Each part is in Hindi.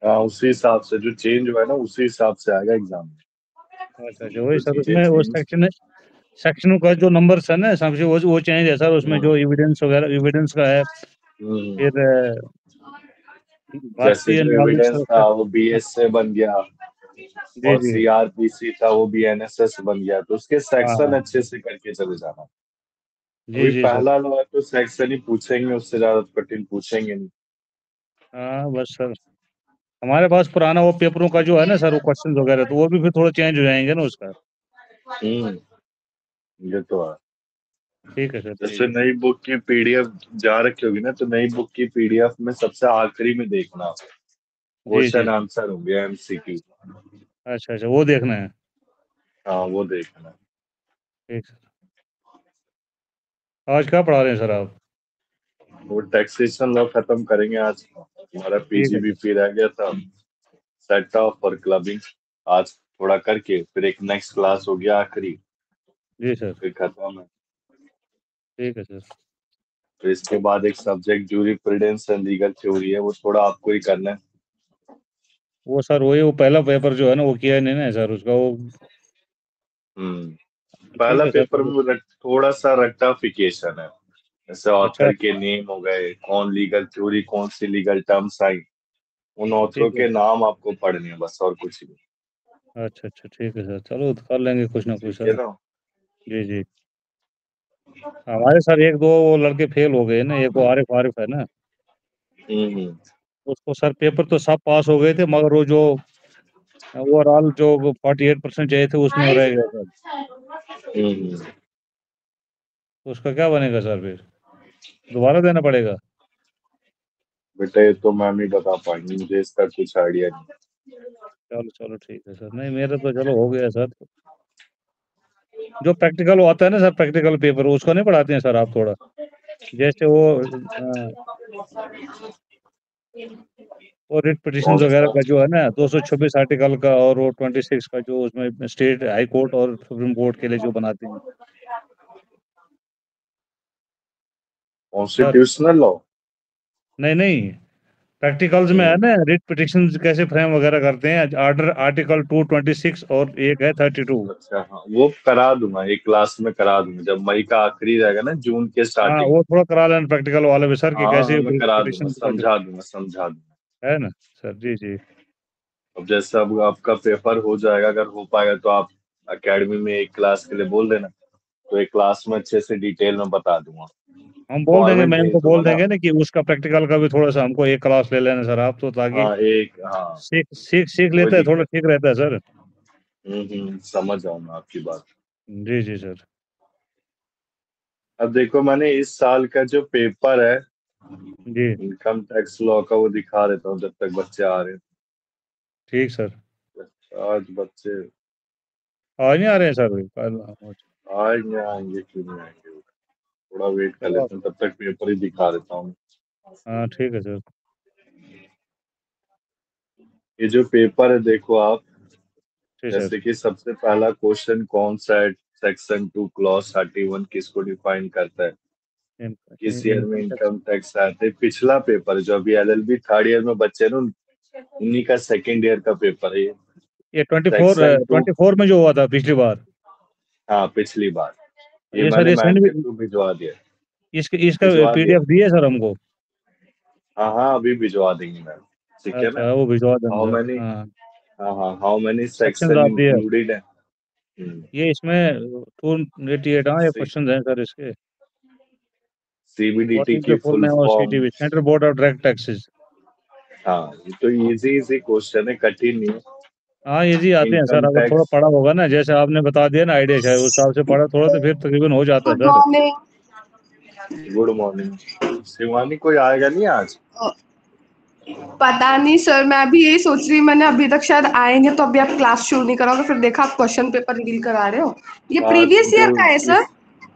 हाँ, उसी हिसाब से जो चेंज हुआ है ना, उसी हिसाब से आएगा एग्जाम में। अच्छा अच्छा, वही जो सर चीजें उसमें वो चेंज। सेक्शन सेक्शन का जो नंबर है ना सबसे वो चेंज है सर, उसमें हम्म जो एविडेंस वगैरह एविडेंस का है। हम्म। फिर जैसे भारतीय जो नागरिक एविडेंस था सुरक्षा। वो बीएस से बन गया, जी और जी। सीआरपीसी था वो भी एनएसएस बन गया, तो उसके हाँ सेक्शन हाँ। अच्छे से करके चले जाना। जी अभी जी सर। पहला लो है तो सेक्शन ही पूछेंगे, उससे ज्यादा तो कठिन पूछेंगे नहीं। हाँ बस सर, हमारे पास पुराना वो पेपरों का जो है ना सर, वो क्वेश्चन वगैरह तो वो भी फिर थोड़ा चेंज हो जाएंगे ना उसका। हम्म। ये तो है। ठीक है सर, ठीक जैसे है। नई बुक की पीडीएफ जा रखी होगी ना, तो नई बुक की पीडीएफ में सबसे आखिरी में देखना, जी जी क्वेश्चन सर। आंसर हो गया एमसीक्यू। अच्छा अच्छा, वो देखना है। हाँ, वो देखना। ठीक सर। आज क्या पढ़ा रहे हैं सर आप? वो टैक्सेशन लॉ खत्म करेंगे आज। हमारा ठीक है सर। पीजीबीपी रह गया था, सेट ऑफ और क्लबिंग। आज थोड़ा करके फिर एक नेक्स्ट क्लास हो गया आखिरी, जी सर। फिर खत्म है। ठीक है सर। फिर इसके बाद एक subject jurisprudence and legal theory है, वो थोड़ा आपको ही करना है। वो सर वही वो पहला पेपर जो है ना वो किया नहीं ना सर उसका वो। ठीक पहला है सर पेपर चलो। में थोड़ा सा रट्टाफिकेशन है। जैसे अच्छा। ऑथर के नेम हो गए, कौन लीगल थ्योरी, कौन सी लीगल टर्म्स आई, उन ऑथरों ठीक है। के नाम आपको पढ़ने हैं बस, और कुछ नहीं। अच्छा अच्छा, ठीक है सर, चलो तो कर लेंगे कुछ ना कुछ ठीक है सर। ना। जी जी। हमारे सर एक दो वो लड़के फेल हो गए ना, एक वो आरिफ आरिफ है ना, हम्म। उसको सर पेपर तो सब पास हो गए थे मगर वो जो ओवरऑल जो 48% चाहिए थे उसमें वो रह गया सर। हम्म। तो उसका क्या बनेगा सर फिर? दोबारा देना पड़ेगा? बेटा ये तो मैम ही बता पाएंगी, मुझे इसका कुछ आइडिया नहीं। चलो चलो ठीक है सर, नहीं मेरा तो चलो हो गया सर। जो प्रैक्टिकल होता है ना सर, प्रैक्टिकल पेपर उसको नहीं पढ़ाते हैं सर आप थोड़ा? जैसे वो रिट पिटिशन कौन वगैरह सा? का जो है ना 226 आर्टिकल का, और वो 26 का जो उसमें स्टेट हाई कोर्ट और सुप्रीम कोर्ट के लिए जो बनाते हैं सर। Constitutional law. नहीं नहीं, प्रैक्टिकल्स में है ना रिट पिटिशन कैसे फ्रेम वगैरह करते हैं, आर्डर आर्टिकल 226 और एक है 32। अच्छा, हाँ वो करा दूंगा, एक क्लास में करा दूंगा जब मई का आखिरी रहेगा ना, जून के हाँ स्टार्टिंग। वो थोड़ा करा लेना प्रैक्टिकल वाले भी सर कि हाँ हाँ, कैसे मैं करा दूंगा, पिटिशन का जो समझा दूंगा समझा दूंगा। है ना सर। जी जी। अब जैसे अब आपका पेपर हो जाएगा, अगर हो पाएगा तो आप एकेडमी में एक क्लास के लिए बोल देना, तो एक क्लास में अच्छे से डिटेल में बता दूंगा। हम बोल देंगे, फॉर्मेट मैम भेज को दूंगा बोल ना। देंगे ना कि उसका प्रैक्टिकल का भी थोड़ा सा हमको एक क्लास ले लेना सर आप, तो ताकि हाँ एक, हाँ सीख सीख सीख कोई लेते हैं, थोड़ा दिक्कत ठीक रहता है सर। नहीं। समझ जाऊंगा आपकी बात। जी जी सर। अब देखो, मैंने इस साल का जो पेपर है जी। इनकम टैक्स लॉ का, वो दिखा देता हूँ जब तक बच्चे आ रहे ठीक सर। हैं। आज बच्चे आज नहीं आ रहे हैं सर अभी? कल आएंगे, आएंगे क्यों नहीं आएंगे। थोड़ा वेट कर चलो लेते हैं, तब तक पेपर ही दिखा देता हूँ। हाँ ठीक है सर। ये जो पेपर है देखो आप, ठीक सर। जैसे कि सबसे पहला क्वेश्चन कौन सा है, सेक्शन 2 क्लॉज 31 किसको डिफाइन करता है, किस ईयर में इनकम टैक्स। इनकम टैक्स आते हैं। पिछला पेपर जो अभी एलएलबी थर्ड ईयर में बच्चे हैं ना, उन्हीं का सेकेंड ईयर का पेपर है ये। ये 24 सेक्शन 2। 24 में जो हुआ था पिछली बार। हाँ, पिछली बार। ये ये सर मैंने ये मैम सेंड के भी थ्रू भिजवा दिया। इसका भिजवा दिया। पीडीएफ दिए सर हमको? हाँ हाँ, अभी भिजवा देंगे मैम। ठीक है ना। अच्छा वो भिजवा देना हाउ सर, मैनी, हाँ। हाँ हाँ, हाउ मैनी सेक्शन सेक्शन आप दिए? इंक्लूडेड है। ये इसमें 288, हाँ ये क्वेश्चन हैं सर इसके। व्हाट सीबीडीटी इज की the full full name of form. CTV, central board of direct taxes? हाँ, ये तो इजी इजी क्वेश्चन है, कठिन नहीं है। हाँ ये जी आते हैं सर, इनकम अगर थोड़ा टैक्स। पढ़ा होगा ना, जैसे आपने बता दिया ना आइडिया शायद उस हिसाब से पढ़ा थोड़ा तो फिर तकरीबन हो जाता है good sir. Morning. Good morning Shivani, कोई आएगा नहीं आज? पता नहीं सर, मैं अभी यही सोच रही, मैंने अभी तक शायद आएंगे तो अभी आप क्लास शुरू नहीं कराओगे, फिर देखा आप क्वेश्चन पेपर रिवील करा रहे हो। ये प्रीवियस जो ईयर का है सर? इस,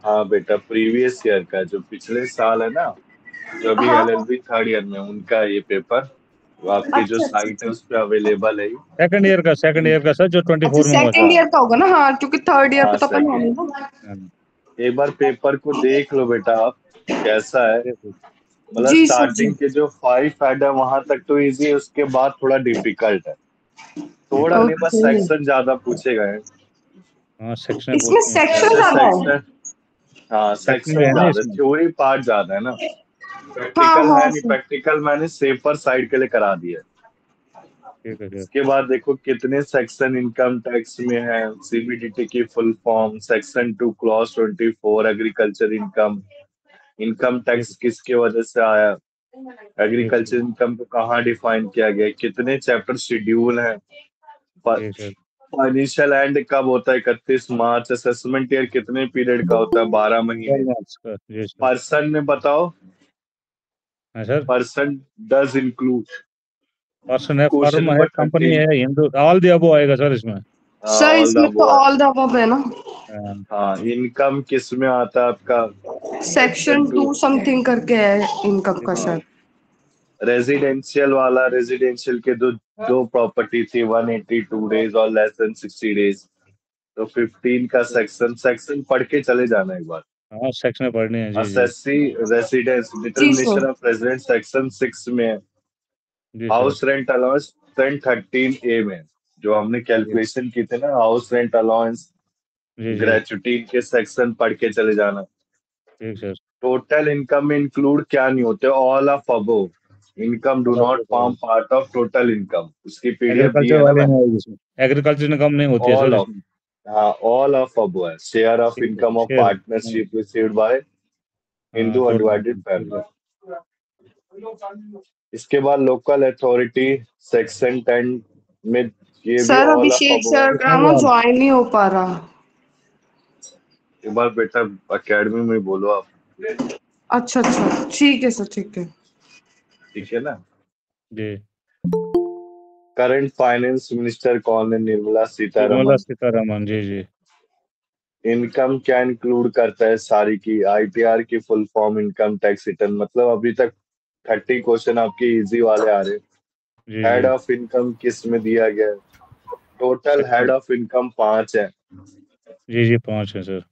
हाँ बेटा, प्रीवियस ईयर का जो पिछले साल है ना, जो अभी हाँ। एलएलबी थर्ड ईयर में, उनका ये पेपर, वो आपकी जो अच्छा अच्छा साइट है अच्छा। उस पर अवेलेबल है। सेकंड ईयर का सर जो अच्छा 24 में हुआ था। सेकेंड ईयर का होगा ना, हाँ क्योंकि थर्ड ईयर हाँ पे तो अपन है सेकंड। नहीं ना। हाँ, एक बार पेपर को देख लो बेटा आप, कैसा है। देखो मतलब जी सर जी। स्टार्टिंग के जो 5 हेड है वहां तक तो इजी है, उसके बाद थोड़ा डिफिकल्ट है, थोड़ा नहीं बस ओके, सेक्शन ज्यादा पूछे गए हैं। हाँ सेक्शन इसमें पूछते हैं सेक्शन ऐसे ज्यादा है। सेक्शन, हाँ सेक्शन भी सेक्शन है ना ज्यादा, इसमें। थ्योरी पार्ट ज्यादा है ना, हाँ प्रैक्टिकल हाँ है नहीं, सर। प्रैक्टिकल मैंने सेफर साइड के लिए करा दिया है। ठीक है सर। इसके बाद देखो कितने सेक्शन इनकम टैक्स में है, सीबीडीटी की full form, section 2 clause 24 agriculture income, income ठीक टैक्स किसके वजह से आया, ठीक एग्रीकल्चर इनकम को कहाँ डिफाइन किया गया, कितने चैप्टर शेड्यूल हैं, ठीक सर। फाइनेंशियल एंड कब होता है 31 मार्च, असेसमेंट ईयर कितने पीरियड का होता है 12 महीने, 12 मार्क्स का, जी सर। पर्सन में बताओ, हाँ sir. Person does include, person है, क्वेश्चन फर्म है, नंबर कंपनी 13, है, हिंदू, ऑल द अबव आएगा सर इसमें। सर ऑल द इसमें तो ऑल द अबव है ना। हाँ, हाँ इनकम किस में आता है आपका, सेक्शन सेक्शन 2, 2 समथिंग करके है इनकम का ठीक है। हाँ शायद। रेजिडेंशियल वाला, रेजिडेंशियल के दो प्रॉपर्टी थी 182 डेज और लेस देन 60 डेज, तो 15 का सेक्शन, सेक्शन पढ़ के चले जाना एक बार। हाँ सेक्शन पढ़नी है, जी जी। असेसी रेसिडेंस जी sir. Determination of residence section 6 में है, जी sir. House rent allowance 1013 A में, जो हमने जी कैलकुलेशन की थी ना हाउस रेंट अलाउंस जी जी, ग्रेचुटी के सेक्शन पढ़ के चले जाना। ठीक सर। टोटल इनकम में इंक्लूड क्या नहीं होते, all of above income do not form part of total income, उसकी पीडीएफ दी एग्रीकल्चर है ना वाले में मैंने, आएगी इसमें, एग्रीकल्चर इनकम नहीं होती है सर ऑल ऑफ, इसमें। हाँ ऑल ऑफ अबोव है, शेयर ऑफ ठीक है, income of share. Partnership received by हाँ हिंदू टोटल अनडिवाइडेड इनकम, ठीक फैमिली। है। इसके बाद लोकल अथॉरिटी सेक्शन 10 में, ये भी sir all of Abhishek above है। सर का इसमें भी ना ऑल। ज्वाइन नहीं हो पा रहा। एक बार बेटा एकेडमी में बोलो आप, अच्छा अच्छा, ठीक है सर, ठीक है। ठीक है ना। जी। करंट फाइनेंस मिनिस्टर कौन है, निर्मला निर्मला सीतारमन। सीतारमन, जी जी। इनकम क्या इंक्लूड करता है सारी की, आईटीआर की full form income tax return, मतलब अभी तक 30 क्वेश्चन आपके इजी वाले आ रहे। जी हेड जी। ऑफ इनकम किस में दिया गया है, total head section, of income 5 है, जी जी 5 है सर।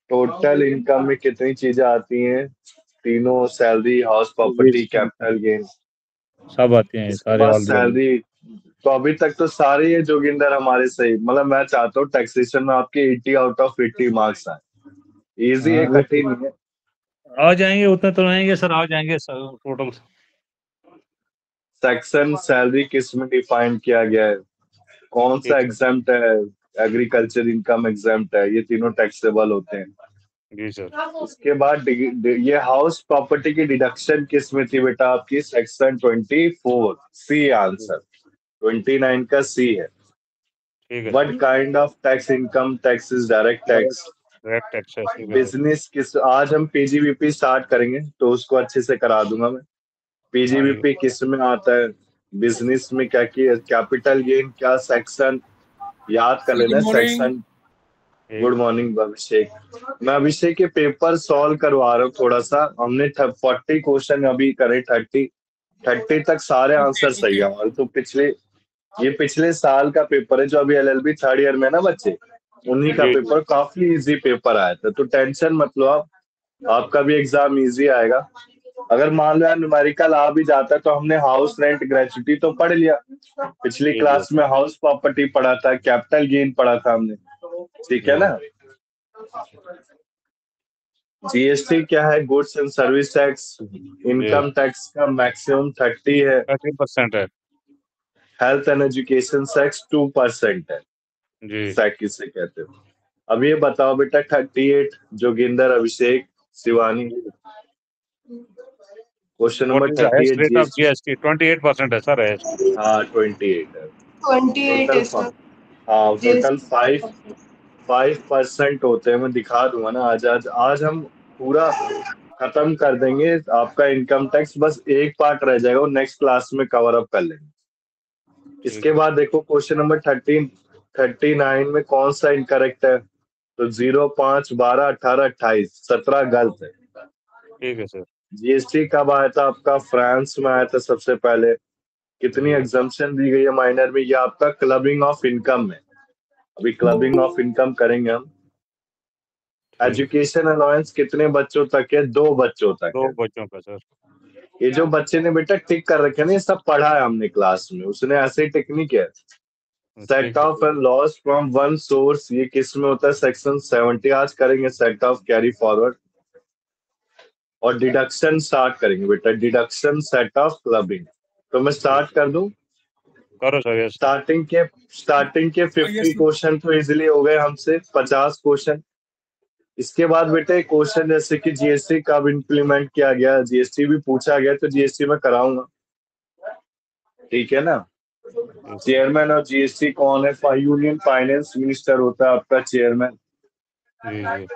टोटल इनकम में कितनी चीजें आती हैं, तीनों, सैलरी, हाउस प्रॉपर्टी, जी, कैपिटल गेन। सब आते हैं इसके सारे, बाद ऑल दी। सैलरी, तो अभी तक तो सारे ये जोगिंदर हमारे सही, मतलब मैं चाहता हूँ टैक्सेशन में आपके 80 आउट ऑफ 80 मार्क्स आए, इजी हाँ है वो तो कठिन नहीं है। आ जाएंगे, उतने तो रहेंगे सर, आ जाएंगे सर टोटल। सेक्शन सैलरी किस में डिफाइन किया गया है, कौन सा ठीक सर। एग्जाम्प्ट है, एग्रीकल्चर इनकम एग्जाम्प्ट है, ये तीनों टैक्सेबल होते हैं। जी सर। उसके बाद ये हाउस प्रॉपर्टी की डिडक्शन किस में थी बेटा आपकी, सेक्शन 24 सी, आंसर 29 का सी है। ठीक है what sir. Kind of tax, income tax is direct tax, direct tax है, ठीक है सर। बिजनेस किस, आज हम पीजीबीपी स्टार्ट करेंगे तो उसको अच्छे से करा दूंगा मैं। ठीक पीजीबीपी किस में आता है, बिजनेस में क्या किया, कैपिटल गेन क्या सेक्शन, याद कर सर गुड लेना मॉर्निंग। सेक्शन। ठीक। गुड मॉर्निंग अभिषेक, मैं अभिषेक के पेपर सॉल्व करवा रहा हूँ थोड़ा सा, हमने 40 क्वेश्चन अभी करे, 30 तक सारे ओके आंसर सही ओके। है हमारे, तो पिछले साल का पेपर है जो अभी एलएलबी थर्ड ईयर में है ना बच्चे, उन्हीं का जी जी। पेपर, काफी इजी पेपर आया था, तो टेंशन मत लो आप, आपका भी एग्जाम इजी आएगा। अगर मान लो यार न्यूमेरिकल आ भी जाता है तो हमने हाउस रेंट ग्रेचुटी तो पढ़ लिया, पिछली जी जी। क्लास में हाउस प्रॉपर्टी पढ़ा था, कैपिटल गेन पढ़ा था हमने, ठीक जी है जी। ना। जीएसटी क्या है, गुड्स एंड सर्विस टैक्स, जी इनकम टैक्स का मैक्सिमम 30 है, 30% है। हेल्थ एंड एजुकेशन टैक्स 2% है, जी। सैक किसे कहते हो। अब ये बताओ बेटा 38, Joginder, Abhishek, Shivani, question what number is the highest 38 rate of GST, GST? 28% है सर, हाईएस्ट। हाँ 28 है, 28 टोटल है सर। हाँ टोटल जीएसटी 5% होते हैं, मैं दिखा दूंगा ना, आज हम पूरा खत्म कर देंगे आपका इनकम टैक्स, बस एक पार्ट रह जाएगा वो नेक्स्ट क्लास में कवर अप कर लेंगे। ठीक इसके है। बाद देखो क्वेश्चन नंबर 39 में कौन सा इनकरेक्ट है, तो 0, 5, 12, 18, 28, 17 गलत है। ठीक है सर। जीएसटी कब आया था आपका, फ्रांस में आया था सबसे पहले, कितनी जी एग्जम्पशन दी गई है माइनर में, ये आपका क्लबिंग ऑफ इनकम है, अभी क्लबिंग ऑफ इनकम करेंगे हम। ठीक। एजुकेशन अलाउंस कितने बच्चों तक है, 2 बच्चों तक 2 है, बच्चों का सर। ये जो बच्चे ने बेटा टिक कर रखे हैं ना, ये सब पढ़ा है हमने क्लास में, उसने ऐसे ही टेक्निक है। Set of and loss from one source, ये किस में होता है? सेक्शन 70 आज करेंगे, सेट ऑफ कैरी फॉरवर्ड। और डिडक्शन स्टार्ट करेंगे बेटा, डिडक्शन सेट ऑफ क्लबिंग। तो मैं स्टार्ट कर दूं? करो सर। यस स्टार्टिंग के 50 क्वेश्चन तो इजीली हो गए हमसे, 50 क्वेश्चन। इसके बाद बेटे क्वेश्चन जैसे कि जीएसटी कब इम्प्लीमेंट किया गया, जीएसटी भी पूछा गया, तो जीएसटी में कराऊंगा, ठीक है ना। चेयरमैन और जीएसटी कौन है? यूनियन फाइनेंस मिनिस्टर होता है आपका चेयरमैन। जी।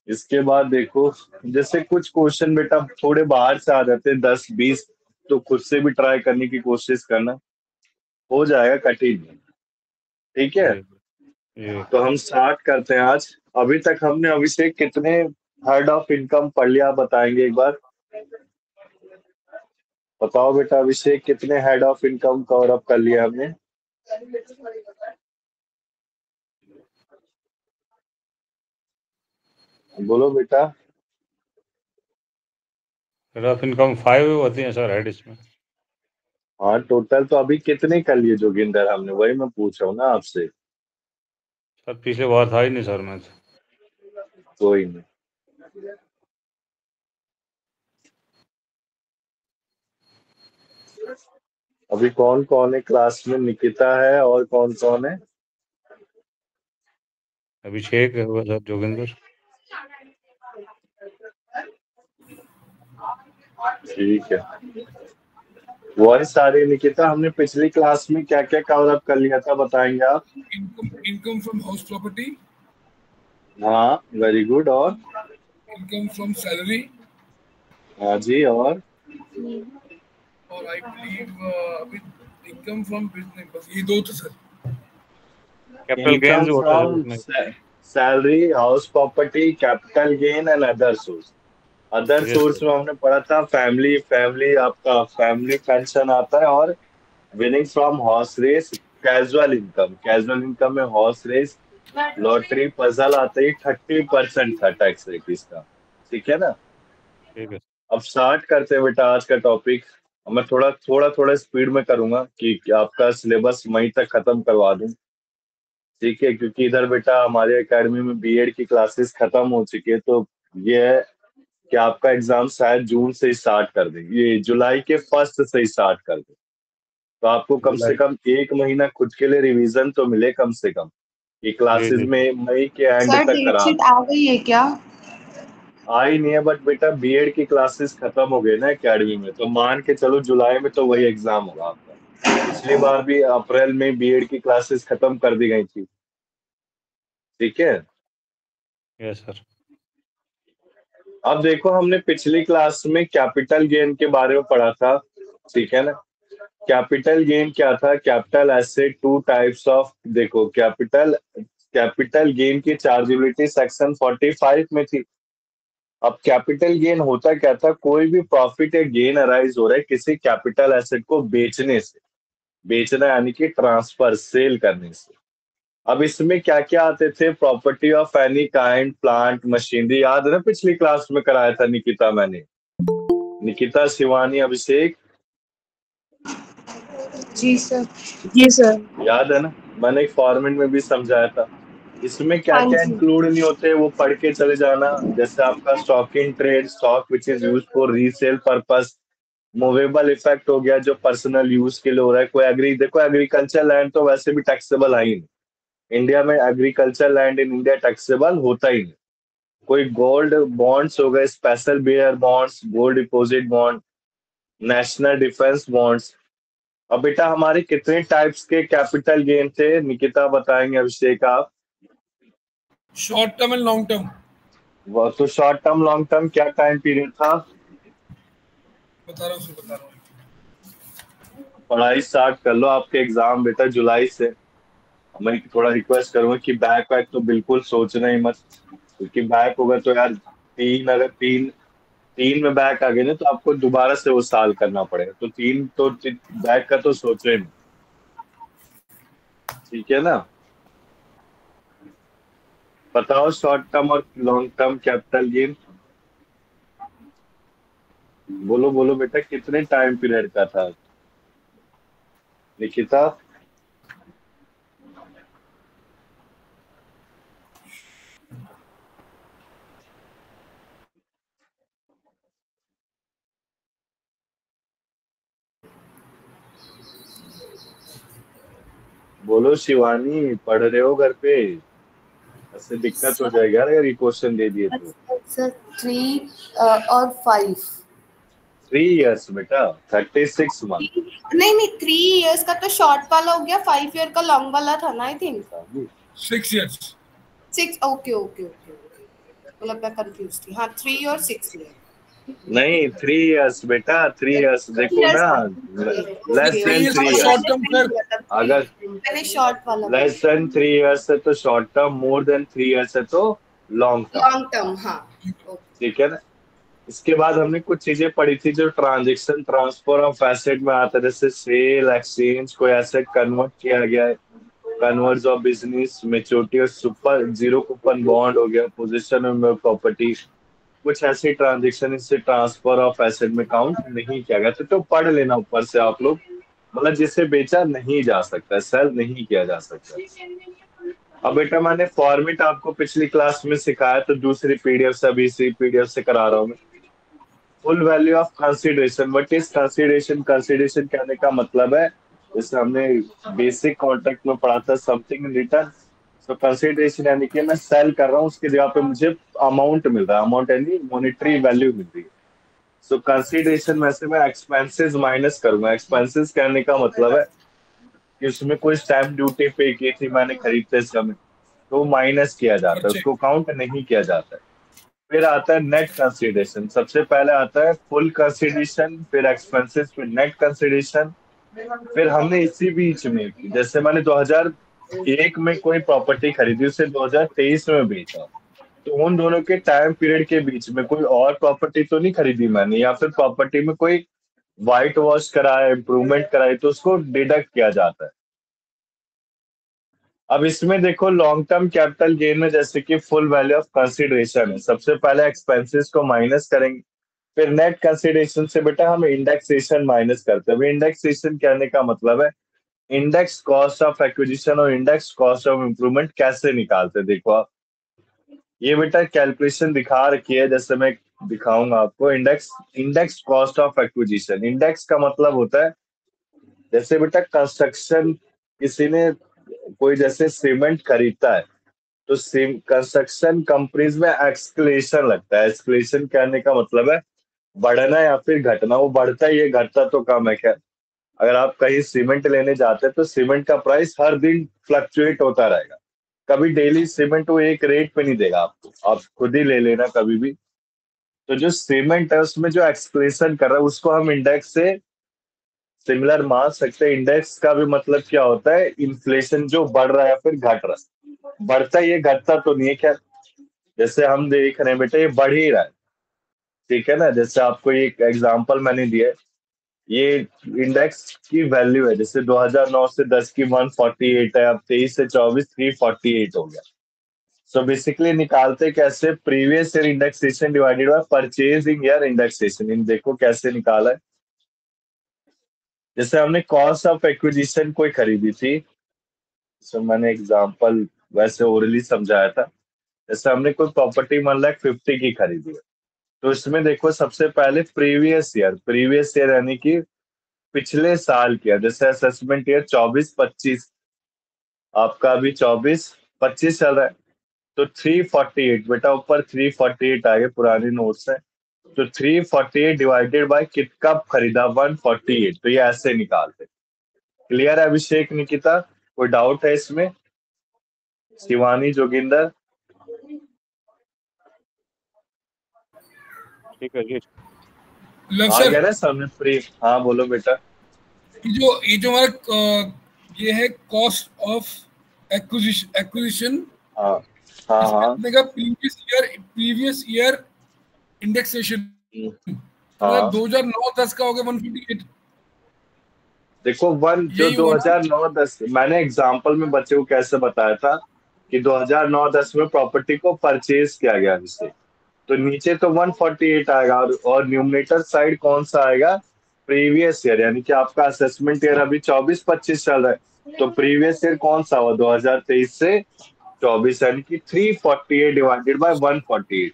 इसके बाद देखो, जैसे कुछ क्वेश्चन बेटा थोड़े बाहर से आ जाते हैं, 10-20, तो खुद से भी ट्राई करने की कोशिश करना, हो जाएगा, कठिन नहीं, ठीक है। जी। तो हम स्टार्ट करते हैं आज। अभी तक हमने अभिषेक कितने हेड ऑफ इनकम पढ़ लिया, बताएंगे एक बार? बताओ बेटा अभिषेक, कितने head of income cover up कर लिया हमने? बोलो बेटा। हेड ऑफ इनकम 5 होती है सर हेड इसमें। हाँ, टोटल तो अभी कितने कर लिए जोगिंदर हमने, वही मैं पूछ रहा हूँ ना आपसे। सर पीछे बार था ही नहीं सर मैं। कोई नहीं। अभी कौन कौन है क्लास में? निकिता है और कौन कौन है? अभिषेक हुआ सर, जोगिंदर। ठीक है। वही सारे निकिता, हमने पिछली क्लास में क्या क्या कवर अप कर लिया था, बताएंगे आप? Income from house property. हाँ, वेरी गुड। और इनकम फ्रॉम सैलरी। हाँ जी। और आई बिलीव अभी इनकम फ्रॉम बिजनेस, बस ये दो थे सर। कैपिटल गेन इनकम जो होता है फ्रॉम उसमें। Salary, house property, capital gain and other source. Other yes source sir. में हमने पढ़ा था फैमिली, आपका फैमिली पेंशन आता है, और winning from horse race. Casual income में हॉर्स रेस, लॉटरी, पजल आते ही 30% था टैक्स रेट इसका, ठीक है ना। ठीक है। अब स्टार्ट करते हैं बेटा आज का टॉपिक। मैं थोड़ा थोड़ा थोड़ा स्पीड में करूंगा कि आपका सिलेबस मई तक खत्म करवा दूं, ठीक है, क्योंकि इधर बेटा हमारे एकेडमी में बीएड की क्लासेस खत्म हो चुकी है, तो ये है कि आपका एग्जाम शायद जून से स्टार्ट कर दें, ये जुलाई के फर्स्ट से स्टार्ट कर दें, तो आपको कम से जुलाई। कम 1 महीना खुद के लिए रिवीजन तो मिले कम से कम। ये जी क्लासेस जी। में मई के एंड सर तक करा डेटशीट आ गई है क्या? आई नहीं है, बट बेटा बीएड की क्लासेस खत्म हो गई ना एकेडमी में, तो मान के चलो जुलाई में तो वही एग्जाम होगा आपका। पिछली बार भी अप्रैल में बीएड की क्लासेस खत्म कर दी गई थी, ठीक है। Yes sir. अब देखो, हमने पिछली क्लास में कैपिटल गेन के बारे में पढ़ा था, ठीक है ना। कैपिटल गेन क्या था? Capital asset, two types of, देखो कैपिटल गेन की चार्जेबिलिटी सेक्शन 45 में थी। अब कैपिटल गेन होता क्या था? कोई भी प्रॉफिट या गेन अराइज हो रहा है किसी कैपिटल एसेट को बेचने से, बेचना यानी कि ट्रांसफर, सेल करने से। अब इसमें क्या क्या आते थे? Property of any kind, plant, machinery, याद है ना, पिछली क्लास में कराया था निकिता, मैंने, निकिता, शिवानी, अभिषेक, जी सर। याद है ना, मैंने एक फॉर्मेट में भी समझाया था। इसमें क्या हाँ क्या जी। इंक्लूड नहीं होते वो पढ़ के चले जाना। जैसे आपका stock in trade, stock which is use for resale purpose. Movable effect हो गया जो पर्सनल यूज के लिए हो रहा है। कोई देखो एग्रीकल्चर लैंड तो वैसे भी टैक्सेबल है ही नहीं इंडिया में, agriculture land in India taxable होता ही नहीं। कोई गोल्ड बॉन्ड्स हो गए, special bearer bonds, gold deposit bond, national defence bonds. अब बेटा हमारे कितने टाइप्स के कैपिटल गेन थे, निकिता बताएंगे, अभिषेक आप? Short term and long term. वो तो शॉर्ट टर्म, लॉन्ग टर्म क्या टाइम पीरियड था? बता रहा हूँ सर, बता रहा हूँ। पढ़ाई स्टार्ट कर लो, आपके एग्जाम बेटा जुलाई से। मैं थोड़ा रिक्वेस्ट करूंगा कि बैक वैक तो बिल्कुल सोचना ही मत, क्योंकि बैक होगा तो यार, अगर तीन में बैक आ गए ना तो आपको दोबारा से वो साल करना पड़ेगा, तो बैक का तो सोचो ही मत, ठीक है ना। बताओ शॉर्ट टर्म और लॉन्ग टर्म कैपिटल गेन। बोलो बोलो बेटा, कितने टाइम पीरियड का था निकिता? बोलो शिवानी, पढ़ रहे हो घर पे? ऐसे दिक्कत हो जाएगा यार अगर ये क्वेश्चन दे दिए तो। सर 3 और 5। 3 years बेटा, 36 month। नहीं नहीं, 3 इयर्स का तो शॉर्ट वाला हो गया, 5 ईयर का लॉन्ग वाला था ना, I think 6 years। 6। Okay okay okay, मतलब मैं कंफ्यूज थी। हाँ, 3 और 6 ईयर। नहीं, 3 years बेटा, 3 years देखो ना, less than 3 short years। Term sir. अगर मैंने शॉर्ट वाला लेस देन 3 years है तो short term, more than 3 years है तो लॉन्ग टर्म। Long term. हाँ, ठीक है ना? इसके बाद हमने कुछ चीजें पढ़ी थी जो ट्रांजेक्शन ट्रांसफर ऑफ एसेट में आता है, जैसे सेल, एक्सचेंज, कोई एसेट कन्वर्ट किया गया है, कन्वर्स ऑफ बिजनेस, मेच्योरिटी और सुपर जीरो कूपन बॉन्ड हो गया, पोजीशन में प्रॉपर्टी, कुछ ऐसी ट्रांजेक्शन इससे ट्रांसफर ऑफ एसेट में काउंट नहीं किया गया। तो पढ़ लेना ऊपर से आप लोग, मतलब जिसे बेचा नहीं जा सकता, सेल नहीं किया जा सकता। अब बेटा मैंने फॉर्मेट आपको पिछली क्लास में सिखाया, तो दूसरी पीडीएफ से अभी इसी पीडीएफ से करा रहा हूँ मैं। Full value of consideration. What is consideration? Consideration कहने का मतलब है, जैसे हमने बेसिक कॉन्ट्रैक्ट में पढ़ा था, समथिंग इन रिटर्न। तो कंसिडरेशन यानी कि मैं सेल कर रहा हूँ, उसकी जगह पे मुझे अमाउंट मिल रहा है, अमाउंट यानी मॉनेटरी वैल्यू मिल रही है। सो कंसिडरेशन में से मैं एक्सपेंसेस माइनस करूंगा। एक्सपेंसेस कहने का मतलब है कि उसमें कोई स्टैम्प ड्यूटी पे की थी मैंने खरीदते समय, तो माइनस किया जाता है, उसको काउंट नहीं किया जाता है। फिर आता है नेट कंसिडरेशन। सबसे पहले आता है फुल कंसिडरेशन, फिर एक्सपेंसेस, फिर नेट कंसिडरेशन। फिर हमने इसी बीच में, जैसे मैंने 2001 में कोई प्रॉपर्टी खरीदी, उसे 2023 में बेचा, तो उन दोनों के टाइम पीरियड के बीच में कोई और प्रॉपर्टी तो नहीं खरीदी मैंने, या फिर प्रॉपर्टी में कोई व्हाइट वॉश कराया, इम्प्रूवमेंट कराई, तो उसको डिडक्ट किया जाता है। अब इसमें देखो लॉन्ग टर्म कैपिटल गेन में जैसे कि फुल वैल्यू ऑफ कंसिडरेशन है, सबसे पहले एक्सपेंसेस को माइनस करेंगे, फिर नेट कंसिडरेशन से बेटा हम इंडेक्सेशन माइनस करते हैं। इंडेक्सेशन कहने का मतलब है इंडेक्स कॉस्ट ऑफ एक्विजिशन और इंडेक्स कॉस्ट ऑफ इम्प्रूवमेंट कैसे निकालते हैं। देखो आप, ये बेटा कैलकुलेशन दिखा रखी है, जैसे मैं दिखाऊंगा आपको। Index index cost of acquisition, index का मतलब होता है, जैसे बेटा कंस्ट्रक्शन, किसी ने कोई जैसे सीमेंट खरीदता है, तो कंस्ट्रक्शन कंपनीज में एक्सक्लेशन लगता है। एक्सक्लेशन कहने का मतलब है बढ़ना या फिर घटना। वो बढ़ता ही है, घटता तो कम है। खैर, अगर आप कहीं सीमेंट लेने जाते हैं तो सीमेंट का प्राइस हर दिन फ्लक्चुएट होता रहेगा, कभी डेली सीमेंट वो एक रेट पे नहीं देगा आपको, आप खुद ही ले लेना कभी भी। तो जो सीमेंट है उसमें जो एक्सक्लेशन कर रहा है उसको हम इंडेक्स से सिमिलर मान सकते हैं। इंडेक्स का भी मतलब क्या होता है? इन्फ्लेशन, जो बढ़ रहा है या फिर घट रहा है। बढ़ता ही है, घटता तो नहीं है। खैर, जैसे हम देख रहे हैं बेटा ये बढ़ ही रहा है, ठीक है ना? जैसे आपको एक एग्जांपल मैंने दिया है, ये इंडेक्स की वैल्यू है, जैसे 2009 से 10 की 148 है, अब 23 से 24 348 हो गया। सो बेसिकली निकालते कैसे? Previous year indexation divided by purchasing year indexation. इन देखो कैसे निकाला है। जैसे हमने कॉस्ट ऑफ एक्विजिशन कोई खरीदी थी, सो मैंने एग्जांपल वैसे ओरली समझाया था। जैसे हमने कोई प्रॉपर्टी 1,50,000 की खरीदी है, तो इसमें देखो सबसे पहले प्रीवियस ईयर यानी कि पिछले साल किया। जैसे असेसमेंट ईयर 24-25, आपका अभी 24-25 चल रहा है, तो 348 बेटा, ऊपर 348 आगे पुरानी नोट्स है, तो 348 डिवाइडेड बाय कित कब खरीदा 148, तो ये ऐसे निकालते। क्लियर है अभिषेक, निकिता? कोई डाउट है इसमें? शिवानी, जोगिंदर? ठीक है जी। लव आ सर, गया ना समझ? फ्री? हाँ बोलो बेटा। ये जो हमारा ये है कॉस्ट ऑफ एक्विजिशन, हाँ हाँ इसमें हाँ। अपने का प्रीवियस ईयर इंडेक्सेशन, मतलब हाँ 2009-10 का हो गया 158। देखो, जो यही हुआ ना? 2009-10 मैंने एग्जांपल में बच्चे को कैसे बताया था कि 2009-10 में प्रॉपर्टी को परचेज किया गया जिससे, तो नीचे तो 148 आएगा और न्यूमरेटर साइड कौन सा आएगा, प्रीवियस ईयर, यानी कि आपका असेसमेंट ईयर अभी 24-25 चल रहा है, तो प्रीवियस ईयर कौन सा हुआ 2023 से 24, यानी कि 348 डिवाइडेड बाय 148।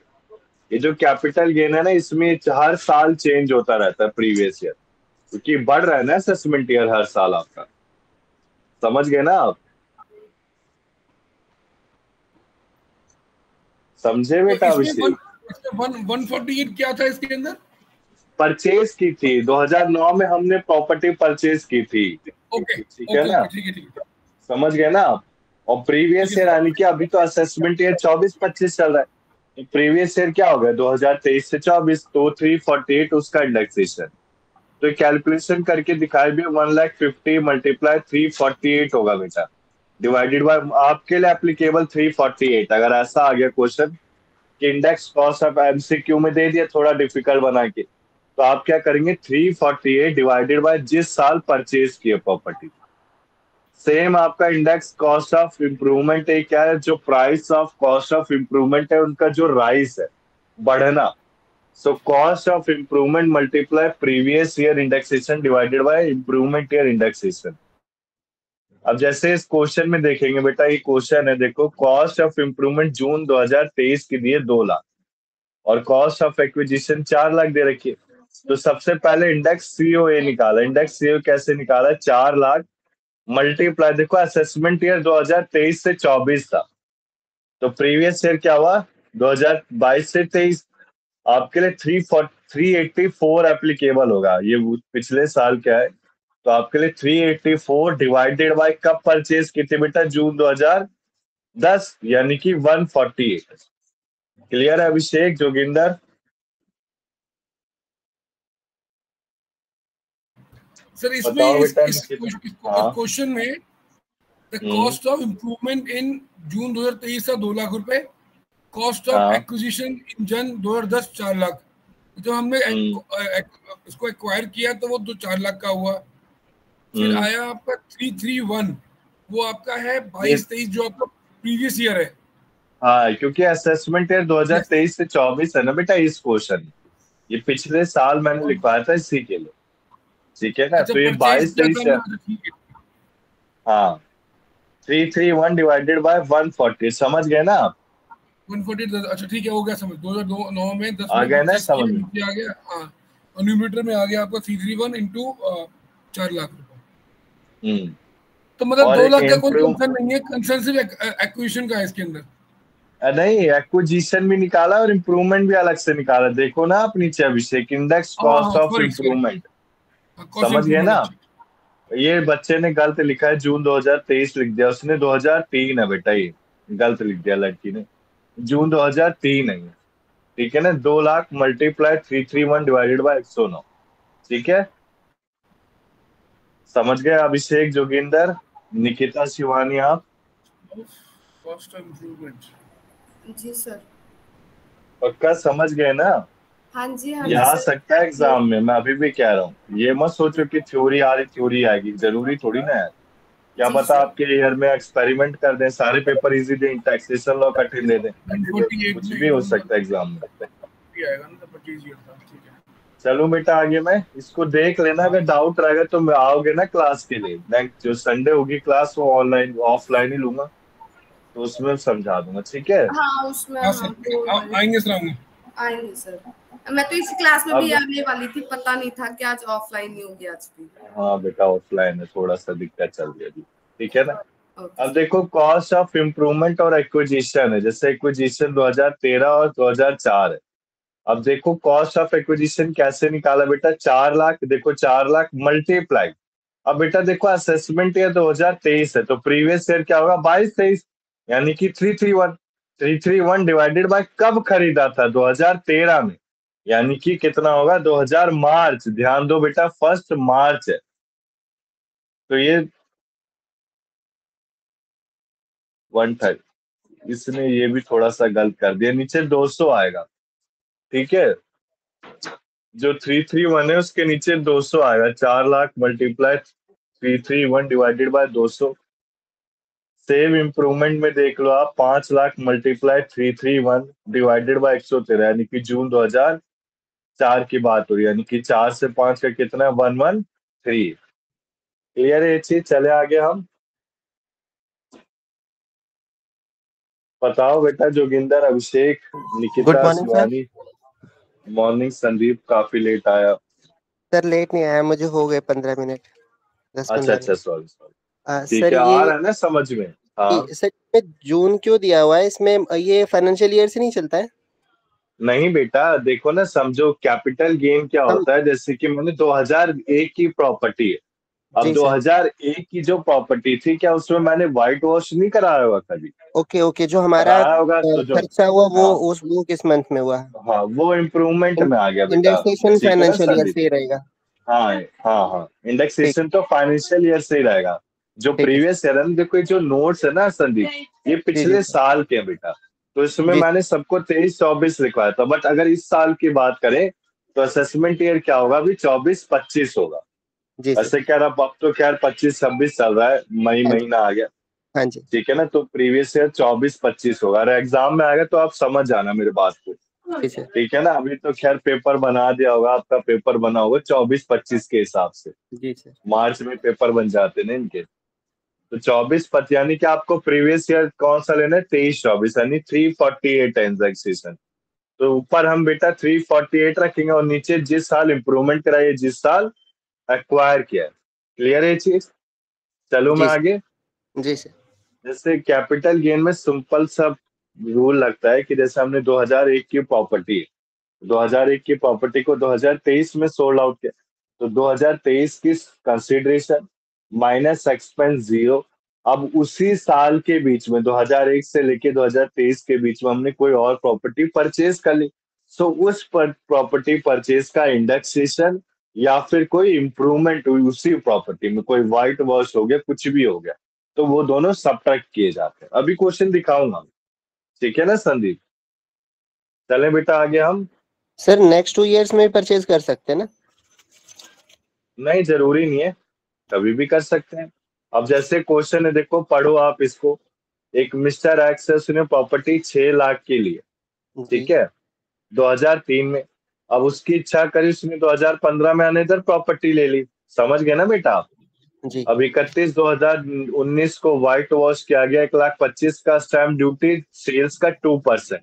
ये जो कैपिटल गेन है ना, इसमें हर साल चेंज होता रहता है प्रीवियस ईयर, क्योंकि बढ़ रहा है ना असेसमेंट ईयर हर साल आपका। समझ गए ना आप? समझे तो बेटा इसमें अभिषेक? 148 क्या था इसके अंदर? परचेज की थी 2009 में, हमने प्रॉपर्टी परचेज की थी, ओके ठीक है ना? ओके, ठीक है ठीक है समझ गए ना आप? और प्रीवियस ठीक है ईयर सर। यानी कि अभी तो असेसमेंट ईयर 24-25 चल रहा है, तो प्रीवियस ईयर क्या हो गया 2023 से 24, तो 348 उसका इंडेक्सेशन। तो कैलकुलेशन करके दिखाए भी 1,50,000 मल्टीप्लाई 348 होगा बेटा, डिवाइडेड बाय आपके लिए एप्लीकेबल 348। अगर ऐसा आ गया क्वेश्चन कि इंडेक्स कॉस्ट ऑफ एमसीक्यू में दे दिया थोड़ा डिफिकल्ट बना के, तो आप क्या करेंगे 348 डिवाइडेड बाय जिस साल परचेज किए प्रॉपर्टी। सेम आपका इंडेक्स कॉस्ट ऑफ इम्प्रूवमेंट है, क्या है, जो price of cost of improvement है उनका जो राइज है, बढ़ना। So cost of improvement multiply previous year indexation divided bye improvement year indexation. अब जैसे इस क्वेश्चन में देखेंगे बेटा, ये क्वेश्चन है, देखो कॉस्ट ऑफ इम्प्रूवमेंट जून 2023 के दिए 2 लाख और कॉस्ट ऑफ एक्विजिशन 4 लाख दे रखी है। तो सबसे पहले इंडेक्स सीओए निकाला। इंडेक्स सीओ कैसे निकाला, 4 लाख मल्टीप्लाई, देखो असेसमेंट ईयर 2023 से 24 था, तो प्रीवियस ईयर क्या हुआ 2022 से 23, आपके लिए 384 एप्लीकेबल होगा। ये पिछले साल क्या है, तो आपके लिए 384 डिवाइडेड बाय कब परचेज की थी बेटा, जून 2010, यानी कि 148। क्लियर है अभिषेक, जोगिंदर? सर इसमें बताओ बेटा इस निकिता। हाँ। क्वेश्चन में the cost of improvement in June 2023 था 2 लाख रुपए, कॉस्ट ऑफ हाँ। Acquisition in Jan 2010 4 lakh. जो हमने इसको एक्वायर किया तो वो 4 लाख का हुआ। फिर आया आपका 331, वो आपका है 22-23 जो आपका प्रीवियस ईयर है। हाँ, क्योंकि असेसमेंट ईयर 2023 से 24 है ना बेटा इस क्वेश्चन, ये पिछले साल मैंने लिखवाया था इसी के लिए, ठीक है ना? अच्छा, तो ये परचेज 22-23 है। ठीक है। हाँ, 331 डिवाइडेड बाय 140, समझ गए ना आप? 140, अच्छा ठीक है, हो गया समझ। 2009 में 10 आ में गए ना परचेज समझ किया, में? नीचे आ गया। हाँ, और न्यूमरेटर में आ गया आपका 331 इंटू 4 लाख रुपए। तो मतलब और 2 लाख का कोई इम्प्रूव कंसर्न नहीं है, कंसर्न सिर्फ एक्विजिशन का है इसके अंदर। नहीं, एक्विजिशन भी निकाला और इम्प्रूवमेंट भी अलग से निकाला, देखो ना आप नीचे अभिषेक, इंडेक्स हाँ कॉस्ट हाँ, of sorry sorry, improvement. Cost समझ गए इम्प्रूवमेंट। ना? अच्छा, ये बच्चे ने गलत लिखा है, जून 2023 लिख दिया उसने, 2003 है बेटा, ये गलत लिख दिया लड़की ने, जून 2003 है ये, ठीक है ना? 2 लाख मल्टीप्लाई 331 डिवाइडेड बाय 109, ठीक है? समझ गए अभिषेक, जोगिंदर, निकिता, शिवानी, आप कॉस्ट इम्प्रूवमेंट। जी सर। पक्का समझ गए ना? हाँ जी ये आ सर। सकता है एग्जाम में, मैं अभी भी कह रहा हूँ, ये मत सोचो कि थ्योरी आ रही थ्योरी आएगी, जरूरी थोड़ी ना है। क्या जी पता सर। आपके ईयर में एक्सपेरिमेंट कर दें, सारे पेपर इजी दें, टैक्सेशन लॉ कठिन दे दें, 148 कुछ भी में हो सकता है एग्जाम में। भी आएगा ना, तो 25 ईयर था, ठीक है। चलो बेटा आगे, मैं इसको देख लेना, अगर डाउट रहेगा तो मैं आओगे ना क्लास के लिए, नेक्स्ट जो संडे होगी क्लास वो ऑनलाइन ऑफलाइन ही लूंगा, तो उसमें समझा दूंगा, ठीक है? हाँ उसमें हाँ हाँ सर, आएंगे सर, आएंगे। आएंगे सर। मैं तो इसी क्लास में भी अब आने वाली थी, पता नहीं था कि आज ऑफलाइन ही होगी आज भी। हाँ बेटा ऑफलाइन है, थोड़ा सा दिक्कत चल रही है अभी, ठीक है ना? ओके अब सर। देखो कॉस्ट ऑफ इम्प्रूवमेंट और एक्विजिशन है, जैसे एक्विजिशन 2013 और 2004 है। अब देखो कॉस्ट ऑफ एक्विजिशन कैसे निकाला बेटा, 4 लाख, देखो 4 लाख मल्टीप्लाई, अब बेटा देखो असेसमेंट ईयर 2023 है, तो प्रीवियस ईयर क्या होगा 22-23, यानी कि 331 डिवाइडेड बाय कब खरीदा था 2013 में, यानी कि कितना होगा 2000 मार्च, ध्यान दो बेटा 1 मार्च है, तो ये 130, इसने ये भी थोड़ा सा गलत कर दिया, नीचे 200 आएगा, ठीक है? जो 331 है उसके नीचे 200 आएगा, 4 lakh multiply 331 divided by 200, same improvement में देख लो आप, 5 लाख मल्टीप्लाई 331 डिवाइडेड बाय 113, यानी कि जून 2004 की बात हो रही है, यानी कि 4 से 5 का कितना है, 113। क्लियर है ये चीज? चले आगे हम। बताओ बेटा Joginder, Abhishek, good Nikita, morning sir. Shivani. Morning. Sandeep काफी लेट आया। सर लेट नहीं आया, मुझे हो गए 15 मिनट, 10-15 अच्छा, मिनट। Sorry sorry. ठीक सर है, ये आ रहा है ना समझ में? हाँ। सर इसमें जून क्यों दिया हुआ है? इसमें ये फाइनेंशियल ईयर से नहीं चलता है? नहीं बेटा, देखो ना, समझो कैपिटल गेन क्या हम होता है। जैसे कि मैंने 2001 की प्रॉपर्टी है, अब जी सर। 2001 की जो प्रॉपर्टी थी, क्या उसमें मैंने व्हाइट वॉश नहीं कराया होगा कभी? ओके ओके, जो हमारा कराया होगा तो जो, खर्चा हुआ हाँ वो किस मंथ में हुआ? हाँ, वो इम्प्रूवमेंट में आ गया बेटा। इंडेक्सेशन ठीक है ना फाइनेंशियल ईयर संदीप? से ही रहेगा। हाँ हाँ हाँ, ठीक इंडेक्सेशन तो फाइनेंशियल ईयर से ही रहेगा। जो ठीक है सर। प्रीवियस ईयर है ना, देखो ये जो नोट्स है ना संदीप, ये जी जी पिछले सर। साल के हैं बेटा। तो इसमें जी मैंने सबको 23-24 लिखवाया था, बट अगर इस साल की बात करें तो असेसमेंट ईयर क्या होगा, अभी 24-25 होगा। जी सर। ऐसे कह रहा, अब तो खैर 25-26 चल रहा है, मई हाँ जी महीना आ गया। हाँ जी। ठीक है ना? तो प्रीवियस ईयर 24-25 होगा। अगर एग्जाम में आएगा तो आप समझ जाना मेरे बात को। जी सर। ठीक है ना? अभी तो खैर पेपर बना दिया होगा, आपका पेपर बना होगा 24-25 के हिसाब से। जी सर। मार्च में पेपर बन जाते हैं इनके। तो 24-25 यानी कि आपको प्रीवियस ईयर कौन सा लेना है, 23-24, यानी 348 ट्रांजेक्शन। तो ऊपर हम बेटा 348 रखेंगे और नीचे जिस साल इंप्रूवमेंट कराइए, जिस साल एक्वायर किया है। क्लियर है ये चीज? चलो मैं जी आगे। सर। जी सर। जैसे कैपिटल गेन में सिंपल सा रूल लगता है कि जैसे हमने 2001 की प्रॉपर्टी, 2001 की प्रॉपर्टी को 2023 में सोल्ड आउट किया, तो 2023 की कंसीडरेशन माइनस एक्सपेंस 0। अब उसी साल के बीच में 2001 से लेके 2023 के बीच में हमने कोई और प्रॉपर्टी परचेज कर ली, सो उस प्रॉपर्टी परचेज का इंडेक्सेशन या फिर कोई इंप्रूवमेंट हुई उसी प्रॉपर्टी में, कोई व्हाइट वॉश हो गया, कुछ भी हो गया, तो वो दोनों सब्ट्रैक्ट किए जाते हैं। अभी क्वेश्चन दिखाऊंगा। ठीक है ना संदीप? चलें बेटा आगे हम। सर नेक्स्ट 2 इयर्स में परचेज कर सकते हैं ना? नहीं, जरूरी नहीं है, कभी भी कर सकते हैं। अब जैसे क्वेश्चन है, देखो पढ़ो आप इसको। एक मिस्टर एक्स है, उसने प्रॉपर्टी 6 लाख की ली है, जी ठीक है, 2003 में। अब उसकी इच्छा करी, उसने 2015 में अनदर प्रॉपर्टी ले ली। समझ गए ना बेटा आप? जी अब 31/2019 को व्हाइट वॉश किया गया, 1,25,000 का स्टैम्प ड्यूटी, सेल्स का 2%।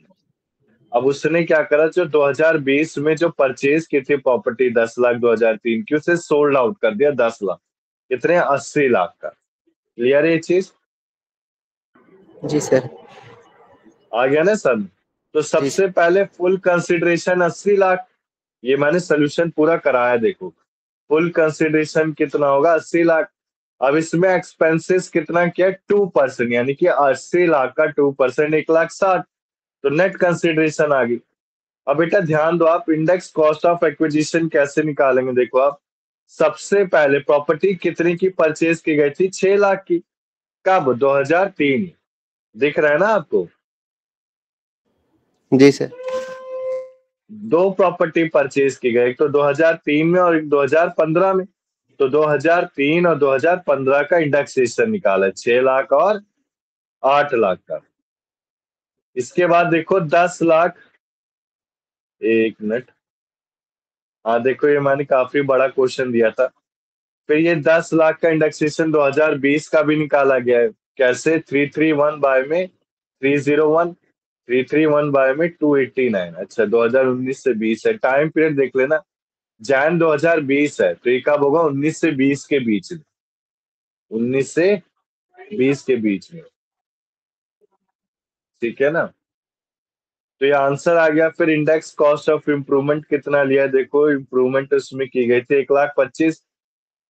अब उसने क्या करा, जो 2020 में जो परचेज की थी प्रॉपर्टी 10 लाख 2003 की, उसे सोल्ड आउट कर दिया 10 लाख। कितने? 80 लाख का। क्लियर है ये चीज? जी सर। आ गया ना सब? तो जी सबसे पहले फुल कंसिडरेशन 80 लाख, ये मैंने सोल्यूशन पूरा कराया, देखो फुल कंसिडरेशन कितना होगा, 80 लाख। अब इसमें एक्सपेंसेस कितना किया, 2%, यानी कि 80 लाख का 2% 1,60,000। तो नेट कंसिडरेशन आ गई। अब बेटा ध्यान दो आप, इंडेक्स कॉस्ट ऑफ एक्विजिशन कैसे निकालेंगे, देखो आप। सबसे पहले प्रॉपर्टी कितने की परचेज की गई थी, 6 लाख की। कब? 2003। दिख रहा है ना आपको? जी सर। दो प्रॉपर्टी परचेज की गई, एक तो 2003 में और एक 2015 में। तो 2003 और 2015 का इंडेक्सेशन निकाला, 6 लाख और 8 लाख का। इसके बाद देखो 10 लाख, एक मिनट, हाँ देखो ये मैंने काफी बड़ा क्वेश्चन दिया था। फिर ये 10 लाख का इंडेक्सेशन 2020 का भी निकाला गया है। कैसे? 331 बाय में 301, 331 बाय में 289। अच्छा, 2019 से 20 है, टाइम पीरियड देख लेना। जैन 2020 है, तो ये कब होगा, 19 से 20 के बीच में, 19 से 20 के बीच में। ठीक है ना? तो ये आंसर आ गया। फिर इंडेक्स कॉस्ट ऑफ इम्प्रूवमेंट कितना लिया है, देखो इम्प्रूवमेंट उसमें की गई थी 1,25,000।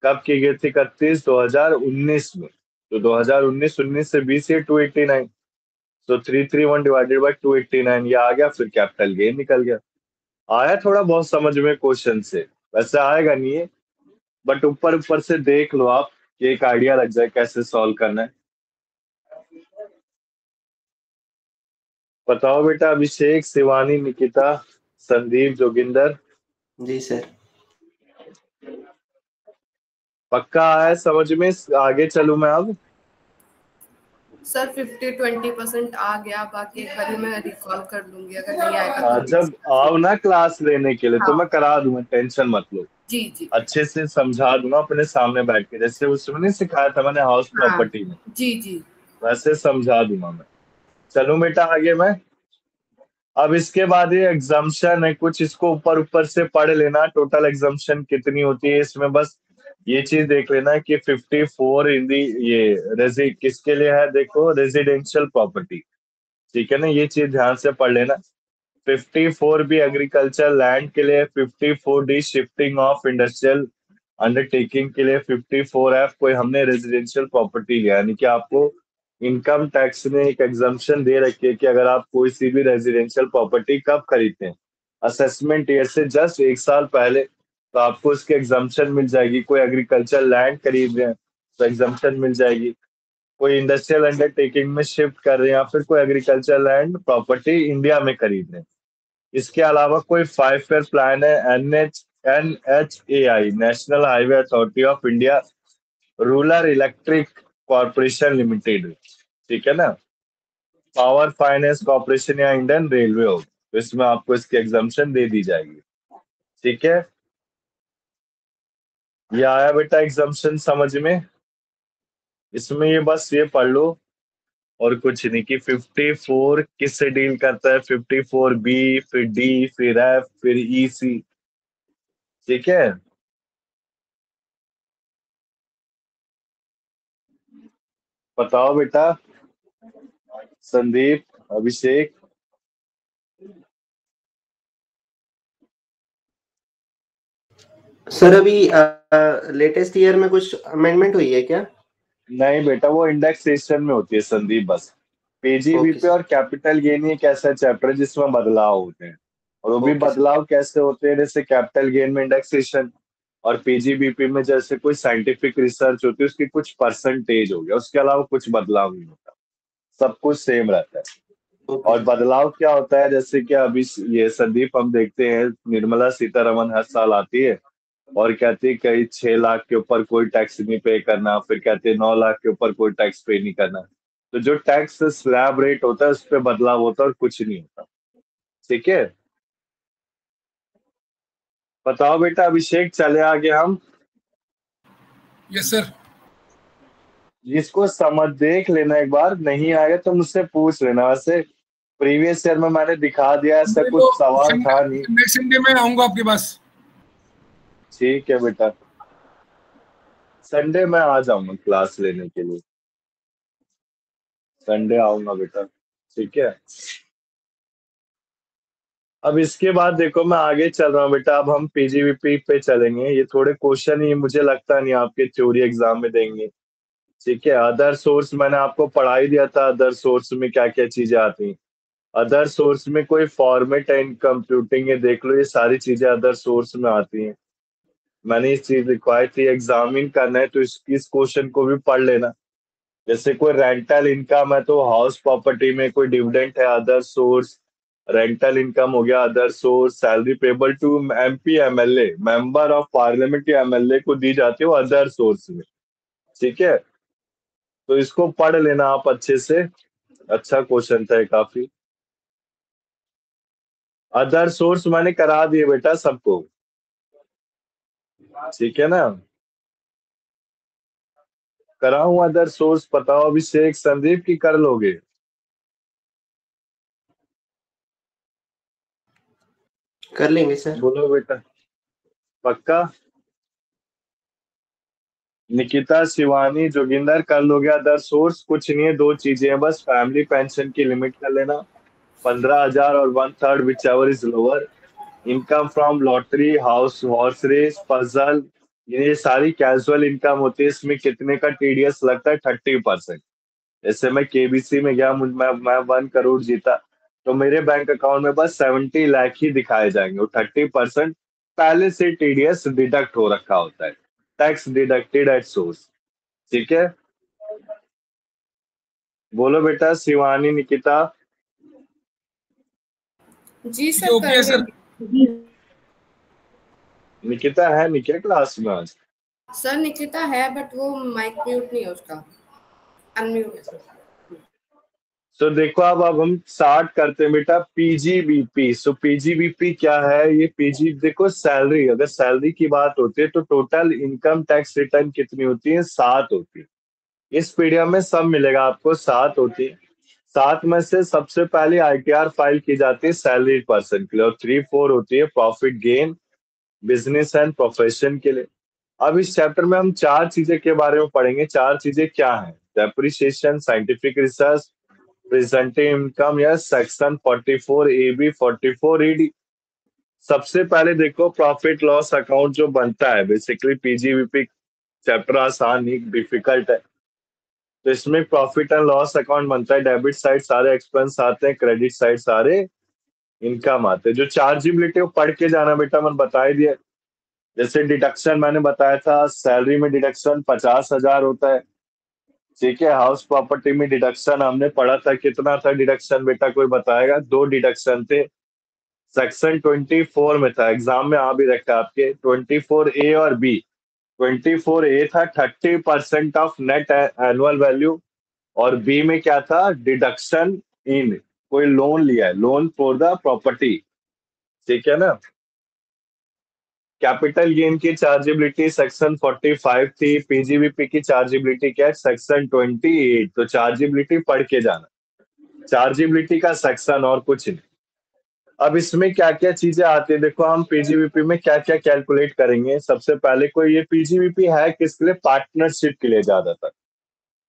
कब की गई थी? 31/2019 में। तो 2019, 19 से 20, ये 289। तो 331 डिवाइडेड बाय 289 ये आ गया। फिर कैपिटल गेन निकल गया। आया थोड़ा बहुत समझ में क्वेश्चन से? वैसे आएगा नहीं है, बट ऊपर ऊपर से देख लो आप, कि एक आइडिया लग जाए कैसे सॉल्व करना है। बताओ बेटा अभिषेक, शिवानी, निकिता, संदीप, जोगिंदर। जी सर। पक्का आया समझ में? आगे चलूं मैं अब? सर 50-20% आ गया, बाकी एक बार मैं रिकॉल कर लूंगी, अगर नहीं आएगा तो जब आओ ना क्लास लेने के लिए तो हाँ। मैं करा दूंगा, टेंशन मत लो। जी जी अच्छे से समझा दूंगा अपने सामने बैठ के, जैसे उसमें नहीं सिखाया था मैंने हाउस हाँ प्रॉपर्टी में, जी जी वैसे समझा दूंगा मैं। चलो बेटा आगे मैं। अब इसके बाद ये एग्जाम्पशन है कुछ, इसको ऊपर ऊपर से पढ़ लेना, टोटल एग्जाम्पशन कितनी होती है इसमें, बस ये चीज देख लेना कि 54 इन दी ये किसके लिए है, देखो रेजिडेंशियल प्रॉपर्टी, ठीक है ना, ये चीज ध्यान से पढ़ लेना। 54 भी एग्रीकल्चर लैंड के लिए, 54 D shifting of industrial undertaking के लिए, 54 एफ कोई हमने रेजिडेंशियल प्रॉपर्टी लिया, यानी कि आपको इनकम टैक्स ने एक एग्जम्पशन दे रखी है कि अगर आप कोई सी भी रेजिडेंशियल प्रॉपर्टी कब खरीदते हैं, असेसमेंट ईयर से जस्ट 1 साल पहले, तो आपको उसकी एग्जम्पशन मिल जाएगी। कोई एग्रीकल्चर लैंड खरीद रहे हैं तो एग्जम्पशन मिल जाएगी, कोई इंडस्ट्रियल अंडरटेकिंग में शिफ्ट कर रहे हैं, या फिर कोई एग्रीकल्चर लैंड प्रॉपर्टी इंडिया में खरीद रहे हैं। इसके अलावा कोई 5 ईयर प्लान है, NHAI national highway authority of India rural electric corporation limited, ठीक है ना, पावर फाइनेंस कॉर्पोरेशन या इंडियन रेलवे हो, तो इसमें आपको इसकी एग्जाम्पशन दे दी जाएगी, ठीक है। ये आया बेटा एग्जाम्पशन समझ में? इसमें ये बस ये पढ़ लो और कुछ नहीं कि 54 किससे डील करता है, 54B, फिर डी, फिर एफ, फिर EC, ठीक है। बताओ बेटा संदीप, अभिषेक। सर अभी लेटेस्ट ईयर में कुछ अमेंडमेंट हुई है क्या? नहीं बेटा, वो इंडेक्सेशन में होती है संदीप, बस PGBP और कैपिटल गेन एक ऐसा चैप्टर है जिसमें बदलाव होते हैं, और वो भी ओके सर। बदलाव कैसे होते हैं, जैसे कैपिटल गेन में इंडेक्सेशन, और PGBP में जैसे कोई साइंटिफिक रिसर्च होती है उसकी कुछ परसेंटेज हो गया, उसके अलावा कुछ बदलाव नहीं होता, सब कुछ सेम रहता है। ओके और सर। बदलाव क्या होता है, जैसे कि अभी ये संदीप हम देखते हैं निर्मला सीतारमन हर साल आती है और कहती है कहीं 6 लाख के ऊपर कोई टैक्स नहीं पे करना, फिर कहते हैं 9 लाख के ऊपर कोई टैक्स पे नहीं करना, तो जो टैक्स स्लैब रेट होता है उस पर बदलाव होता है और कुछ नहीं होता, ठीक है। बताओ बेटा अभिषेक, चले आगे हम। Yes sir. जिसको समझ देख लेना, एक बार नहीं आएगा तो मुझसे पूछ लेना, वैसे प्रीवियस ईयर में मैंने दिखा दिया, ऐसा कुछ सवाल था नहीं। नेक्स्ट संडे में आऊंगा आपके पास। ठीक है बेटा, संडे में आ जाऊंगा क्लास लेने के लिए, संडे आऊंगा बेटा, ठीक है। अब इसके बाद देखो मैं आगे चल रहा हूँ बेटा, अब हम PGBP पे चलेंगे। ये थोड़े क्वेश्चन ही मुझे लगता नहीं आपके थ्योरी एग्जाम में देंगे, ठीक है। अदर सोर्स मैंने आपको पढ़ा ही दिया था, अदर सोर्स में क्या क्या चीजें आती हैं। अदर सोर्स में कोई फॉर्मेट एंड कंप्यूटिंग है, देख लो, ये सारी चीजें अदर सोर्स में आती हैं। मैंने इस चीज लिखवाई थी, एग्जामिन करना है तो इस क्वेश्चन को भी पढ़ लेना। जैसे कोई रेंटल इनकम है तो हाउस प्रॉपर्टी में कोई डिविडेंड है, अदर सोर्स, रेंटल इनकम हो गया other source, salary payable to MP MLA member of parliament या MLA को दी जाती है वो अदर सोर्स में, ठीक है। तो इसको पढ़ लेना आप अच्छे से, अच्छा क्वेश्चन था ये काफी। अदर सोर्स मैंने करा दिए बेटा सबको, ठीक है ना, कराऊं अदर सोर्स? बताओ अभिषेक संदीप की कर लोगे? कर लेंगे सर। बोलो बेटा, पक्का? निकिता, शिवानी, जोगिंदर कर लोगे अदर सोर्स? कुछ नहीं है, 2 चीजें हैं बस, फैमिली पेंशन की लिमिट कर लेना 15,000 और 1/3 whichever is lower, income from lottery, house horse race, puzzle, ये सारी कैजुअल इनकम होती है। इसमें कितने का TDS लगता है? 30%। जैसे मैं KBC में गया, मैं 1 करोड़ जीता, तो मेरे बैंक अकाउंट में बस 70 लाख ही दिखाए जाएंगे, वो 30% पहले से TDS डिडक्ट हो रखा होता है, टैक्स डिडक्टेड एट सोर्स, ठीक है। बोलो बेटा शिवानी, निकिता। जी सर, ओके कर सर। लेंगे। निकिता है नहीं क्या क्लास में आज? सर निकिता है, बट वो माइक म्यूट नहीं है उसका, अनम्यूट है। तो देखो अब हम स्टार्ट करते हैं बेटा पीजीबीपी। सो पीजीबीपी क्या है? ये पीजी देखो सैलरी, अगर सैलरी की बात होती है तो टोटल इनकम टैक्स रिटर्न कितनी होती है? 7 होती है। इस पीडीएफ में सब मिलेगा आपको, 7 होती है। 7 में से सबसे पहले आईटीआर फाइल की जाती है सैलरी पर्सन के लिए, और 3-4 होती है profit gain, business and profession के लिए। अब इस चैप्टर में हम 4 चीजें के बारे में पढ़ेंगे। 4 चीजें क्या है? डेप्रिसिएशन, साइंटिफिक रिसर्च, प्रेजेंटिव इनकम या सेक्शन 44 AB 44 ED। सबसे पहले देखो प्रॉफिट लॉस अकाउंट जो बनता है, बेसिकली पीजीबीपी चैप्टर आसान ही डिफिकल्ट है। तो इसमें प्रॉफिट एंड लॉस अकाउंट बनता है। डेबिट साइड सारे एक्सपेंस आते हैं, क्रेडिट साइड सारे इनकम आते हैं। जो चार्जेबिलिटी वो पढ़ के जाना बेटा, मैंने बता ही दिया। जैसे डिडक्शन मैंने बताया था, सैलरी में डिडक्शन 50,000 होता है, ठीक है। हाउस प्रॉपर्टी में डिडक्शन हमने पढ़ा था, कितना था डिडक्शन बेटा, कोई बताएगा? 2 डिडक्शन थे, सेक्शन 24 में था, एग्जाम में आ भी रखा आपके 24A और B। 24A था 30% ऑफ नेट एनुअल वैल्यू, और बी में क्या था? डिडक्शन इन कोई लोन लिया है, लोन फॉर द प्रॉपर्टी, ठीक है ना। कैपिटल गेन की चार्जेबिलिटी सेक्शन 45 थी। पीजीबीपी की चार्जेबिलिटी क्या है? सेक्शन 28। तो चार्जेबिलिटी पढ़ के जाना, चार्जेबिलिटी का सेक्शन और कुछ नहीं। अब इसमें क्या क्या चीजें आती है देखो, हम पीजीबीपी में क्या क्या कैलकुलेट करेंगे। सबसे पहले कोई ये पीजीबीपी है किसके लिए? पार्टनरशिप के लिए ज्यादातर।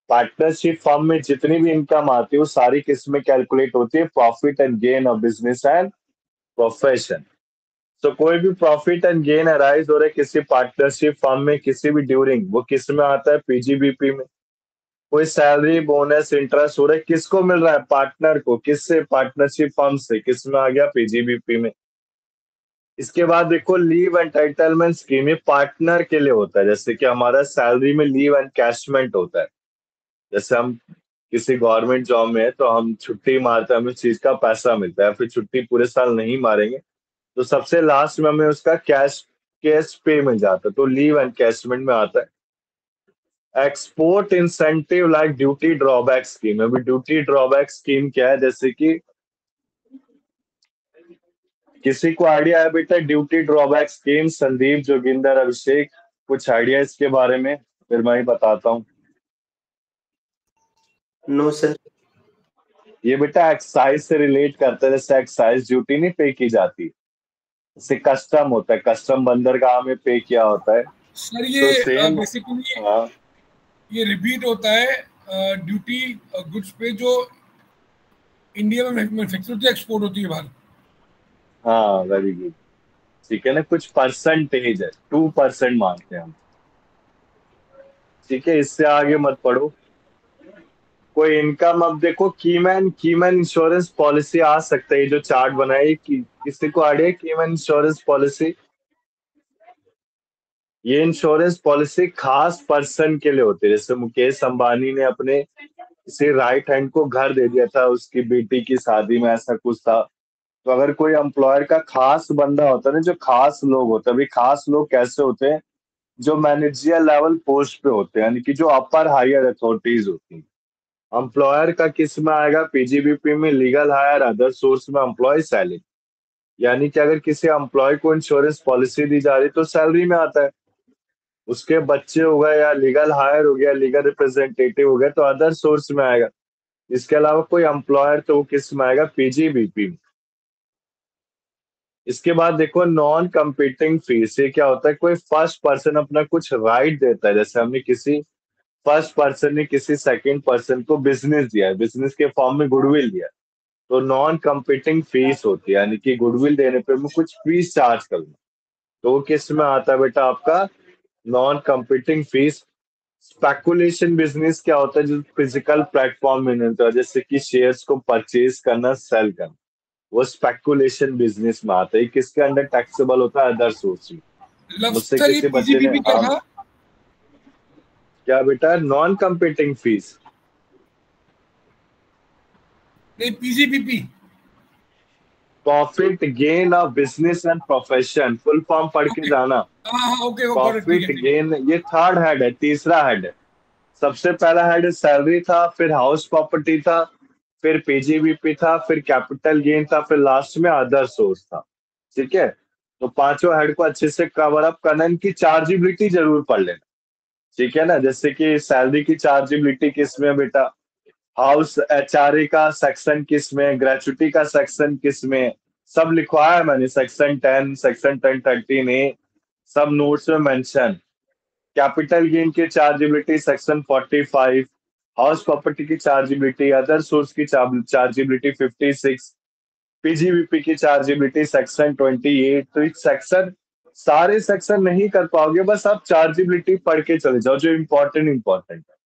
पार्टनरशिप फॉर्म में जितनी भी इनकम आती है वो सारी किसमें कैलकुलेट होती है? Profit and gain of business and profession. तो कोई भी प्रॉफिट एंड गेन अराइज हो रहा है किसी पार्टनरशिप फॉर्म में किसी भी ड्यूरिंग, वो किस में आता है? पीजीबीपी में। कोई सैलरी बोनस इंटरेस्ट हो रहा है, किसको मिल रहा है? पार्टनर को। किससे? पार्टनरशिप फॉर्म से। किस में आ गया? पीजीबीपी में। इसके बाद देखो लीव एंटाइटलमेंट स्कीम, ये पार्टनर के लिए होता है। जैसे कि हमारा सैलरी में लीव एनकैशमेंट होता है। जैसे हम किसी गवर्नमेंट जॉब में है तो हम छुट्टी मारते हैं, हमें चीज का पैसा मिलता है, फिर छुट्टी पूरे साल नहीं मारेंगे तो सबसे लास्ट में हमें उसका कैश पे मिल जाता है, तो लीव एनकैशमेंट में आता है। Export incentive like duty drawback scheme. अभी ड्यूटी ड्रॉबैक स्कीम क्या है? जैसे कि किसी को आइडिया है बेटा duty drawback scheme? Sandeep, Joginder, Abhishek, कुछ आइडिया इसके बारे में? फिर मैं ही बताता हूँ। No sir. ये बेटा एक्साइज से रिलेट करता है। जैसे एक्साइज ड्यूटी नहीं पे की जाती, जैसे कस्टम होता है, कस्टम बंदरगाह में पे किया होता है। सर तो ये सेम बेसिकली हाँ ये रिपीट होता है ड्यूटी गुड्स पे जो इंडिया में मैन्युफैक्चर होती है, एक्सपोर्ट होती है बाहर। हाँ, वेरी गुड, ठीक है ना। कुछ परसेंटेज है, 2% मानते हैं हम, ठीक है। इससे आगे मत पढ़ो। कोई इनकम, अब देखो कीमैन इंश्योरेंस पॉलिसी आ सकता है। ये जो चार्ट बनाई किसी को आइडिया? कीमैन इंश्योरेंस पॉलिसी, ये इंश्योरेंस पॉलिसी खास पर्सन के लिए होती है। जैसे मुकेश अंबानी ने अपने किसी राइट हैंड को घर दे दिया था उसकी बेटी की शादी में, ऐसा कुछ था। तो अगर कोई एम्प्लॉयर का खास बंदा होता है ना, जो खास लोग होते हैं, अभी खास लोग कैसे होते हैं? जो मैनेजरियल लेवल पोस्ट पे होते हैं, यानी कि जो अपर हायर अथॉरिटीज होती हैं। एम्प्लॉयर का किस में आएगा? पीजीबीपी में। लीगल हायर, अदर सोर्स में एम्प्लॉय सैलरी। यानी कि अगर किसी एम्प्लॉय को इंश्योरेंस पॉलिसी दी जा रही तो सैलरी में आता है। उसके बच्चे हो गए या लीगल हायर हो गया, लीगल रिप्रेजेंटेटिव हो गया, तो अदर सोर्स में आएगा। इसके अलावा कोई एम्प्लॉयर तो वो किस में आएगा? पीजीबीपी में। इसके बाद देखो नॉन कंपीटिंग फीस। ये क्या होता है? कोई फर्स्ट पर्सन अपना कुछ राइट देता है। जैसे हमने किसी फर्स्ट पर्सन ने किसी सेकंड पर्सन को बिजनेस दिया है, बिजनेस के फॉर्म में गुडविल दिया है, तो नॉन कंपीटिंग फीस होती है। यानी कि गुडविल देने पे मैं कुछ फीस चार्ज करूंगा, तो वो किस में आता है बेटा? आपका non competing fees. Speculation business क्या होता है? जो फिजिकल प्लेटफॉर्म में नहीं होता है, जैसे कि शेयर्स को परचेज करना, सेल करना, वो स्पेकुलेशन बिजनेस में आता है। किसके अंडर टैक्सेबल होता है? अदर सोर्स में। मुझसे सर ये किसी बच्चे ने पीजीबीपी क्या था? क्या बेटा? Non competing fees. नहीं, PGBP. Profit gain of business and profession, full form पढ़ के जाना। हाँ ओके, गॉट इट, ठीक प्रॉफिट है, ठीक है। गेन, ये थर्ड हेड है, तीसरा हेड है। सबसे पहला हेड सैलरी था, फिर हाउस प्रॉपर्टी था, फिर पीजीबीपी था, फिर कैपिटल गेन था, फिर लास्ट में अदर सोर्स था। ठीक है, तो पांचों हेड को अच्छे से कवर अप करना, इनकी चार्जेबिलिटी जरूर पढ़ लेना। ठीक है ना, जैसे कि सैलरी की चार्जेबिलिटी किस में बेटा, हाउस एचआरए का सेक्शन किस में, ग्रेचुटी का सेक्शन किस में, सब लिखवाया है मैंने, सेक्शन 10, सेक्शन 1013A, सब नोट्स में मेंशन। कैपिटल गेन की चार्जेबिलिटी सेक्शन 45, हाउस प्रॉपर्टी की चार्जेबिलिटी, अदर सोर्स की चार्जेबिलिटी 56, पीजीबीपी की चार्जेबिलिटी सेक्शन 28। तो इस सेक्शन, सारे सेक्शन नहीं कर पाओगे, बस आप चार्जेबिलिटी पढ़ के चले जाओ जो इंपॉर्टेंट है।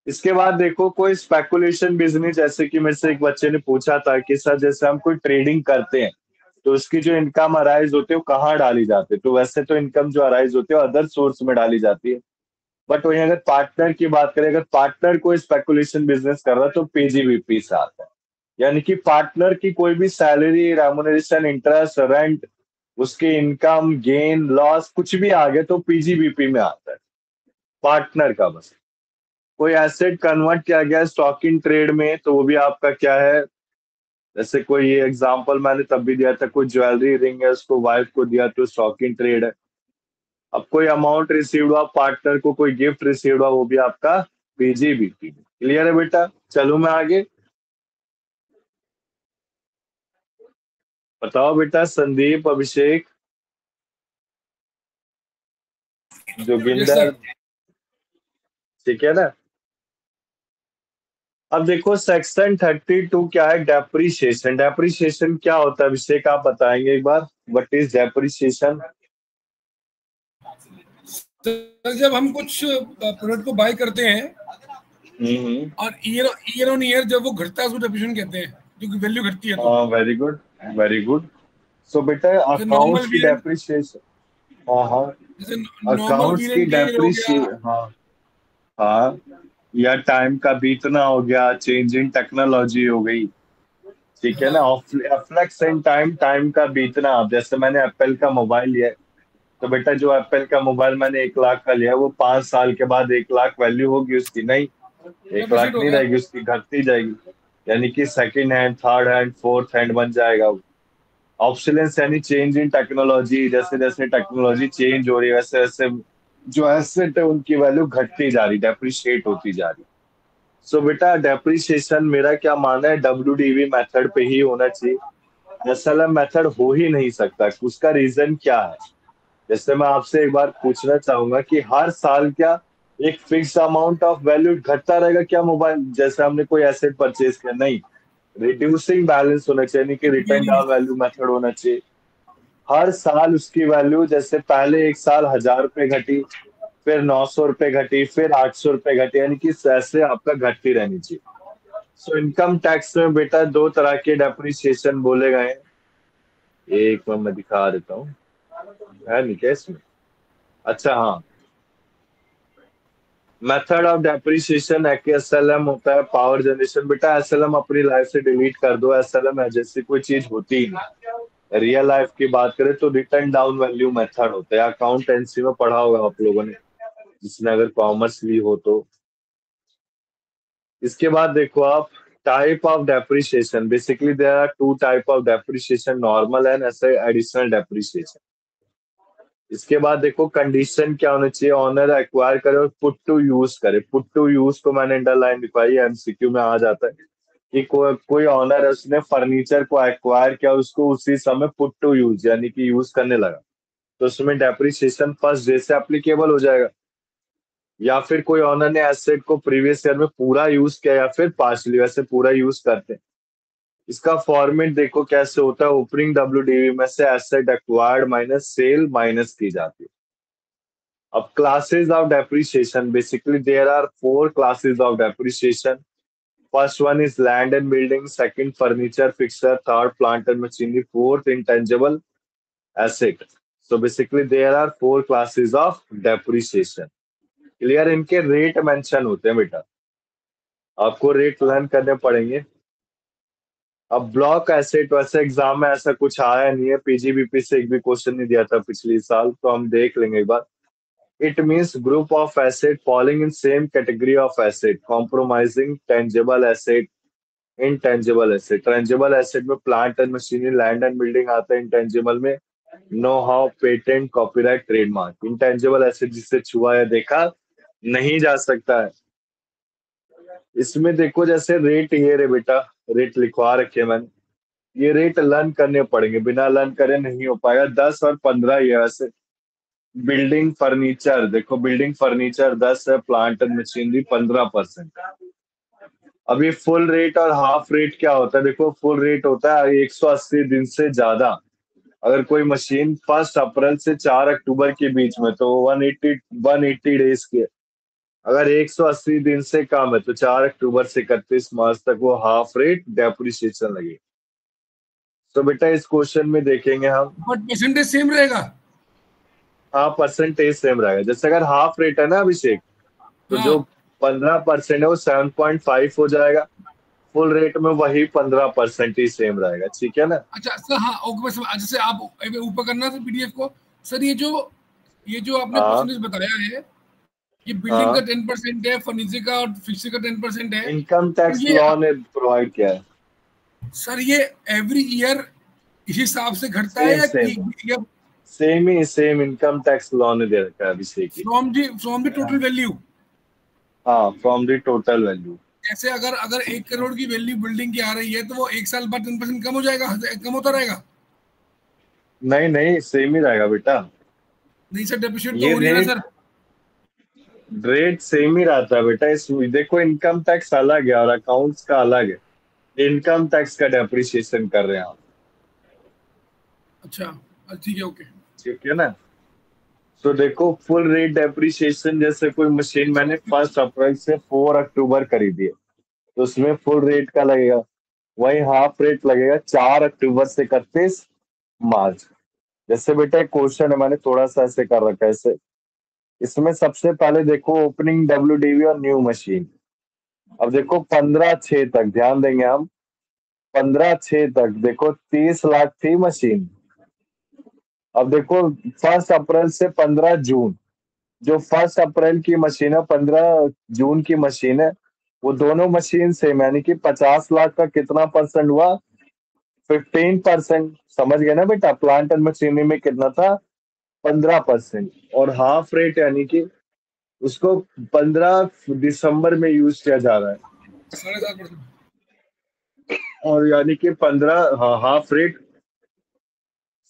इसके बाद देखो कोई स्पेकुलेशन बिजनेस, जैसे कि मेरे से एक बच्चे ने पूछा था कि सर जैसे हम कोई ट्रेडिंग करते हैं तो उसकी जो इनकम अराइज होती है वो कहाँ डाली जाती है, तो वैसे तो इनकम जो अराइज होती है अदर सोर्स में डाली जाती है, बट वहीं अगर पार्टनर की बात करें, अगर पार्टनर कोई स्पेकुलेशन बिजनेस कर रहा है तो पीजीबीपी से आता है। यानी कि पार्टनर की कोई भी सैलरी, रेमुनरेशन, इंटरेस्ट, रेंट, उसकी इनकम, गेन, लॉस कुछ भी आ गया तो पीजीबीपी में आता है, पार्टनर का बस। कोई एसेट कन्वर्ट किया गया स्टॉक इन ट्रेड में तो वो भी आपका क्या है, जैसे कोई ये एग्जांपल मैंने तब भी दिया था, कोई ज्वेलरी रिंग है उसको वाइफ को दिया तो स्टॉक इन ट्रेड है। अब कोई अमाउंट रिसीव हुआ पार्टनर को, कोई गिफ्ट रिसीव हुआ, वो भी आपका पीजीबीपी। क्लियर है बेटा, चलो मैं आगे। बताओ बेटा, संदीप, अभिषेक, यस जोगिंदर, सर। ठीक है ना। अब देखो सेक्शन 32 क्या है, डेप्रीशिएशन। डेप्रीशिएशन क्या होता है अभिषेक, आप बताएंगे एक बार, व्हाट इज डेप्रीशिएशन? सर जब हम कुछ प्रोडक्ट को बाय करते हैं और ईयर ऑन ईयर जब वो घटता है उसको डेप्रिसिएशन कहते हैं, क्योंकि वैल्यू घटती है। तो वेरी गुड, वेरी गुड। सो बेटा जैसे नॉर्मल अकाउंट्स की वीर डेप्रीशिएशन, हाँ, जैसे नॉर्मल अकाउंट्स वीर की एंड टेयर हो गया। डेप्रीशिएशन, हाँ, या टाइम का बीतना हो गया, चेंज इन टेक्नोलॉजी हो गई, ठीक है ना। फ्लेक्स इन टाइम, टाइम का बीतना। अब जैसे मैंने एप्पल का मोबाइल लिया है, तो बेटा जो एप्पल का मोबाइल मैंने 1 लाख का लिया है, वो 5 साल के बाद 1 लाख वैल्यू होगी उसकी? नहीं, 1 लाख डेप्रिसिएट हो नहीं गया। रहेगी उसकी, घटती जाएगी। यानी कि second hand, third hand, fourth hand बन जाएगा वो। ऑब्सोलेंस यानी चेंज इन टेक्नोलॉजी, जैसे जैसे टेक्नोलॉजी चेंज हो रही है वैसे वैसे जो एसेट है उनकी वैल्यू घटती जा रही, डेप्रिशिएट होती जा रही। सो बेटा डेप्रिसिएशन मेरा क्या मानना है, WDV मेथड पे ही होना चाहिए, एसएलएम मेथड हो ही नहीं सकता। उसका रीजन क्या है, जैसे मैं आपसे एक बार पूछना चाहूंगा कि हर साल क्या एक फिक्स अमाउंट ऑफ वैल्यू घटता रहेगा क्या मोबाइल, जैसे हमने कोई एसेट परचेज किया? नहीं, रिड्यूसिंग बैलेंस होना चाहिए, यानी कि ये रिटर्न नहीं डाउन वैल्यू मेथड होना चाहिए। हर साल उसकी वैल्यू, जैसे पहले एक साल 1000 रुपए घटी, फिर 900 रुपए घटी, फिर 800 रुपए घटी, यानी कि ऐसे आपका घटती रहनी चाहिए। सो इनकम टैक्स में बेटा दो तरह के डेप्रिसिएशन बोले गए हैं, एक मैं दिखा देता हूँ, है नहीं क्या इसमें? अच्छा हाँ, मेथड ऑफ डेप्रिसिएशन एक एसएलएम होता है, पावर जनरेशन। बेटा एसएलएम अपनी लाइफ से डिलीट कर दो, एसएलएम जैसी कोई चीज होती ही नहीं। रियल लाइफ की बात करें तो रिटर्न डाउन वैल्यू मेथड होता है, अकाउंटेंसी में पढ़ा होगा आप लोगों ने, जिसने अगर कॉमर्स ली हो तो। इसके बाद देखो आप, type of depreciation, basically there are 2 type of depreciation, normal and ऐसे एडिशनल डेप्रिसिएशन। इसके बाद देखो कंडीशन क्या होना चाहिए, ऑनर एक्वायर करे और पुट टू यूज करे। पुट टू यूज को मैंने अंडरलाइन लिखवाई, एमसीक्यू में आ जाता है कि कोई ऑनर है उसने फर्नीचर को एक्वायर किया, उसको उसी समय पुट टू यूज यानी कि यूज करने लगा, तो उसमें डेप्रिसिएशन फर्स्ट डे से एप्लीकेबल हो जाएगा। या फिर कोई ऑनर ने एसेट को प्रीवियस ईयर में पूरा यूज किया या फिर पार्शली, वैसे पूरा यूज करते हैं। इसका फॉर्मेट देखो कैसे होता है, ओपनिंग WDV में से asset acquired minus sale minus की जाती है। अब classes of depreciation, basically there are 4 classes of depreciation. First one is land and building, second furniture fixture, third plant and machinery, fourth intangible asset. So basically there are 4 classes of depreciation. Clear? इनके रेट मेंशन होते हैं बेटा, आपको रेट लर्न करने पड़ेंगे। अब ब्लॉक एसेट, वैसे एग्जाम में ऐसा कुछ आया नहीं है, पीजीबीपी से एक भी क्वेश्चन नहीं दिया था पिछले साल, तो हम देख लेंगे एक बार। It means group of asset falling in same category of asset, compromising tangible asset, intangible asset, tangible asset में plant and machinery, land and building आता है। इंटेंजिबल में know how, patent, copyright, trademark. Intangible asset जिससे छुआ या देखा नहीं जा सकता है। इसमें देखो जैसे रेट ये रे बेटा, रेट लिखवा रखे मैंने, ये रेट लर्न करने पड़ेंगे, बिना लर्न करे नहीं हो पाएगा। 10 और 15 ये वैसे। बिल्डिंग फर्नीचर देखो, बिल्डिंग फर्नीचर 10 है, प्लांट एंड मशीनरी 15%। अब ये फुल रेट और हाफ रेट क्या होता है? देखो फुल रेट होता है 180 दिन से ज्यादा। अगर कोई मशीन 1 अप्रैल से 4 अक्टूबर के बीच में, तो 180 डेज के। अगर 180 दिन से कम है तो 4 अक्टूबर से 31 मार्च तक वो हाफ रेट डेप्रिसिएशन लगेगी। तो बेटा इस क्वेश्चन में देखेंगे हम, बट परसेंटेज सेम रहेगा। हाँ परसेंटेज सेम रहेगा। जैसे अगर हाफ रेट है ना अभिषेक, तो जो 15% है वो 7.5 हो जाएगा। फुल रेट में वही 15% ही सेम रहेगा, ठीक है ना। अच्छा सर, हाँ ओके, जैसे आप ऊपर करना था पीडीएफ को सर। ये जो आपने परसेंटेज बताया है, ये बिल्डिंग का 10% है, फर्नीचर का और फिक्सर का 10% है। इनकम टैक्स लॉ ने प्रोवाइड किया है सर। ये एवरी ईयर इस हिसाब से घटता है या सेम इनकम टैक्स लॉ ने दे रखा है Abhishek. From the total value? हाँ, फ्रॉम द टोटल वैल्यू। जैसे अगर 1 करोड़ की वैल्यू बिल्डिंग की आ रही है, तो वो 1 साल बाद 10% कम हो जाएगा, कम होता रहेगा? नहीं सेम ही रहेगा बेटा। नहीं सर, डेप्रिशिएट तो हो रही है ना सर। रेट सेम ही रहता है बेटा। इस देखो इनकम टैक्स अलग है और अकाउंट्स का अलग है। इनकम टैक्स का डेप्रिसिएशन कर रहे हैं आप। अच्छा ठीक है, ओके ठीक है ना। तो देखो फुल रेट डेप्रिसिएशन, जैसे कोई मशीन मैंने 1 अप्रैल से 4 अक्टूबर खरीदी है, तो उसमें फुल रेट का लगेगा। वही हाफ रेट लगेगा 4 अक्टूबर से 31 मार्च। जैसे बेटा एक क्वेश्चन है, मैंने थोड़ा सा ऐसे कर रखा है ऐसे। इसमें सबसे पहले देखो ओपनिंग डब्ल्यूडीवी और न्यू मशीन। अब देखो 15/6 तक ध्यान देंगे हम। 15/6 तक देखो 30 लाख थी मशीन। अब देखो 1 अप्रैल से 15 जून, जो 1 अप्रैल की मशीन है 15 जून की मशीन है, वो दोनों मशीन सेम, यानी कि 50 लाख का कितना परसेंट हुआ? 15%। समझ गए ना बेटा, प्लांट एंड मशीनरी में कितना था? 15%। और हाफ रेट यानी कि उसको 15 दिसंबर में यूज किया जा रहा है, 7.5%। और यानी कि 15, हाँ हाफ रेट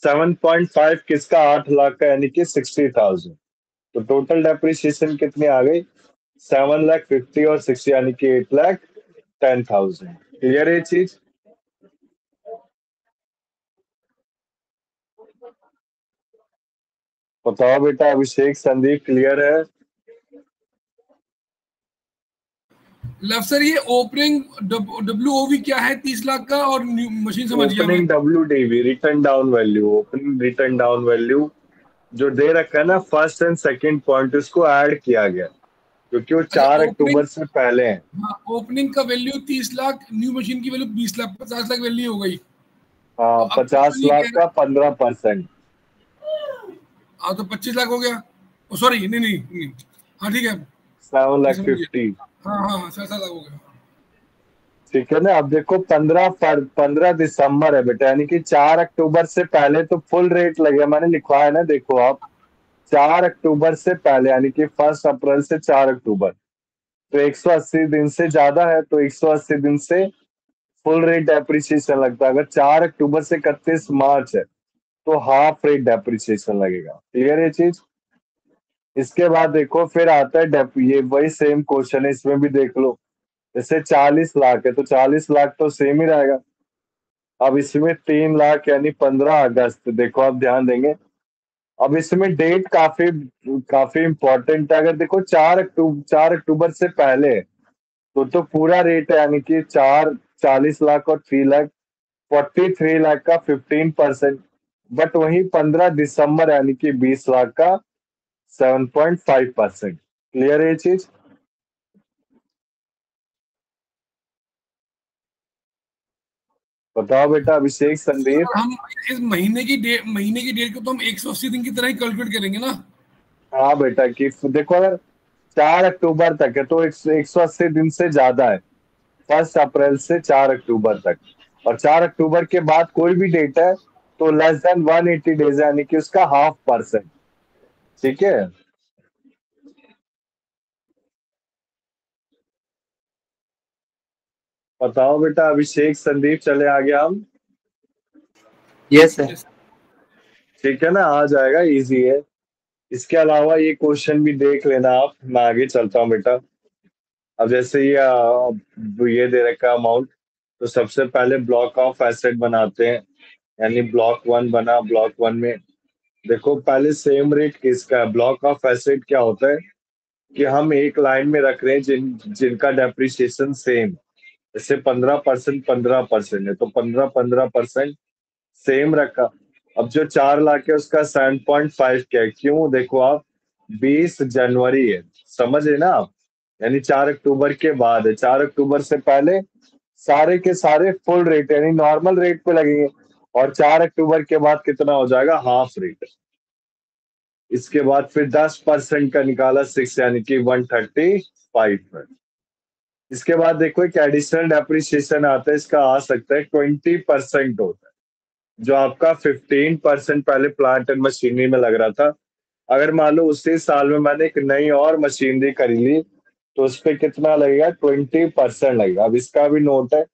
7.5 किसका? 8 लाख का, यानी कि 60,000। तो टोटल डेप्रिसिएशन कितनी आ गई? 7,50,000 और 60, यानी कि 8,10,000। क्लियर है चीज? बताओ बेटा अभिषेक, संदीप, क्लियर है? लव सर, ये ओपनिंग डब्ल्यूओवी क्या है 30 लाख का, और मशीन समझ गया मैं। Opening WDV return down value, opening return down value जो दे रखा है ना, फर्स्ट एंड सेकंड पॉइंट, उसको ऐड किया गया क्योंकि वो 4 अक्टूबर से पहले है। हाँ, ओपनिंग का वैल्यू 30 लाख, न्यू मशीन की वैल्यू 20 लाख, 50 लाख वैल्यू हो गई। हाँ, तो 50 लाख का 15%। हाँ, तो 25 लाख हो गया। सॉरी नहीं, हाँ ठीक है, 7,50,000। हाँ हाँ 7 लाख हो गया। ठीक है ना। अब देखो 15 दिसंबर है बेटा, यानी कि 4 अक्टूबर से पहले तो फुल रेट लगे, मैंने लिखवाया है ना, देखो आप 4 अक्टूबर से पहले, यानी कि 1 अप्रैल से 4 अक्टूबर, तो 180 दिन से ज्यादा है, तो 180 दिन से फुल रेट डेप्रिसिएशन लगता है। अगर 4 अक्टूबर से 31 मार्च है तो हाफ रेट डेप्रिसिएशन लगेगा। क्लियर है चीज? इसके बाद देखो फिर आता है ये वही सेम क्वेश्चन है, इसमें भी देख लो। जैसे 40 लाख है तो 40 लाख तो सेम ही रहेगा। अब इसमें 3 लाख यानी 15 अगस्त, देखो आप ध्यान देंगे। अब इसमें डेट काफी काफी इंपॉर्टेंट है। अगर देखो 4 अक्टूबर से पहले है, तो पूरा रेट है, यानी कि 40 लाख और 3 लाख, 43 लाख का 15%। बट वही 15 दिसंबर यानी कि 20 लाख का 7.5%। क्लियर है ये चीज? बताओ बेटा अभिषेक, संदीप। हम इस महीने की डेट को तो हम 180 दिन की तरह ही कैलकुलेट करेंगे ना। हाँ बेटा, कि देखो अगर 4 अक्टूबर तक है तो 180 दिन से ज्यादा है। 1 अप्रैल से 4 अक्टूबर तक, और 4 अक्टूबर के बाद कोई भी डेट है तो लेस देन 180 डेज यानी कि उसका 0.5%। ठीक है, बताओ बेटा। अभिषेक, संदीप, चले आगे हम। Yes sir. ठीक है ना, आ जाएगा, इजी है। इसके अलावा ये क्वेश्चन भी देख लेना आप। मैं आगे चलता हूँ बेटा। अब जैसे ये दे रखा अमाउंट, तो सबसे पहले ब्लॉक ऑफ एसेट बनाते हैं, यानी ब्लॉक 1 बना। ब्लॉक 1 में देखो पहले सेम रेट किसका है। ब्लॉक ऑफ एसेट क्या होता है कि हम एक लाइन में रख रहे हैं जिनका डेप्रिसिएशन सेम, जैसे 15% 15% है तो 15% सेम रखा। अब जो 4 लाख है उसका 7.5 क्या है, क्यों? देखो आप, 20 जनवरी है, समझे ना आप, यानी 4 अक्टूबर के बाद है। 4 अक्टूबर से पहले सारे के सारे फुल रेट यानी नॉर्मल रेट पे लगेंगे, और 4 अक्टूबर के बाद कितना हो जाएगा, हाफ रेट। इसके बाद फिर 10% का निकाला 6 यानी कि 135 है। इसके बाद देखो एक एडिशनल डेप्रिसिएशन आता है, इसका आ सकता है 20% होता है, जो आपका 15% पहले प्लांट एंड मशीनरी में लग रहा था। अगर मान लो उसी साल में मैंने एक नई और मशीनरी खरीद ली तो उस पर कितना लगेगा, 20% लगेगा। अब इसका भी नोट है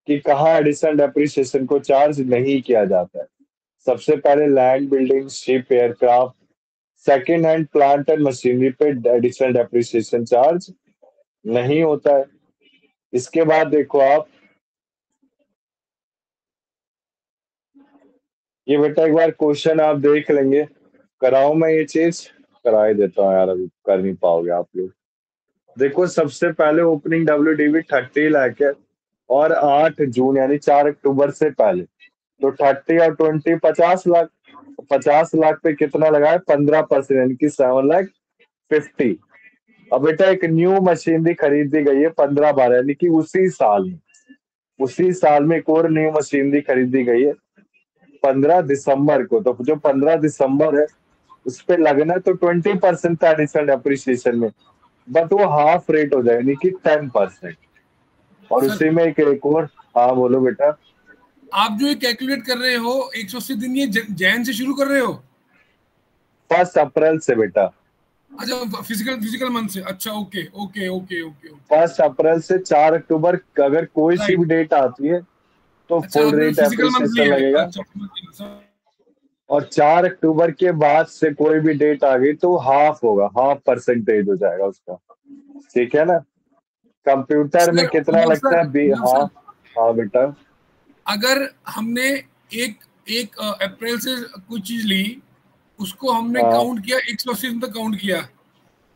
कि कहाँ एडिशनल डेप्रिसिएशन को चार्ज नहीं किया जाता है। सबसे पहले land, building, ship, aircraft, second hand plant and machinery पे एडिशनल डेप्रिसिएशन चार्ज नहीं होता है। इसके बाद देखो आप, ये बेटा एक बार क्वेश्चन आप देख लेंगे। कराऊं मैं ये चीज? करा ही देता हूँ यार, अभी कर नहीं पाओगे आप लोग। देखो सबसे पहले ओपनिंग WDV 30 लाख है, और 8 जून यानी 4 अक्टूबर से पहले तो 30 और 20 50 लाख। 50 लाख पे कितना लगा है, 15% यानी कि 7,50,000। अब बेटा एक न्यू मशीनरी खरीदी गई है 15/12 यानी कि उसी साल में एक और न्यू मशीनरी खरीदी गई है 15 दिसंबर को। तो जो 15 दिसंबर है उस पे लगना तो 20% था एडिशनल एप्रिसिएशन में, बट वो हाफ रेट हो जाए यानी कि 10%। और उसी में एक और, हाँ बोलो बेटा। आप जो ये कैलकुलेट कर रहे हो 180 दिन, ये जैन से शुरू कर रहे हो? 1 अप्रैल से बेटा। अच्छा, फिजिकल मंथ से। अच्छा, ओके ओके ओके ओके। 1 अप्रैल से 4 अक्टूबर अगर कोई सी भी डेट आती है तो अच्छा, फुल आपने रेट फिजिकल मंथ एप्रिसिएशन लिया है। लगेगा। अच्छा, और 4 अक्टूबर के बाद से कोई भी डेट आ गई तो हाफ होगा, हाफ परसेंटेज हो जाएगा उसका। ठीक है ना? कंप्यूटर में सर, कितना लगता है? हाँ सर, हाँ बेटा। अगर हमने एक एक अप्रैल से कोई चीज ली, उसको हमने हाँ काउंट किया 180 दिन तक काउंट किया,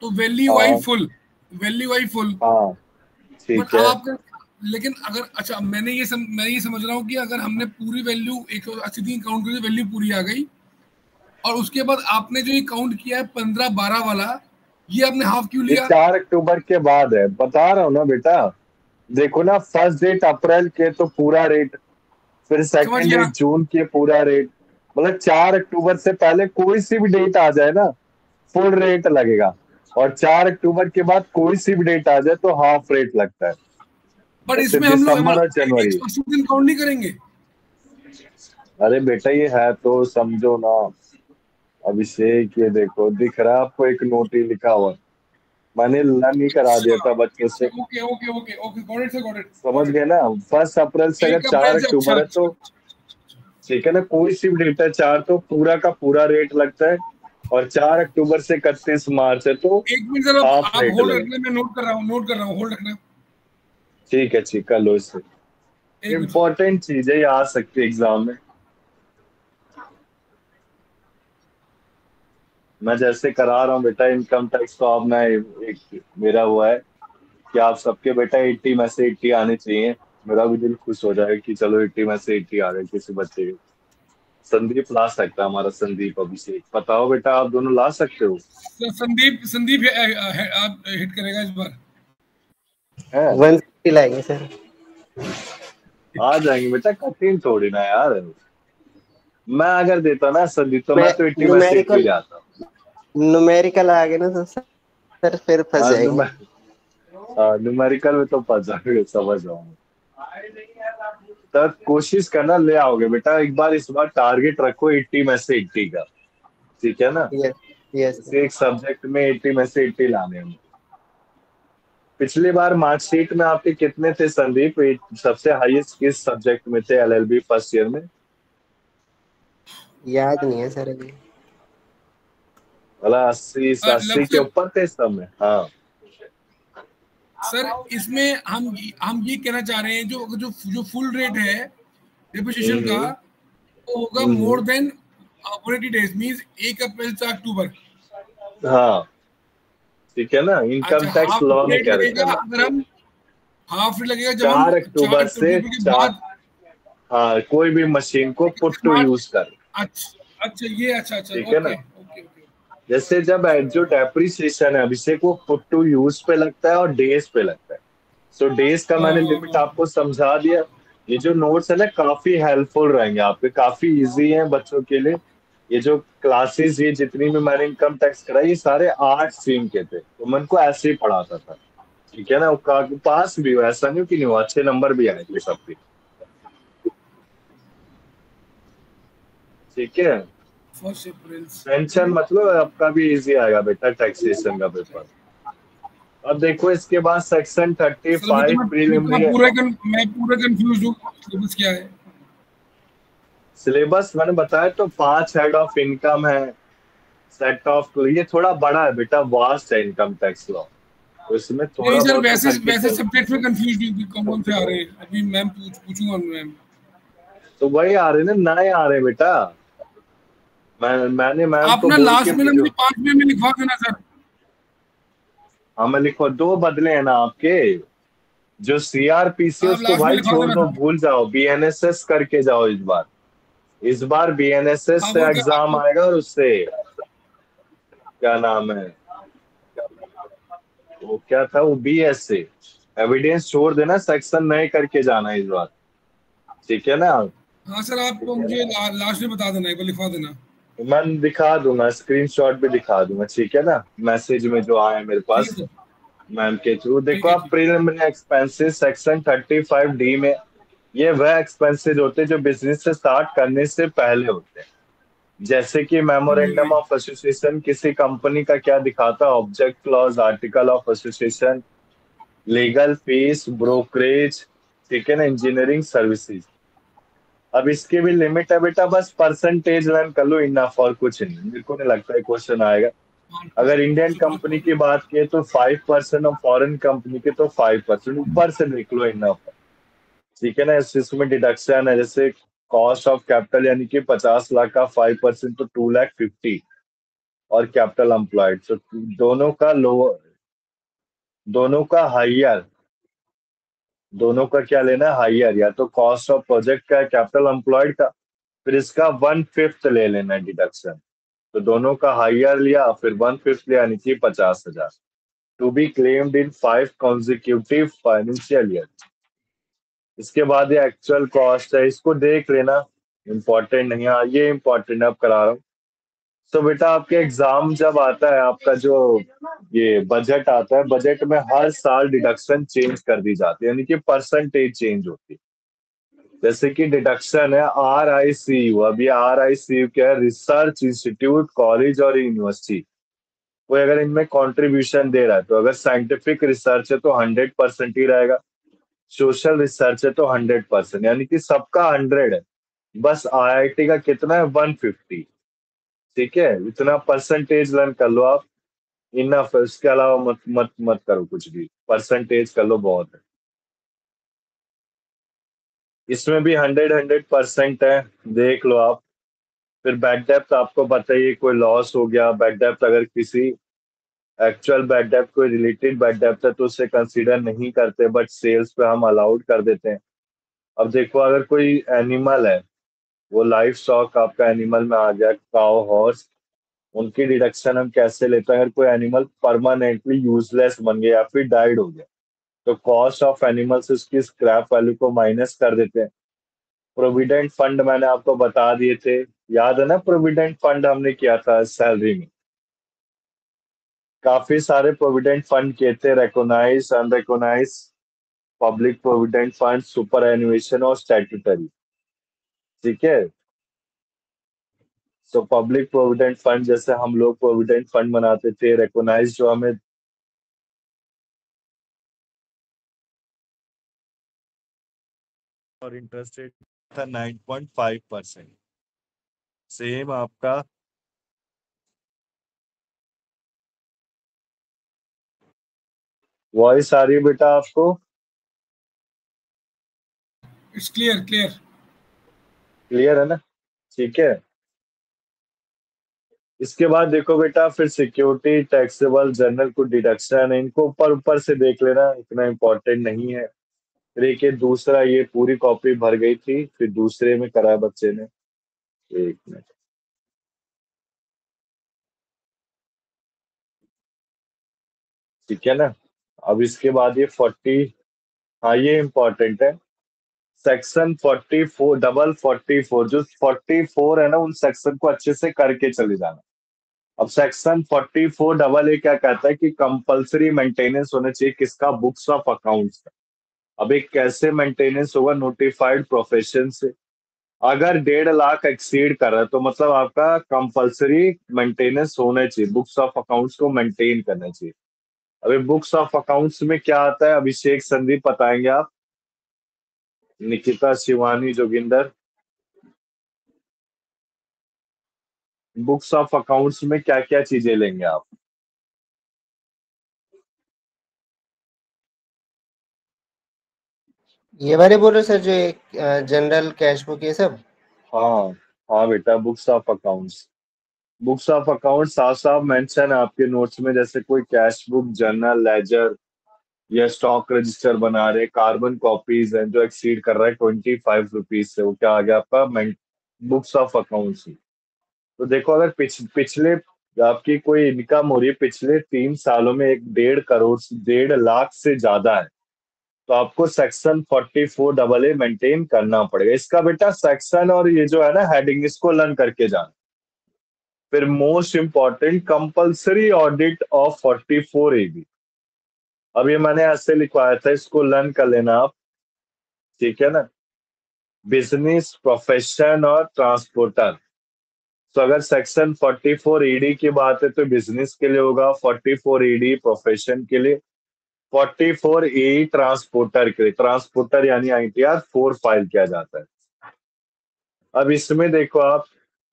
तो वैल्यू आई हाँ फुल, वैल्यू आई फुल। हाँ बट ठीक अब है। आपका, लेकिन अगर, अच्छा, मैं ये समझ रहा हूँ कि अगर हमने पूरी वैल्यू 180 दिन काउंट करी, वैल्यू पूरी आ गई, और उसके बाद आपने जो ये काउंट किया है 15/12 वाला, ये आपने हाफ क्यों ये लिया? 4 अक्टूबर के बाद है, बता रहा हूँ ना बेटा। देखो ना, फर्स्ट डेट अप्रैल के तो पूरा रेट, फिर समझ सेकंड गया। डेट जून के पूरा रेट, मतलब 4 अक्टूबर से पहले कोई सी भी डेट आ जाए ना फुल रेट लगेगा, और 4 अक्टूबर के बाद कोई सी भी डेट आ जाए तो हाफ रेट लगता है, बट जैसे इसमें हम लोग दिसंबर और जनवरी। 180 दिन काउंट नहीं करेंगे? अरे बेटा ये है तो समझो ना अभिषेक, ये देखो दिख रहा है आपको, एक नोट ही लिखा हुआ, मैंने लर्न ही करा दिया था बच्चों से। Okay okay okay okay, got it sir, got समझ इट। गए ना? 1 अप्रैल से अगर 1 4 अप्रैल से, अच्छा अक्टूबर है अच्छा तो ठीक है ना, कोई सी भी डेट है 4 तो पूरा का पूरा रेट लगता है, और 4 अक्टूबर से 31 मार्च है तो एक मिनट सर, हाफ आप रेट होल्ड लगेगा। रखना, मैं नोट कर रहा हूँ, होल्ड रखना। ठीक है, ठीक कर लो इसे, एक मिनट। इम्पोर्टेंट चीज है, ये आ सकती है एग्जाम में। मैं जैसे करा रहा हूँ बेटा इनकम टैक्स, तो अब मैं एक मेरा हुआ है कि आप सबके बेटा 80 में से 80 आने चाहिए। मेरा भी दिल खुश हो जाएगा कि चलो 80 में से 80 आ गए किसी बच्चे के। संदीप ला सकता है, हमारा संदीप। अभिषेक बताओ बेटा, आप दोनों ला सकते हो? संदीप आप हिट करेगा इस बार। है 150 लाएंगे सर। आ जाएंगे बेटा, कठिन थोड़ी ना यार। मैं अगर देता ना संदीप तो मैं तो 80 में से 80 न्यूमेरिकल जाता। न्यूमेरिकल आ गए ना तो सर फिर फंस आज जाएंगे। न्यूमेरिकल में तो समझ रहा हूँ। तो कोशिश करना ले आओगे बेटा, एक बार इस बार टारगेट रखो 80 में से 80 का, ठीक है ना? यस यस जैसे एक सब्जेक्ट में 80 में से 80 लाने हैं। पिछली बार मार्कशीट में आपके कितने थे संदीप? सबसे हाईएस्ट किस सब्जेक्ट में थे एलएलबी फर्स्ट ईयर में? याद नहीं है सर अभी। वाला 80 80 के लगभग ऊपर थे सब में। हाँ सर, इसमें हम ये कहना चाह रहे हैं, जो जो जो फुल रेट है डिप्रिसिएशन का, वो होगा मोर देन 180 डेज, मींस 1 अप्रैल से अक्टूबर। हाँ ठीक है ना, इनकम अच्छा, टैक्स हाफ लॉ में रेट क्या लगेगा रहता है? अगर हम हाफ रेट लगेगा जब हम 4 अक्टूबर 4 से अक्टूबर के 4, बाद हाँ कोई भी मशीन को पुट टू मार्च। यूज कर, अच्छा अच्छा, ये अच्छा अच्छा, ठीक है ना? Okay okay okay. जैसे जब जो डेप्रिसिएशन है अभिषेक, वो पुट टू यूज पे लगता है और डेज पे लगता है। सो डेज का मैंने लिमिट आपको समझा दिया। ये जो नोट्स है ना काफी हेल्पफुल रहेंगे आपके, काफी इजी हैं बच्चों के लिए। ये जो क्लासेस, ये जितनी भी मैंने इनकम टैक्स कराई, ये सारे 8 स्ट्रीम के थे, तो मैं उनको ऐसे ही पढ़ाता था, ठीक है ना? वो पास भी हो, ऐसा नहीं कि नहीं हो, अच्छे नंबर भी आए थे सबके, ठीक है? फर्स्ट अप्रैल टेंशन मतलब आपका भी इजी आएगा बेटा टैक्सेशन का पेपर। अब देखो इसके बाद सेक्शन सर, अभी 35 प्रीलिमिनरी। मैं पूरा कंफ्यूज हूँ, सिलेबस क्या है? सिलेबस मैंने बताया तो 5 हेड ऑफ इनकम है, सेट ऑफ, ये थोड़ा बड़ा है बेटा, वास्ट है इनकम टैक्स लॉ, तो इसमें नहीं थोड़ा सर, बहुत तो वैसे करके वैसे चल। सब्जेक्ट में कंफ्यूज हूँ कि कौन कौन से आ रहे हैं। अभी मैम पूछूंगा मैम। तो वही आ रहे ना, नए आ रहे बेटा। मैंने मैम आप को ना बोल लास्ट के में ना भिजो। मुझे 5 मिनट में लिखवा देना सर। हाँ मैं लिखो, 2 बदले हैं ना आपके। जो सीआरपीसी आप उसको लास्ट में भाई लिखवा छोड़ देना दो, सर। भूल जाओ, बीएनएसएस करके जाओ इस बार। इस बार बीएनएसएस हाँ, से एग्जाम आएगा, और उससे क्या नाम है वो, क्या था वो, बीएसए। एविडेंस छोड़ देना, सेक्शन नए करके जाना इस बार, ठीक है ना? हाँ सर, आप तो मुझे लास्ट में बता देना, एक बार लिखवा देना। मैं दिखा दूंगा, स्क्रीनशॉट भी दिखा दूंगा, ठीक है ना? मैसेज में जो आए मेरे ठीक है पास सर, मैम के थ्रू। ठीक देखो है आप, ठीक। प्रीलिमिनरी एक्सपेंसेस सेक्शन 35D में, ये वह एक्सपेंसेस होते हैं जो बिजनेस से स्टार्ट करने से पहले होते हैं। जैसे कि मेमोरेंडम ऑफ एसोसिएशन किसी कंपनी का क्या दिखाता है, object clause, article of association, legal fees, brokerage, ठीक है ना, इंजीनियरिंग सर्विसेज। अब इसकी भी लिमिट है बेटा, बस परसेंटेज लर्न कर लो, इनफ, और कुछ नहीं। मेरे को नहीं लगता है क्वेश्चन आएगा। अगर इंडियन कंपनी की बात की तो 5%, और फॉरेन कंपनी की तो 5%, ऊपर से लिख लो, इनफ, ठीक है ना? इसमें डिडक्शन है, जैसे कॉस्ट ऑफ कैपिटल यानी कि 50 लाख का 5% तो 2,50,000, और कैपिटल एम्प्लॉयड तो दोनों का हाइयर, दोनों का क्या लेना है, हाइयर, या तो कॉस्ट ऑफ प्रोजेक्ट का, कैपिटल एम्प्लॉयड का, फिर इसका 1/5 ले लेना है डिडक्शन। तो दोनों का हाइयर लिया, फिर 1/5 लिया, यानी कि 50,000, to be claimed in 5 consecutive financial year. इसके बाद ये एक्चुअल कॉस्ट है, इसको देख लेना, इंपॉर्टेंट नहीं है। हाँ, ये इंपॉर्टेंट अब करा रहा हूँ। तो बेटा आपके एग्जाम जब आता है, आपका जो ये बजट आता है, बजट में हर साल डिडक्शन चेंज कर दी जाती है, यानी कि परसेंटेज चेंज होती है। जैसे कि डिडक्शन है RICU, अब ये RICU क्या है, रिसर्च इंस्टीट्यूट, कॉलेज और यूनिवर्सिटी, कोई अगर इनमें कंट्रीब्यूशन दे रहा है, तो अगर साइंटिफिक रिसर्च है तो 100% ही रहेगा, सोशल रिसर्च है तो 100%, यानी कि सबका 100 है। बस IIT का कितना है, 150, ठीक है? इतना परसेंटेज लर्न कर लो आप, इनफ है। उसके अलावा मत मत मत करो कुछ भी, परसेंटेज कर लो, बहुत है। इसमें भी 100% है, देख लो आप। फिर बैड डेप्थ आपको बताइए, कोई लॉस हो गया, बैड डेप्थ अगर किसी एक्चुअल बैड डेप्थ कोई रिलेटेड बैड डेप्थ है तो उसे कंसीडर नहीं करते, बट सेल्स पे हम अलाउड कर देते हैं। अब देखो अगर कोई एनिमल है, वो लाइफ स्टॉक आपका एनिमल में आ गया, काउ, हॉर्स, उनकी डिडक्शन हम कैसे लेते हैं? अगर कोई एनिमल परमानेंटली यूजलेस बन गया या फिर डाइड हो गया, तो कॉस्ट ऑफ एनिमल से उसकी स्क्रैप वैल्यू को माइनस कर देते हैं। प्रोविडेंट फंड मैंने आपको बता दिए थे, याद है ना? प्रोविडेंट फंड हमने किया था सैलरी में, काफी सारे प्रोविडेंट फंड किए थे, recognise, unrecognise, public provident fund, superannuation और स्टैट्यूटरी। ठीक है, तो पब्लिक प्रोविडेंट फंड जैसे हम लोग प्रोविडेंट फंड बनाते थे, रिकॉग्नाइज जो हमें और इंटरेस्ट रेट था 9.5%। सेम आपका वॉइस आ रही है बेटा आपको? It's clear clear. क्लियर है ना? ठीक है, इसके बाद देखो बेटा, फिर सिक्योरिटी, टैक्सेबल, जनरल को डिडक्शन, इनको ऊपर ऊपर से देख लेना, इतना इम्पोर्टेंट नहीं है। फिर एक ये दूसरा, ये पूरी कॉपी भर गई थी, फिर दूसरे में करा बच्चे ने। एक मिनट, ठीक है ना? अब इसके बाद ये 40, हाँ ये इम्पोर्टेंट है। सेक्शन 44 डबल 44, जो 44 है ना, उन सेक्शन को अच्छे से करके चले जाना। अब सेक्शन 44 डबल ए क्या कहता है कि कंपलसरी मेंटेनेंस होना चाहिए किसका? बुक्स ऑफ अकाउंट्स का। अब एक कैसे मेंटेनेंस होगा? नोटिफाइड प्रोफेशन से। अगर 1.5 लाख एक्सीड कर रहा है तो मतलब आपका कंपलसरी मेंटेनेंस होना चाहिए, बुक्स ऑफ अकाउंट्स को मेंटेन करना चाहिए। अभी बुक्स ऑफ अकाउंट्स में क्या आता है? अभिषेक, संदीप बताएंगे आप, Nikita, Shivani, Joginder. Books of accounts में क्या क्या चीजें लेंगे आप? ये बारे बोल रहे सर, जो एक जनरल कैश बुक ये सब? हाँ हाँ बेटा, books of accounts, books of accounts साफ साफ मेंशन है आपके नोट्स में, जैसे कोई कैश बुक, जर्नल, लेजर या स्टॉक रजिस्टर बना रहे, कार्बन कॉपीज हैं जो एक्सीड कर रहा है 25 रुपीज से, वो क्या आ गया आपका? Books of accounts. तो देखो, अगर पिछले आपकी कोई इनकम हो रही है पिछले 3 सालों में 1.5 करोड़, 1.5 लाख से ज्यादा है, तो आपको सेक्शन 44 AA मेंटेन करना पड़ेगा। इसका बेटा सेक्शन और ये जो है ना हेडिंग, इसको लर्न करके जाना। फिर most important, compulsory audit of 44 AB। अब ये मैंने ऐसे लिखवाया था, इसको लर्न कर लेना आप, ठीक है ना? बिजनेस, प्रोफेशन और ट्रांसपोर्टर। तो अगर सेक्शन 44 AD की बात है तो बिजनेस के लिए होगा, 44 AD प्रोफेशन के लिए, 44 AE ट्रांसपोर्टर के लिए। ट्रांसपोर्टर यानी ITR 4 फाइल किया जाता है। अब इसमें देखो आप,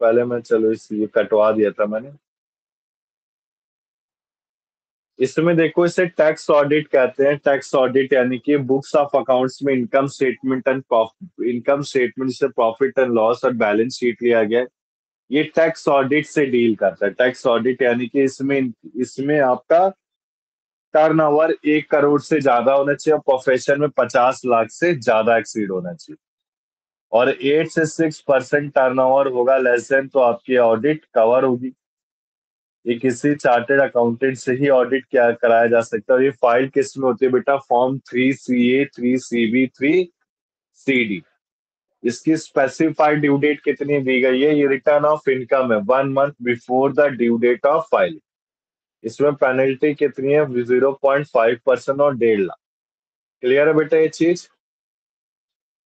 पहले मैं चलो ये कटवा दिया था मैंने। इसमें देखो, इसे टैक्स ऑडिट कहते हैं। टैक्स ऑडिट यानी कि बुक्स ऑफ अकाउंट्स में income statement and income statement से प्रॉफिट एंड लॉस और बैलेंस शीट लिया गया है, ये टैक्स ऑडिट से डील करता है। टैक्स ऑडिट यानी कि इसमें इसमें आपका टर्नओवर 1 करोड़ से ज्यादा होना चाहिए और प्रोफेशन में 50 लाख से ज्यादा एक्सीड होना चाहिए, और 8 से 6% टर्नओवर होगा लेस देन, तो आपकी ऑडिट कवर होगी। ये किसी चार्टेड अकाउंटेंट से ही ऑडिट क्या कराया जा सकता है। और ये फाइल किस में होती है बेटा? Form 3CA, 3CB, 3CD। इसकी स्पेसिफाइड ड्यू डेट कितनी दी गई है? ये रिटर्न ऑफ इनकम है 1 month before the due date of file. इसमें पेनल्टी कितनी है? 0.5% और 1.5 लाख। क्लियर है बेटा ये चीज?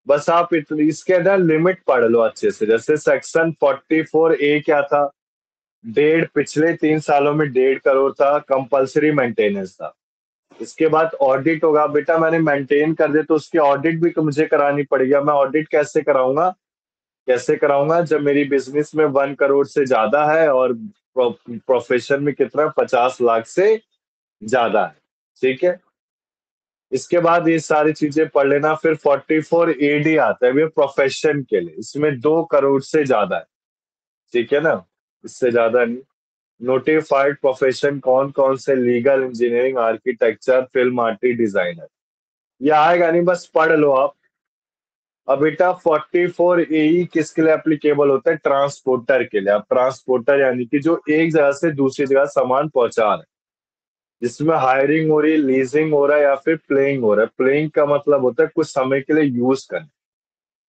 बस आप इसके अंदर लिमिट पढ़ लो अच्छे से। जैसे सेक्शन 44A क्या था? पिछले 3 सालों में 1.5 करोड़ था, कंपलसरी मेंटेनेंस था। इसके बाद ऑडिट होगा बेटा, मैंने मेंटेन कर दिया तो उसकी ऑडिट भी तो मुझे करानी पड़ेगी। मैं ऑडिट कैसे कराऊंगा? जब मेरी बिजनेस में 1 करोड़ से ज्यादा है और प्रोफेशन में कितना? 50 लाख से ज्यादा है। ठीक है, इसके बाद ये सारी चीजें पढ़ लेना। फिर 44AD आता है, ये प्रोफेशन के लिए, इसमें 2 करोड़ से ज्यादा है। ठीक है ना, इससे ज्यादा नहीं। नोटिफाइड प्रोफेशन कौन कौन से? Legal, engineering, architecture, film artist, designer. ये आएगा नहीं, बस पढ़ लो आप। अब बेटा 44AE किसके लिए एप्लीकेबल होता है? ट्रांसपोर्टर के लिए। अब ट्रांसपोर्टर यानी कि जो एक जगह से दूसरी जगह सामान पहुंचा रहे, जिसमें हायरिंग हो रही है, लीजिंग हो रहा है या फिर प्लेइंग हो रहा है। प्लेइंग का मतलब होता है कुछ समय के लिए यूज करना।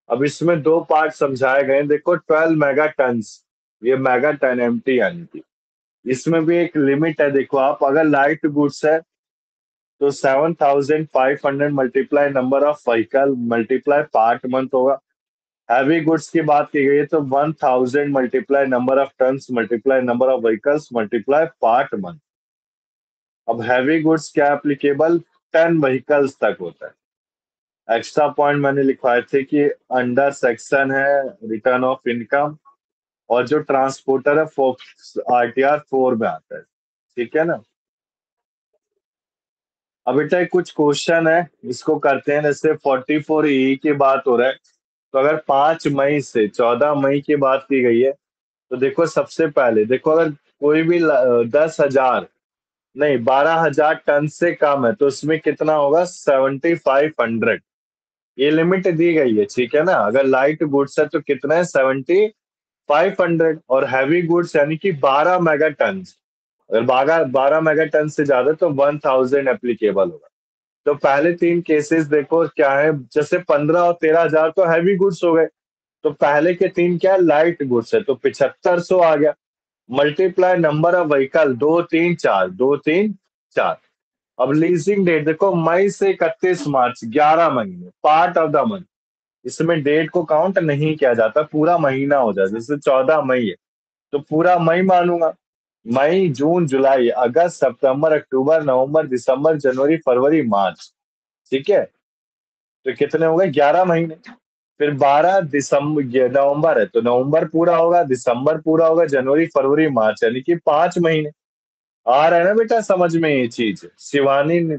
अब इसमें 2 पार्ट समझाए गए हैं। देखो 12 मेगा टन, ये मेगा टन MT यानी कि इसमें भी एक लिमिट है। देखो आप, अगर लाइट गुड्स है तो 7,500 multiply number of vehicle multiply part month होगा। हैवी गुड्स की बात की गई है तो 1000 multiply number of tons multiply number of vehicles multiply part month. अब हैवी गुड्स क्या एप्लीकेबल, 10 व्हीकल्स तक होता है। एक्स्ट्रा पॉइंट मैंने लिखवाए थे कि अंडर सेक्शन है रिटर्न ऑफ इनकम, और जो ट्रांसपोर्टर है RTR 4 में आता है। ठीक है ना। अब बेटा कुछ क्वेश्चन है इसको करते हैं। जैसे 44E की बात हो रहा है, तो अगर 5 मई से 14 मई की बात की गई है तो देखो सबसे पहले देखो, अगर कोई भी 10,000 नहीं 12,000 टन से कम है तो उसमें कितना होगा, 7,500। ये लिमिट दी गई है। ठीक है ना। अगर लाइट गुड्स है तो कितना है, 7,500, और हैवी गुड्स यानी कि 12 मेगा टन, अगर 12 मेगा टन से ज्यादा तो 1,000 एप्लीकेबल होगा। तो पहले 3 केसेस देखो क्या है। जैसे 15 और 13,000 तो हैवी गुड्स हो गए, तो पहले के 3 क्या है, लाइट गुड्स है, तो 7500 आ गया। Multiply number of vehicle 2 3 4 2 3 4। अब लीजिंग डेट देखो, मई से 31 मार्च 11 महीने, पार्ट ऑफ द मंथ। इसमें डेट को काउंट नहीं किया जाता, पूरा महीना हो जाए। जैसे 14 मई है तो पूरा मई मानूंगा। मई जून जुलाई अगस्त सितंबर अक्टूबर नवंबर दिसंबर जनवरी फरवरी मार्च। ठीक है। तो कितने हो गए, 11 महीने। फिर 12 दिसंबर नवंबर है तो नवंबर पूरा होगा, दिसंबर पूरा होगा, जनवरी फरवरी मार्च, यानी कि 5 महीने। आ रहा है ना बेटा समझ में ये चीज। शिवानी ने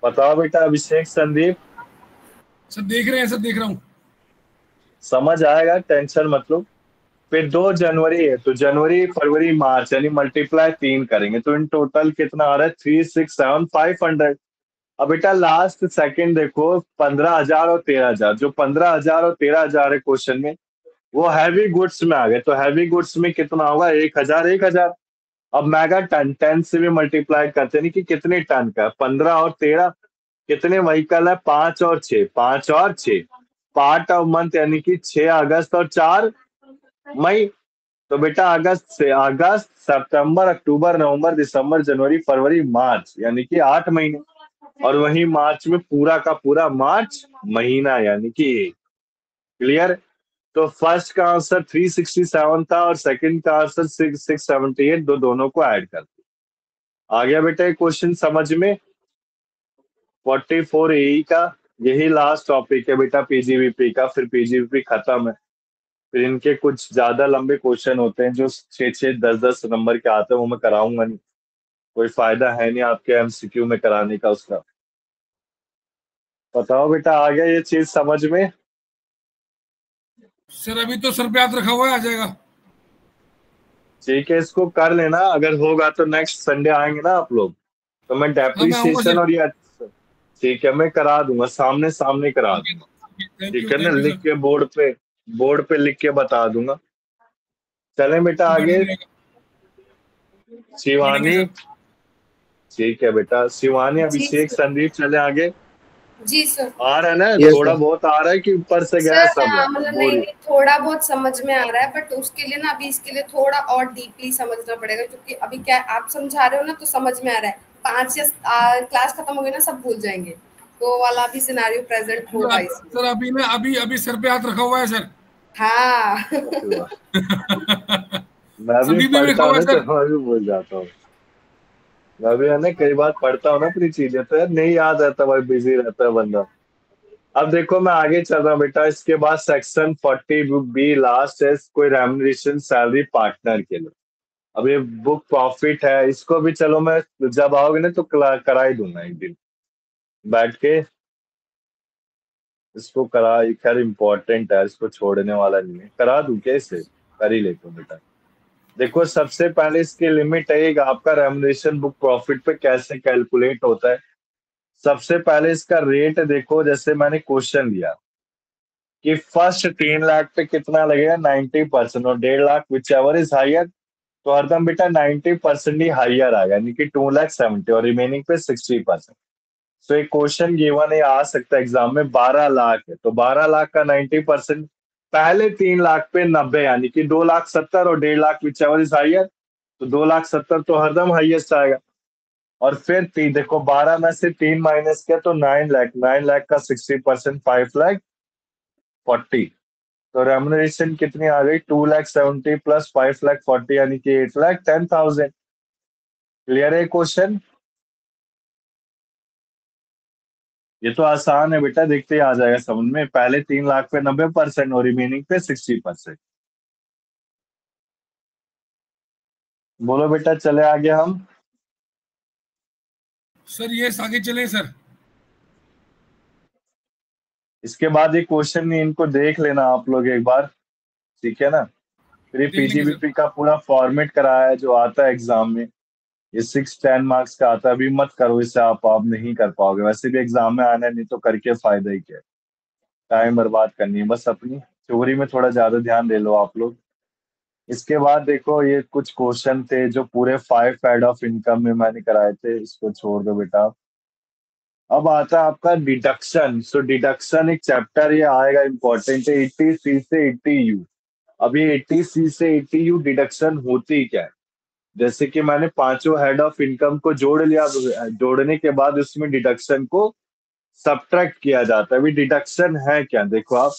बताओ बेटा। अभिषेक संदीप सर देख रहे हैं, सर देख रहा हूँ। समझ आएगा, टेंशन मत लो। फिर 2 जनवरी है तो जनवरी फरवरी मार्च यानी मल्टीप्लाई 3 करेंगे तो इन टोटल कितना आ रहा है, 3,67500। अब बेटा लास्ट सेकंड देखो, 15,000 और 13,000। जो 15,000 और 13,000 है क्वेश्चन में, वो हैवी गुड्स में आ गए। तो हैवी गुड्स में कितना होगा, 1,000 1,000। अब मेगा टन 10 से भी मल्टीप्लाई करते नहीं कि कितने टन का, 15 और 13। कितने व्हीकल है, 5 और 6, 5 और 6। पार्ट ऑफ मंथ यानी कि 6 अगस्त और 4 मई। तो बेटा अगस्त सितंबर अक्टूबर नवंबर दिसंबर जनवरी फरवरी मार्च, यानी कि 8 महीने। और वही मार्च में पूरा का पूरा मार्च महीना, यानी कि क्लियर। तो फर्स्ट का आंसर 367 था और सेकंड का आंसर 678। दोनों को ऐड कर दिया। आ गया बेटा एक क्वेश्चन समझ में। 44 का यही लास्ट टॉपिक है बेटा पीजीवीपी का, फिर पीजीवीपी खत्म है। फिर इनके कुछ ज्यादा लंबे क्वेश्चन होते हैं जो 6 10 10 नंबर के आते हैं, वो मैं कराऊंगा नहीं। कोई फायदा है नहीं आपके एमसीक्यू में कराने का उसका। बताओ बेटा आ गया ये चीज समझ में। सर अभी तो सर पे हाथ रखा हुआ है, आ जाएगा। ठीक है, इसको कर लेना। अगर होगा तो नेक्स्ट संडे आएंगे ना आप लोग, तो मैं हाँ मैं आऊंगा डेप्रिसिएशन सर। और ये ठीक है मैं करा दूंगा, सामने सामने करा दूंगा। थैंक ठीक यू, है ना, थैंक यू लिख सर। के बोर्ड पे लिख के बता दूंगा। चलें बेटा कर आगे। दीजिएगा, पढ़ेंगे शिवानी, सर। ठीक है बेटा। शिवानी जी अभिषेक सर। संदीप चले आगे। जी सर। आ रहा है ना, यस थोड़ा सर। बहुत आ रहा है कि ऊपर से गया सर सब है मतलब नहीं बोरी। नहीं, थोड़ा बहुत समझ में आ रहा है, बट उसके लिए ना अभी इसके लिए थोड़ा और डीपली समझना पड़ेगा, क्योंकि अभी क्या आप समझा रहे हो ना तो समझ में आ रहा है। 5 या क्लास खत्म हो गई ना सब भूल जाएंगे, तो वो वाला भी सिनेरियो प्रेजेंट होगा इसमें। सर अभी ना अभी अभी सर पे हाथ रखा हुआ है सर। हाँ। मैं भी संदीप ने भी रखा पढ़ता हूँ हुआ ना है तो सर। मैं भी भूल जाता हूँ। मैं भी है ना कई बार पढ़ता हूँ ना अपनी चीजें, तो यार नहीं याद रहता भाई, बिजी रहता है बंदा। अब देखो मैं आगे चल रहा हूँ बेटा। इसके बाद सेक्शन 40B लास्ट है, कोई रेम्युनरेशन सैलरी पार्टनर के लिए। अब ये बुक प्रॉफिट है, इसको भी चलो मैं जब आओगे ना तो करा ही दूंगा एक दिन बैठ के। इसको करा, ये खैर इम्पोर्टेंट है, इसको छोड़ने वाला नहीं है। करा दूं क्या इसे, कर ही लेता हूँ बेटा। देखो सबसे पहले इसकी लिमिट है एक, आपका रेम्युनरेशन बुक प्रॉफिट पे कैसे कैलकुलेट होता है। सबसे पहले इसका रेट देखो। जैसे मैंने क्वेश्चन दिया कि फर्स्ट 3 लाख पे कितना लगेगा, 90%, और 1.5 lakh whichever is higher, तो हरदम बेटा 90% ही हायर आएगा, यानी कि 2,70,000 और रिमेनिंग पे 60%। तो एक क्वेश्चन गिवन है, आ सकता है एग्जाम में, 12 लाख है तो 12 लाख का 90% पहले 3 लाख पे 90 यानी कि 2,70,000 और 1.5 लाख whichever is higher, तो 2,70,000 तो हरदम हाईएस्ट आएगा। और फिर देखो 12 में से 3 माइनस किया तो 9 लाख का 60% 5,40,000। तो रेम्युनरेशन कितनी आ गई? 2,70,000 प्लस 5,40,000 यानी कि 8,10,000। क्लियर है क्वेश्चन? ये तो आसान है बेटा, देखते ही आ जाएगा समझ में। पहले 3 लाख पे 90% और रिमेनिंग पे 60%। बोलो बेटा, चले आगे हम। सर ये आगे चले सर। इसके बाद ये क्वेश्चन नहीं, इनको देख लेना आप लोग एक बार, ठीक है ना। फिर ये देख लेंगे सर। पीजीबीपी का पूरा फॉर्मेट कराया है जो आता है एग्जाम में, ये 6-10 मार्क्स का आता है। अभी मत करो इसे, आप नहीं कर पाओगे। वैसे भी एग्जाम में आना है, नहीं तो करके फायदा ही क्या है, टाइम बर्बाद करनी है बस अपनी। थ्योरी में थोड़ा ज्यादा ध्यान दे लो आप लोग। इसके बाद देखो ये कुछ क्वेश्चन थे जो पूरे 5 हेड ऑफ इनकम में मैंने कराए थे, इसको छोड़ दो बेटा। अब आता है आपका डिडक्शन। सो डिडक्शन एक चैप्टर ये आएगा, इंपॉर्टेंट है, 80C से 80U। अब ये 80C से 80U डिडक्शन होती क्या है? जैसे कि मैंने पांचों हेड ऑफ इनकम को जोड़ लिया, जोड़ने के बाद उसमें डिडक्शन को सब्ट्रैक्ट किया जाता है। अभी डिडक्शन है क्या, देखो आप।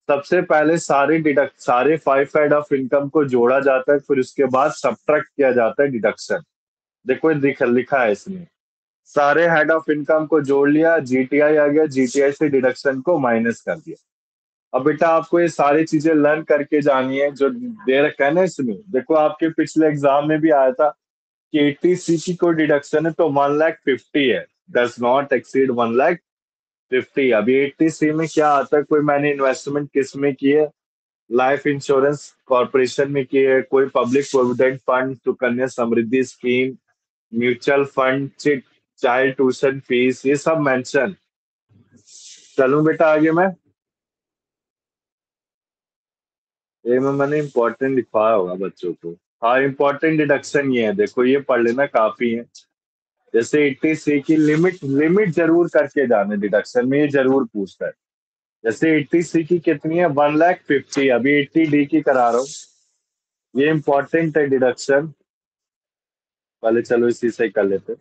सबसे पहले सारे 5 हेड ऑफ इनकम को जोड़ा जाता है, फिर उसके बाद सब्ट्रैक्ट किया जाता है डिडक्शन। देखो ये लिखा है इसमें, सारे हेड ऑफ इनकम को जोड़ लिया, जीटीआई आ गया, जीटीआई से डिडक्शन को माइनस कर दिया। अब बेटा आपको ये सारी चीजें लर्न करके जानी है जो दे रखा है ना इसमें। देखो आपके पिछले एग्जाम में भी आया था कि 80C की कोई डिडक्शन है तो 1,50,000 है, डज नॉट एक्सीड 1,50,000। अभी 80C में क्या आता है? कोई मैंने इन्वेस्टमेंट किस में की है? लाइफ इंश्योरेंस कॉर्पोरेशन में की है, कोई public provident fund, Sukanya Samriddhi scheme, mutual fund, child tuition fees, ये सब मेंशन। चलूं बेटा आगे मैं? ये में मैंने इंपॉर्टेंट लिखवाया होगा बच्चों को। हाँ, इंपॉर्टेंट डिडक्शन ये है, देखो ये पढ़ लेना काफी है। जैसे 80C की लिमिट जरूर करके जाने, डिडक्शन में ये जरूर पूछता है। जैसे 80C की कितनी है? 1,50,000। अभी 80D की करा रहा हूँ, ये इंपॉर्टेंट है डिडक्शन। पहले चलो इसी से कर लेते।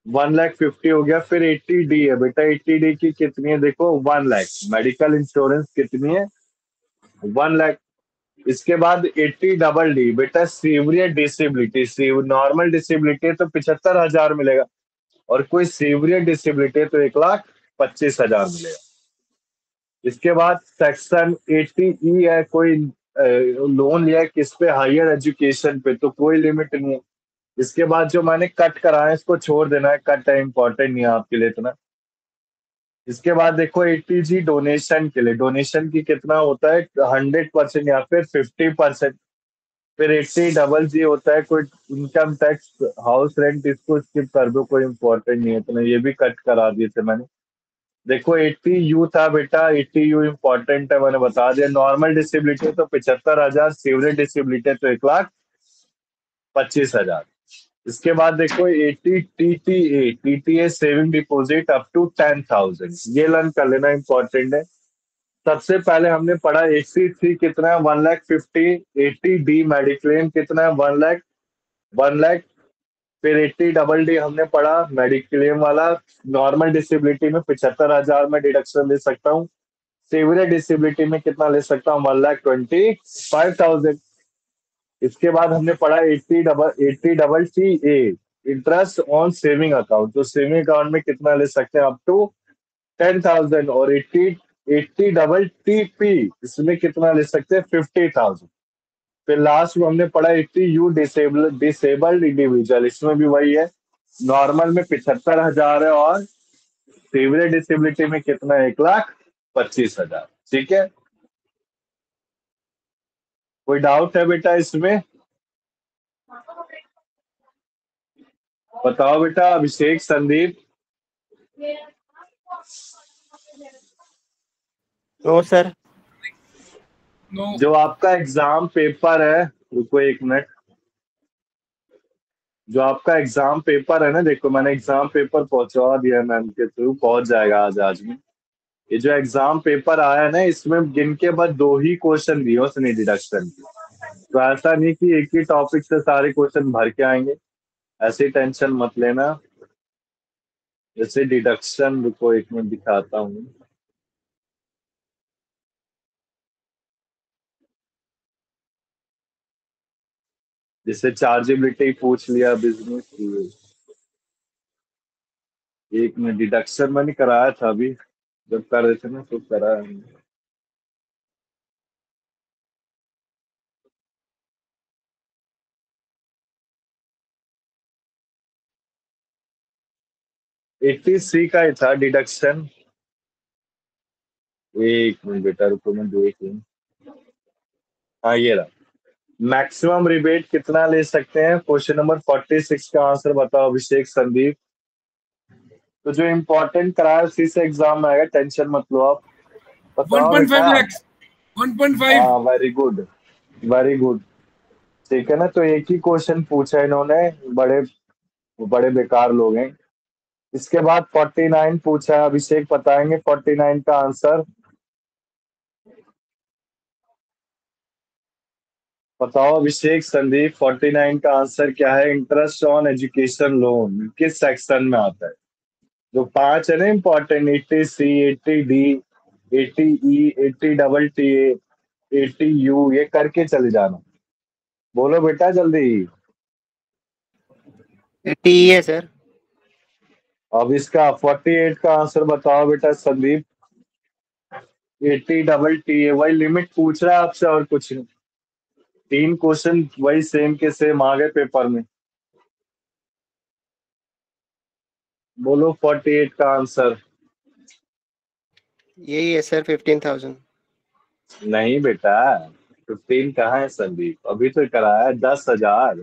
1,50,000 हो गया। फिर 80D है बेटा, 80D की कितनी है? देखो 1 लाख। मेडिकल इंश्योरेंस कितनी है? 1 लाख। इसके बाद 80DD बेटा, सीवियर डिसेबिलिटी। नॉर्मल डिसेबिलिटी है तो 75,000 मिलेगा, और कोई सीवियर डिसेबिलिटी है तो 1,25,000 मिलेगा। इसके बाद सेक्शन 80E है, कोई लोन लिया है किस पे? हायर एजुकेशन पे, तो कोई लिमिट नहीं है। इसके बाद जो मैंने कट कराया इसको छोड़ देना है, कट है, इंपॉर्टेंट नहीं है आपके लिए इतना। इसके बाद देखो 80G डोनेशन के लिए, डोनेशन की कितना होता है? 100% या फिर 50%। फिर 80GG होता है कोई इनकम टैक्स, हाउस रेंट, इसको स्किप कर दो, कोई इंपॉर्टेंट नहीं है इतना, ये भी कट करा दिए थे मैंने। देखो 80U था बेटा, 80U इंपॉर्टेंट है, मैंने बता दिया। नॉर्मल डिसेबिलिटी तो 75,000, सीवियर डिसेबिलिटी तो 1,25,000। इसके बाद देखो 80TTA saving deposit up to 10,000, ये लर्न कर लेना, इंपॉर्टेंट है। सबसे पहले हमने पढ़ा 80C कितना है? 1,50,000। 80D मेडिक्लेम कितना है? 1 लाख। फिर 80DD हमने पढ़ा मेडिक्लेम वाला, नॉर्मल डिसेबिलिटी में 75,000 में डिडक्शन ले सकता हूँ, सीवियर डिसेबिलिटी में कितना ले सकता हूँ? 1,25,000। इसके बाद हमने पढ़ा 80CA interest on saving account, तो सेविंग अकाउंट में कितना ले सकते हैं? Up to 10,000। और 80TP इसमें कितना ले सकते हैं? 50,000। फिर लास्ट में हमने पढ़ा 80U डिसेबल्ड इंडिविजुअल, इसमें भी वही है, नॉर्मल में 75,000 है और सीवियर डिसेबिलिटी में कितना है? 1,25,000। ठीक है, कोई डाउट है बेटा इसमें? बताओ बेटा, Abhishek, Sandeep. No sir. No. जो आपका एग्जाम पेपर है, रुको 1 मिनट, जो आपका एग्जाम पेपर है ना, देखो मैंने एग्जाम पेपर पहुंचवा दिया मैम के थ्रू, पहुंच जाएगा आज में। ये जो एग्जाम पेपर आया ना, इसमें गिन के बस 2 ही क्वेश्चन दिए उसने डिडक्शन के। तो ऐसा नहीं कि एक ही टॉपिक से सारे क्वेश्चन भर के आएंगे, ऐसी टेंशन मत लेना। जैसे डिडक्शन, रुको एक मिनट दिखाता हूँ। जैसे चार्जेबिलिटी पूछ लिया, बिजनेस, एक मिनट, डिडक्शन मैंने कराया था अभी, जब कर रहे थे ना तो कराया हमने। एट्टी सी का ही था डिडक्शन। एक मिनट बेटा रुको, मैं देख लूं। हाँ ये रहा। मैक्सिमम रिबेट कितना ले सकते हैं? क्वेश्चन नंबर 46 का आंसर बताओ अभिषेक संदीप। तो जो इम्पोर्टेंट कराया उसी से एग्जाम में आएगा, टेंशन मत लो आप। बताओ 1.5 बेटा। lakhs 1.5 हाँ वेरी गुड, वेरी गुड। ठीक है ना, तो एक ही क्वेश्चन पूछा इन्होंने, बड़े बड़े बेकार लोग हैं। इसके बाद 49 पूछा है, अभिषेक बताएंगे 49 का आंसर। बताओ अभिषेक संदीप, 49 का आंसर क्या है? इंटरेस्ट ऑन एजुकेशन लोन किस सेक्शन में आता है? जो 5 है ना important, 80C, 80D, 80E, 80TTA, 80U, ये करके चले जाना। बोलो बेटा जल्दी। 80 है सर। अब इसका 48 का आंसर बताओ बेटा संदीप। 80TTA, वही लिमिट पूछ रहा है आपसे और कुछ नहीं। 3 क्वेश्चन वही सेम के सेम आ गए पेपर में। बोलो 48 का आंसर। यही है सर, 15,000। नहीं बेटा, 15 कहाँ है संदीप? अभी तो कराया है 10,000।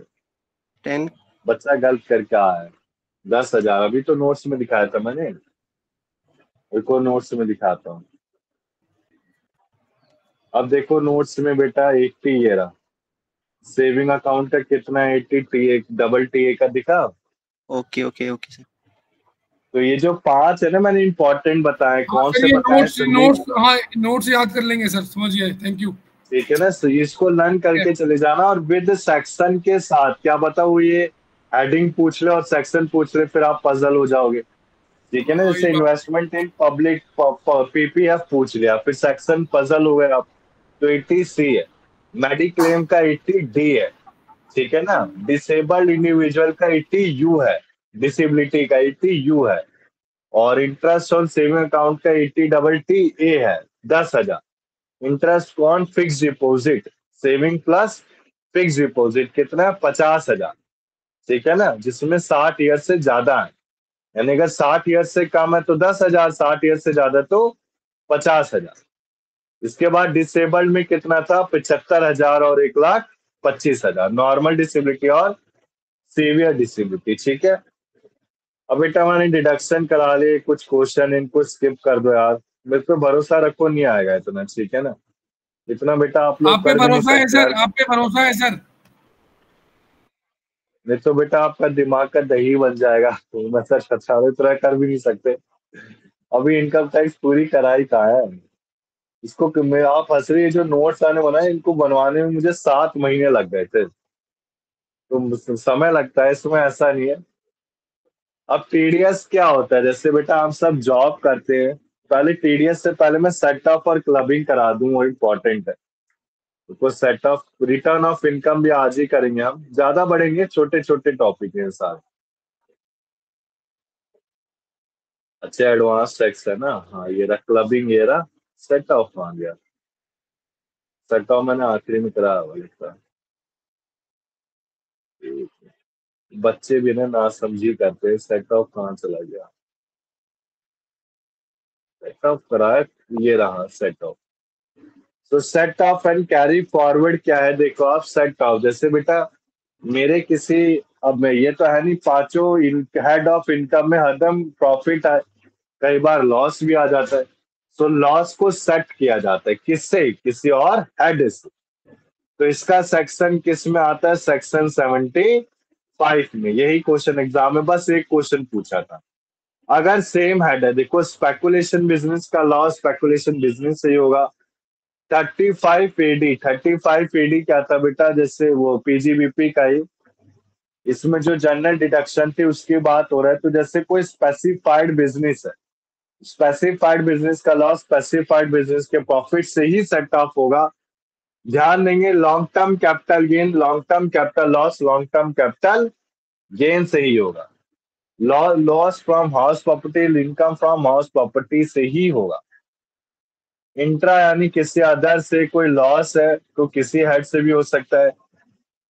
10। बच्चा गलत करके आया है। 10,000 अभी तो नोट्स में दिखाया था मैंने। देखो नोट्स में दिखाता हूँ। अब देखो नोट्स में बेटा 80 ये रहा। सेविंग अकाउंट का कितना है? 80 TA, डबल TA का दिखा। Okay okay okay sir. तो ये जो 5 है ना मैंने इंपॉर्टेंट बताए, हाँ कौन सर, से ये बताए संदीप? नोट्स, हाँ नोट्स याद कर लेंगे सर, समझिए, थैंक यू। ठीक है ना, तो इसको लर्न करके चले जाना, और विद सेक्शन के साथ। क्या बताओ, ये हेडिंग पूछ ले और सेक्शन पूछ ले, फिर आप पजल हो जाओगे। ठीक है ना, हाँ, ये जैसे बात। इन्वेस्टमेंट इन पब्लिक PPF पूछ लिया, फिर सेक्शन पजल हो गए आप। तो 80C है। मेडिक्लेम का 80D है। ठीक है ना, डिसेबल्ड इंडिविजुअल का 80U है। डिसेबिलिटी का 80U है। और इंटरेस्ट ऑन सेविंग अकाउंट का 80TTA है, 10,000। Interest on fix deposit, saving plus fix deposit कितना है? 50,000। ठीक है ना, जिसमें 60 ईयर से ज्यादा है। यानी अगर 60 ईयर से कम है तो 10,000, 60 ईयर से ज्यादा तो 50,000। इसके बाद डिसेबल्ड में कितना था? 75,000 और 1,25,000, नॉर्मल डिसेबिलिटी और सीवियर डिसेबिलिटी। ठीक है। अब बेटा मैंने डिडक्शन करा लिए, कुछ क्वेश्चन इनको स्किप कर दो यार। मेरे पे भरोसा रखो, नहीं आएगा इतना। ठीक है ना, इतना बेटा आप लोग आप पे कर भी नहीं भरोसा है सकते सर, यार। आप पे भरोसा है सर। नहीं तो बेटा आपका दिमाग का दही बन जाएगा, तो मैं सर छछावे तरह कर भी नहीं सकते। अभी इनकम टैक्स पूरी कराई कहाँ है? इसको मैं, आप हंस रही है, जो नोट्स आने बनाए इनको बनवाने में मुझे 7 महीने लग गए थे। तो समय लगता है इसमें, ऐसा नहीं है। अब TDS क्या होता है? जैसे बेटा हम सब जॉब करते हैं, पहले TDS से पहले मैं सेट ऑफ और क्लबिंग करा दूं, वो इम्पोर्टेंट है। तो set of, return of income भी आज ही करेंगे हम, ज्यादा बढ़ेंगे, छोटे छोटे टॉपिक है सारे। अच्छा एडवांस टैक्स है ना। हाँ ये रहा क्लबिंग, ये रहा सेट ऑफ आ गया। सेट ऑफ मैंने आखिरी में कराया हुआ लिखा है। बच्चे भी ना समझी करते हैं, सेट ऑफ कहाँ चला गया? सेट ऑफ कराया, ये रहा सेट ऑफ। तो set of and carry forward क्या है? देखो आप, सेट ऑफ जैसे बेटा मेरे किसी, अब मैं ये तो है नहीं, पांचों हेड ऑफ इनकम में हरदम प्रॉफिट है, कई बार लॉस भी आ जाता है। तो लॉस को सेट किया जाता है किससे? किसी और हेड से। तो इसका सेक्शन किस में आता है? सेक्शन 75 में। यही क्वेश्चन एग्जाम में बस एक क्वेश्चन पूछा था। अगर सेम हेड है, देखो स्पेकुलेशन बिजनेस का लॉ स्पेकुलेशन बिजनेस से ही होगा। 35 एडी क्या था बेटा, जैसे वो पीजीबीपी का ही, इसमें जो जनरल डिडक्शन थी उसकी बात हो रहा है। तो जैसे कोई स्पेसिफाइड बिजनेस है, स्पेसिफाइड बिजनेस का लॉस स्पेसिफाइड बिजनेस के प्रॉफिट से ही सेट ऑफ होगा। ध्यान देंगे, long term capital gain, long term capital loss, long term capital gain से ही होगा। Loss from house property, income from house property से ही होगा। इंट्रा यानी किसी अदर से कोई लॉस है तो किसी हेड से भी हो सकता है।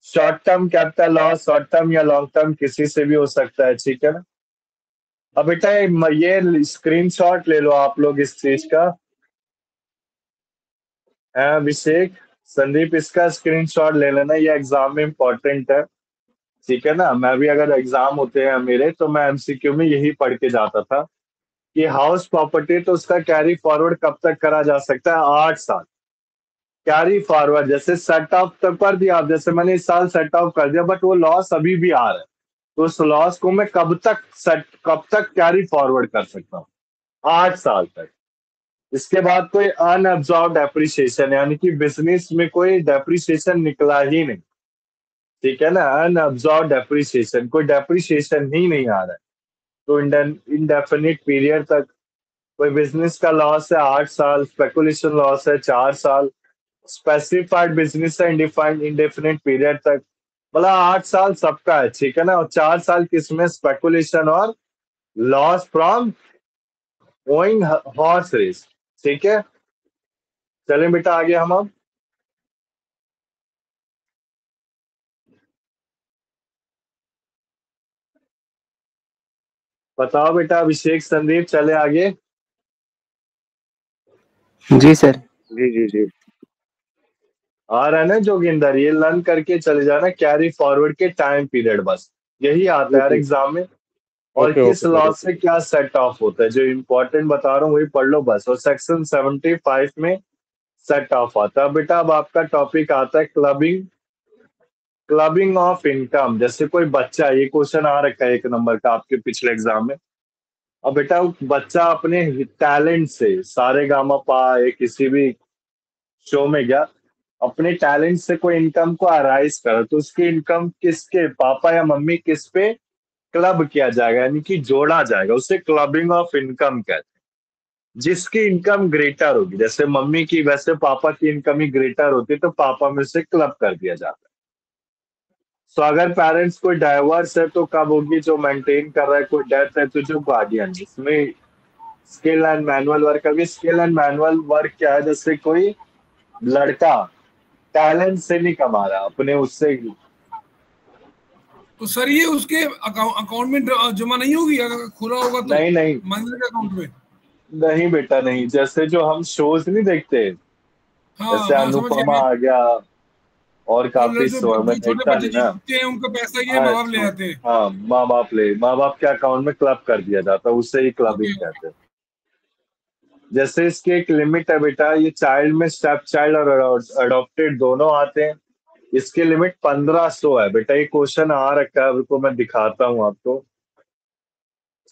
Short term capital loss short term या लॉन्ग टर्म किसी से भी हो सकता है, ठीक है ना। अब बेटा ये स्क्रीनशॉट ले लो आप लोग इस चीज का। अभिषेक, संदीप, इसका स्क्रीनशॉट ले लेना, ये एग्जाम में इंपॉर्टेंट है, ठीक है ना। मैं भी अगर एग्जाम होते हैं मेरे तो मैं एमसीक्यू में यही पढ़ के जाता था कि हाउस प्रॉपर्टी तो उसका कैरी फॉरवर्ड कब तक करा जा सकता है, 8 साल। कैरी फॉरवर्ड जैसे सेट ऑफ तक कर दिया आप, जैसे मैंने इस साल सेट ऑफ कर दिया बट वो लॉस अभी भी आ रहा है, तो उस लॉस को मैं कब तक कैरी फॉरवर्ड कर सकता हूँ, 8 साल तक। इसके बाद कोई अनअब्जॉर्ब डेप्रिसिएशन यानी कि बिजनेस में कोई डेप्रिसिएशन निकला ही नहीं, ठीक है ना। अनअब्जॉर्ब डेप्रिसिएशन, कोई डेप्रिसिएशन ही नहीं आ रहा है, तो इंडेफिनिट पीरियड तक। कोई बिजनेस का लॉस है 8 साल, स्पेकुलेशन लॉस है 4 साल, स्पेसिफाइड बिजनेस है इंडिफाइंड इंडेफिनिट पीरियड तक, मतलब 8 साल सबका है, ठीक है ना। और 4 साल किसमें, स्पेकुलेशन और loss from owning horse race, ठीक है। चलें बेटा आगे हम अब। बताओ बेटा अभिषेक, संदीप, चले आगे। जी सर। जी जी जी। आ रहा है ना जोगिंदर, ये लर्न करके चले जाना, कैरी फॉरवर्ड के टाइम पीरियड, बस यही आता है यार एग्जाम में। और ओके किस ओके सर, लॉ ओके। से क्या सेट ऑफ होता है, जो इम्पोर्टेंट बता रहा हूँ वही पढ़ लो बस। और सेक्शन 75 में सेट ऑफ आता है बेटा। अब आपका टॉपिक आता है क्लबिंग, क्लबिंग ऑफ इनकम। जैसे कोई बच्चा, ये क्वेश्चन आ रखा है 1 नंबर का आपके पिछले एग्जाम में। अब बेटा वो बच्चा अपने टैलेंट से सारे गामा पा या किसी भी शो में गया, अपने टैलेंट से कोई इनकम को अराइज करा, तो उसकी इनकम किसके पापा या मम्मी किस पे क्लब किया जाएगा, यानी कि जोड़ा जाएगा, उसे क्लबिंग ऑफ इनकम कहते हैं। जिसकी इनकम ग्रेटर होगी, जैसे मम्मी की वैसे पापा की इनकम ही ग्रेटर होती है, तो पापा में से क्लब कर दिया जाता है। तो अगर पेरेंट्स कोई डाइवर्स है तो कब होगी, जो मेंटेन कर रहा है, कोई डेथ है तो जो गार्डियन। इसमें स्किल एंड मैनुअल वर्क, अभी स्किल एंड मैनुअल वर्क क्या है, जैसे कोई लड़का टैलेंट से नहीं कमा रहा, अपने उससे। तो सर ये उसके अकाउंट में जमा नहीं होगी अगर खुला होगा तो, नहीं नहीं मंथली के अकाउंट में? नहीं बेटा नहीं, जैसे जो हम शोज नहीं देखते, हाँ जैसे हाँ, समझ गया अनुपमा मैं। आ गया और और काफी जो शो मैं जो छोटे देखता बच्चे थी ना। जीतते हैं उनका पैसा ये हाँ माँ बाप ले आते हैं। हाँ, माँ बाप के अकाउंट में क्लब कर दिया जाता है, उसे ही ओके क्लबिंग कहते हैं। जैसे इसकी एक लिमिट है बेटा, ये चाइल्ड में स्टेप चाइल्ड और अडॉप्टेड दोनों आते हैं। इसकी लिमिट 1500 है बेटा। ये क्वेश्चन आ रखा है, रुको मैं दिखाता हूँ आपको,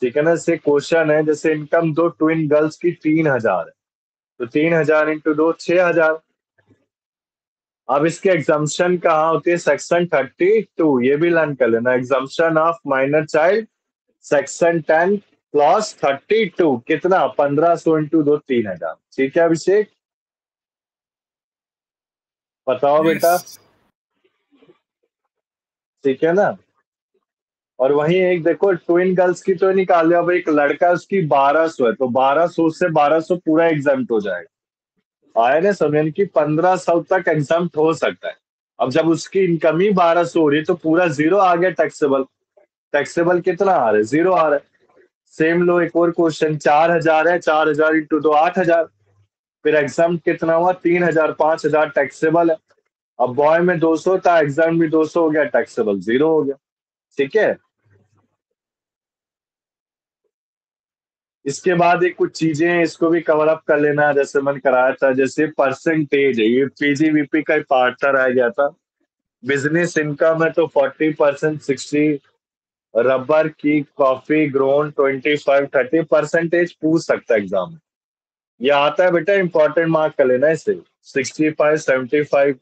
ठीक है ना। इससे क्वेश्चन है, जैसे इनकम दो ट्विन गर्ल्स की 3000 है, तो 3000 इंटू 2 6000। अब इसके एग्जाम्पशन कहाँ होती है, सेक्शन 32, ये भी लर्न कर लेना। Exemption of minor child section 10 clause 32, कितना, 1500 इंटू 2 3000, ठीक है अभिषेक, बताओ बेटा, यस। ठीक है ना। और वहीं एक देखो ट्विन गर्ल्स की तो निकाल लिया, अब एक लड़का है उसकी 1200 है, तो 1200 से 1200 पूरा एग्जाम्प्ट हो जाएगा। आया ना समझ, यानी कि 1500 तक एग्जाम्प्ट हो सकता है। अब जब उसकी इनकम ही 1200 हो रही है तो पूरा जीरो आ गया टैक्सेबल। टैक्सेबल कितना आ रहा है, जीरो आ रहा है। सेम लो एक और क्वेश्चन, 4000 है, 4000 इंटू 2 8000, फिर एग्जाम कितना हुआ, 3000, 5000 टैक्सेबल है। अब बॉय में 200 था, एग्जाम भी 200 हो गया, टैक्सेबल जीरो हो गया, ठीक है। इसके बाद एक कुछ चीजें हैं, इसको भी कवर अप कर लेना है, जैसे मैंने कराया था, जैसे परसेंटेज है, ये पीजीबीपी का पार्ट था, रह गया था। बिजनेस इनकम है तो 40%, 60, रबर की कॉफी ग्रोन 25-30% पूछ सकता है एग्जाम में। ये आता है बेटा, इंपॉर्टेंट मार्क कर लेना इसे। 65-75।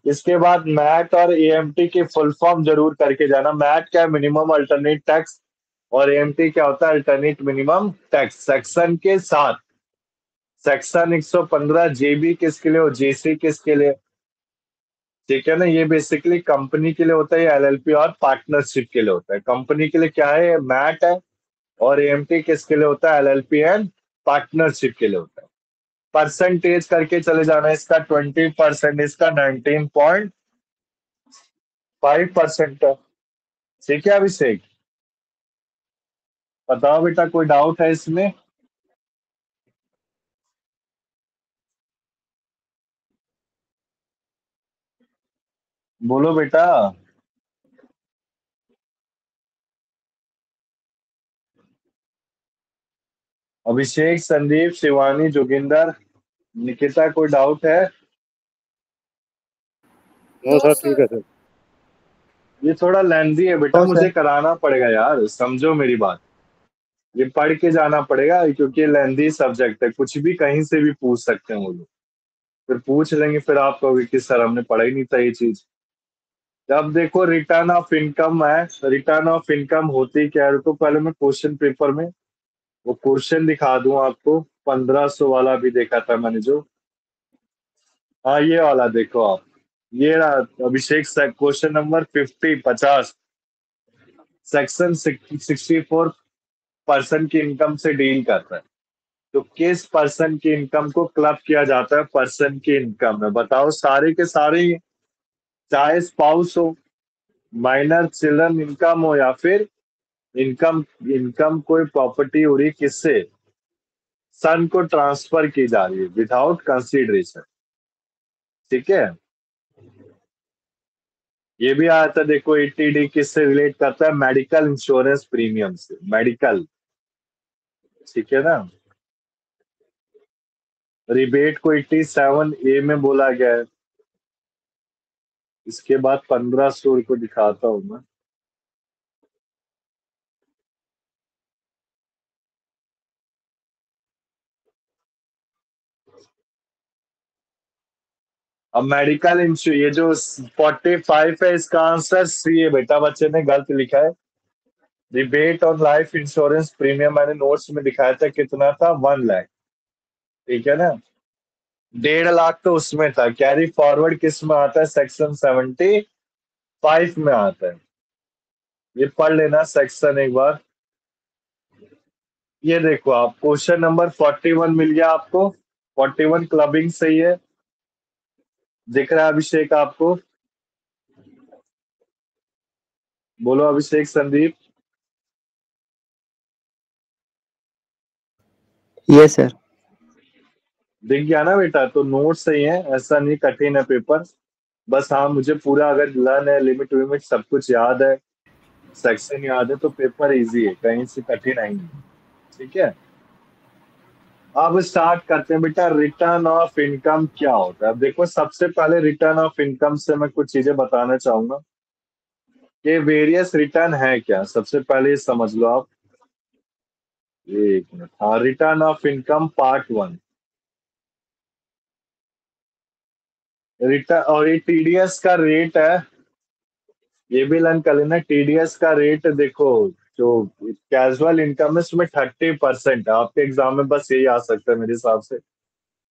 इसके बाद मैट और एएमटी की फुल फॉर्म जरूर करके जाना। मैट क्या है? Minimum alternate tax. और एएमटी क्या होता है? Alternate minimum tax. सेक्शन के साथ सेक्शन 115 जेबी किसके लिए और जेसी किसके लिए? ठीक है ना, ये बेसिकली कंपनी के लिए होता है, एलएलपी और पार्टनरशिप के लिए होता है। कंपनी के लिए क्या है? मैट है। और एएमटी किसके लिए होता है? एलएलपी एंड पार्टनरशिप के लिए होता है। परसेंटेज करके चले जाना, इसका 20%, इसका 19.5% है। ठीक है अभिषेक, बताओ बेटा, कोई डाउट है इसमें? बोलो बेटा। अभिषेक, संदीप, शिवानी, जोगिंदर, निकिता, कोई डाउट है? नो सर, ठीक है सर। ये थोड़ा लेंदी है बेटा, हाँ, मुझे सर। कराना पड़ेगा यार, समझो मेरी बात। ये पढ़ के जाना पड़ेगा क्योंकि लेंदी सब्जेक्ट है, कुछ भी कहीं से भी पूछ सकते हैं वो लोग। फिर पूछ लेंगे, फिर आप कहोगे कि सर हमने पढ़ा ही नहीं था ये चीज। अब देखो, रिटर्न ऑफ इनकम है। रिटर्न ऑफ इनकम होती क्या है? तो पहले मैं क्वेश्चन पेपर में वो क्वेश्चन दिखा दूं आपको। 1500 वाला भी देखा था मैंने जो। हाँ, ये वाला देखो आप। ये रहा अभिषेक, क्वेश्चन नंबर 50 सेक्शन 64 पर्सन की इनकम से डील करता है। तो किस पर्सन की इनकम को क्लब किया जाता है पर्सन की इनकम में? बताओ, सारे के सारे ही, चाहे स्पाउस हो, माइनर चिल्ड्रन इनकम हो, या फिर इनकम इनकम कोई प्रॉपर्टी हो रही किससे? सन को ट्रांसफर की जा रही है विदाउट कंसीडरेशन। ठीक है, ये भी आया था देखो। ईटीडी किससे रिलेट करता है? मेडिकल इंश्योरेंस प्रीमियम से। मेडिकल, ठीक है ना। रिबेट को 87A में बोला गया है। इसके बाद 1500 को दिखाता हूं मैं। अब मेडिकल इंश्योर, ये जो 45 है, इसका आंसर सी है बेटा। बच्चे ने गलत लिखा है। रिबेट और लाइफ इंश्योरेंस प्रीमियम मैंने नोट्स में दिखाया था, कितना था? 1 लाख। ठीक है ना, 1.5 लाख तो उसमें था। कैरी फॉरवर्ड किस में आता है? सेक्शन 75 में आता है। ये पढ़ लेना सेक्शन एक बार। ये देखो आप, क्वेश्चन नंबर 41 मिल गया आपको। 41 क्लबिंग सही है, दिख रहा है अभिषेक आपको? बोलो अभिषेक, संदीप। Yes sir. दिख गया ना बेटा? तो नोट सही है, ऐसा नहीं कठिन है पेपर। बस हाँ, मुझे पूरा अगर लर्न है, लिमिट विमिट सब कुछ याद है, सेक्शन याद है, तो पेपर इजी है, कहीं से कठिन आई नहीं। ठीक है, अब स्टार्ट करते हैं बेटा। रिटर्न ऑफ इनकम क्या होता है? अब देखो, सबसे पहले रिटर्न ऑफ इनकम से मैं कुछ चीजें बताना चाहूंगा कि वेरियस रिटर्न है क्या। सबसे पहले ये समझ लो आप। एक मिनट, हाँ, return of income part 1। Return, और ये टीडीएस का रेट है, ये भी लर्न कर लेना। टीडीएस का रेट देखो, जो कैजुअल इनकम है उसमें 30% है। आपके एग्जाम में बस यही आ सकता है मेरे हिसाब से,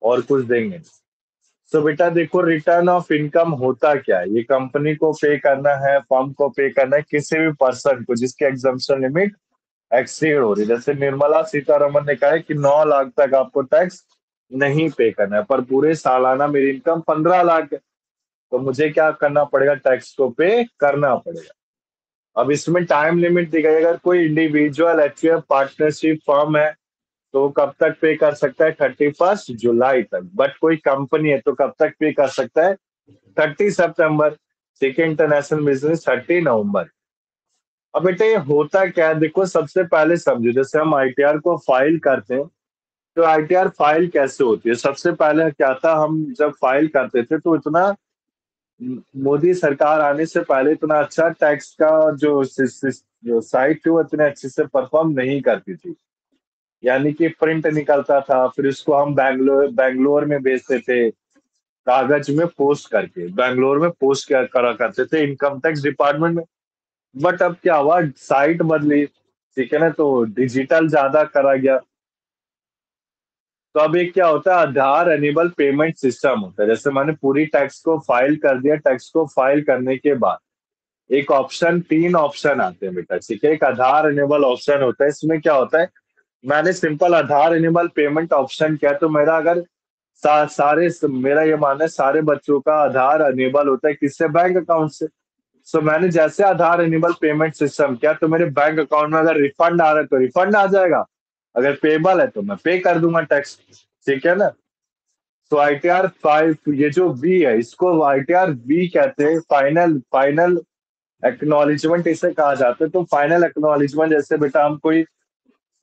और कुछ देंगे। तो बेटा देखो, रिटर्न ऑफ इनकम होता क्या है? ये कंपनी को पे करना है, फर्म को पे करना है, किसी भी पर्सन को जिसकी एग्जम्पशन लिमिट एक्सीड हो रही है। जैसे निर्मला सीतारमन ने कहा है कि 9 लाख तक आपको टैक्स नहीं पे करना है, पर पूरे सालाना मेरी इनकम 15 लाख है, तो मुझे क्या करना पड़ेगा? टैक्स को पे करना पड़ेगा। अब इसमें टाइम लिमिट दी गई। अगर कोई इंडिविजुअल एचयूएफ पार्टनरशिप फर्म है तो कब तक पे कर सकता है? 31 जुलाई तक। बट कोई कंपनी है तो कब तक पे कर सकता है? 30 सितंबर। ठीक है, इंटरनेशनल बिजनेस 30 नवंबर। अब बेटा ये होता क्या है? देखो, सबसे पहले समझो, जैसे हम आईटीआर को फाइल करते हैं, तो आईटीआर फाइल कैसे होती है? सबसे पहले क्या था, हम जब फाइल करते थे तो इतना मोदी सरकार आने से पहले इतना अच्छा टैक्स का जो साइट थी वो इतने अच्छे से परफॉर्म नहीं करती थी। यानी कि प्रिंट निकलता था, फिर उसको हम बैंगलोर में भेजते थे, कागज में पोस्ट करके बैंगलोर में पोस्ट किया करा करते थे इनकम टैक्स डिपार्टमेंट में। बट अब क्या हुआ, साइट बदली, ठीक है ना, तो डिजिटल ज्यादा करा गया। तो अब एक क्या होता है, आधार एनेबल पेमेंट सिस्टम होता है। जैसे मैंने पूरी टैक्स को फाइल कर दिया, टैक्स को फाइल करने के बाद एक ऑप्शन, 3 ऑप्शन आते हैं बेटा, ठीक है। एक आधार एनेबल ऑप्शन होता है, इसमें क्या होता है, मैंने सिंपल आधार एनेबल पेमेंट ऑप्शन किया तो मेरा अगर सारे मेरा ये मानना है सारे बच्चों का आधार एनेबल होता है किससे, बैंक अकाउंट से। सो मैंने जैसे आधार एनेबल पेमेंट सिस्टम किया तो मेरे बैंक अकाउंट में अगर रिफंड आ रहा है तो रिफंड आ जाएगा, अगर पेबल है तो मैं पे कर दूंगा टैक्स, ठीक है ना। तो ITR 5, ये जो बी है इसको ITR-V कहते हैं, फाइनल फाइनल एक्नॉलेजमेंट इसे कहा जाता है। तो फाइनल एक्नॉलेजमेंट जैसे बेटा हम कोई,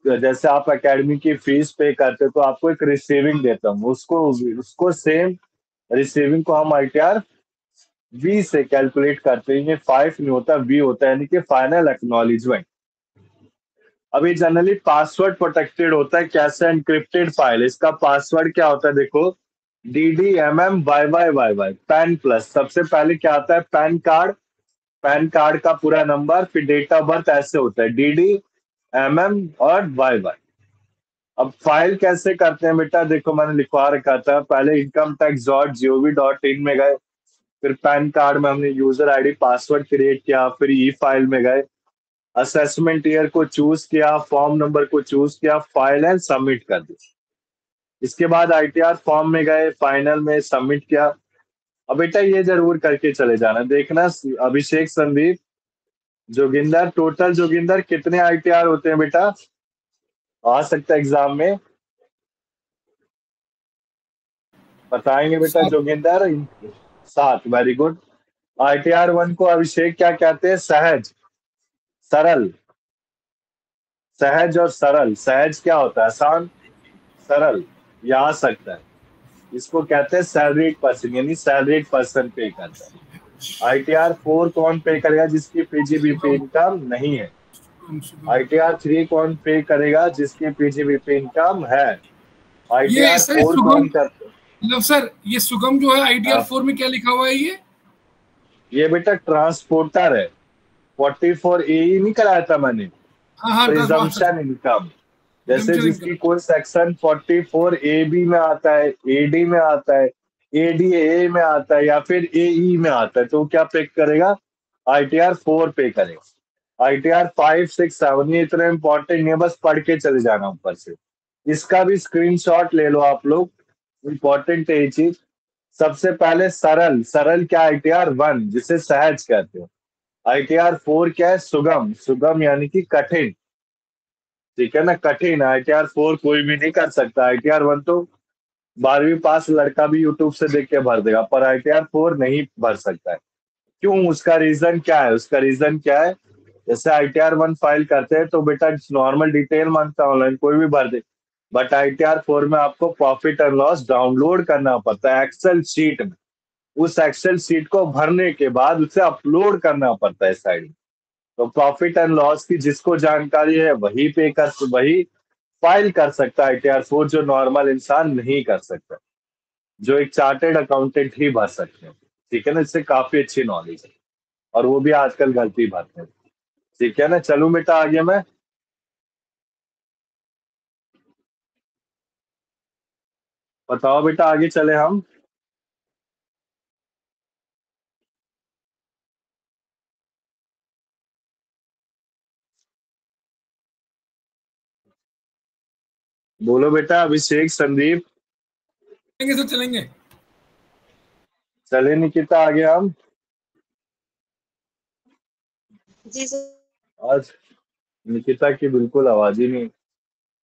जैसे आप एकेडमी की फीस पे करते हो तो आपको एक रिसीविंग देता हूँ, उसको उसको सेम रिसीविंग को हम ITR-V से कैलकुलेट करते हैं। ये 5 नहीं होता, V होता है, यानी कि फाइनल एक्नॉलेजमेंट। अभी जनरली पासवर्ड प्रोटेक्टेड होता है, कैसे एनक्रिप्टेड फाइल, इसका पासवर्ड क्या होता है देखो, DDMMYYYY पैन प्लस। सबसे पहले क्या आता है, पैन कार्ड, पैन कार्ड का पूरा नंबर, फिर डेट ऑफ बर्थ, ऐसे होता है DDMM और YY। अब फाइल कैसे करते हैं बेटा, देखो मैंने लिखवा रखा था, पहले incometax.gov.in में गए, फिर पैन कार्ड में हमने यूजर आईडी पासवर्ड क्रिएट किया, फिर ई फाइल में गए, असेसमेंट ईयर को चूज किया, फॉर्म नंबर को चूज किया, फाइल एंड सबमिट कर दी। इसके बाद ITR फॉर्म में गए, फाइनल में सबमिट किया। अब बेटा ये जरूर करके चले जाना, देखना अभिषेक, संदीप, जोगिंदर, टोटल जोगिंदर कितने ITR होते हैं बेटा, आ सकता है एग्जाम में, बताएंगे बेटा जोगिंदर। 7, very good. ITR-1 को अभिषेक क्या कहते हैं, सहज, सरल, सहज और सरल। सहज क्या होता है, आसान, सरल, या आ सकता है, इसको कहते हैं सैलरीड पर्सन, यानी सैलरीड पर्सन पे करता है। ITR-4 कौन पे करेगा, जिसकी PGBP इनकम नहीं है। ITR-3 कौन पे करेगा, जिसकी PGBP इनकम है। ये सर ITR-4 कौन करता है, मतलब सर ये सुगम जो है ITR-4 में क्या लिखा हुआ है ये बेटा ट्रांसपोर्टर है। 44A नहीं कराया था मैंने, हाँ प्रिजम्पशन इनकम। जैसे जिसकी कोई सेक्शन 44AB में आता है, AD में आता है, ADA में आता है, या फिर AE में आता है, तो क्या पे करेगा, ITR-4 पे करेगा। ITR-5, 6, 7 ये इतना इंपॉर्टेंट नहीं है, बस पढ़ के चले जाना ऊपर से। इसका भी स्क्रीनशॉट ले लो आप लोग, इंपॉर्टेंट है ये चीज। सबसे पहले सरल, सरल क्या, ITR-1 जिसे सहज कहते हैं। ITR-4 क्या है, सुगम, सुगम यानी कि कठिन, ठीक है ना, कठिन। ITR-4 कोई भी नहीं कर सकता। ITR-1 तो 12वीं पास लड़का भी यूट्यूब से देख के भर देगा, पर ITR-4 नहीं भर सकता है। क्यों, उसका रीजन क्या है, उसका रीजन क्या है, जैसे ITR-1 फाइल करते हैं तो बेटा नॉर्मल डिटेल मांगता है, ऑनलाइन कोई भी भर दे, बट ITR-4 में आपको प्रॉफिट एंड लॉस डाउनलोड करना पड़ता है एक्सेल शीट में। उस एक्सेल शीट को भरने के बाद उसे अपलोड करना पड़ता है साइड में। तो प्रॉफिट एंड लॉस की जिसको जानकारी है वही वही फाइल कर सकता है ITR-4, जो नॉर्मल इंसान नहीं कर सकता, जो एक चार्टेड अकाउंटेंट ही भर सकते हैं, ठीक है ना। इससे काफी अच्छी नॉलेज है, और वो भी आजकल गलती भरते हैं, ठीक है ना। चलूं बेटा आगे मैं, बताओ बेटा आगे चले हम। बोलो बेटा, अभिषेक, संदीप, चलेंगे सर, चलेंगे। चले निकिता आगे हम। जी सर। आज निकिता की बिल्कुल आवाज ही नहीं।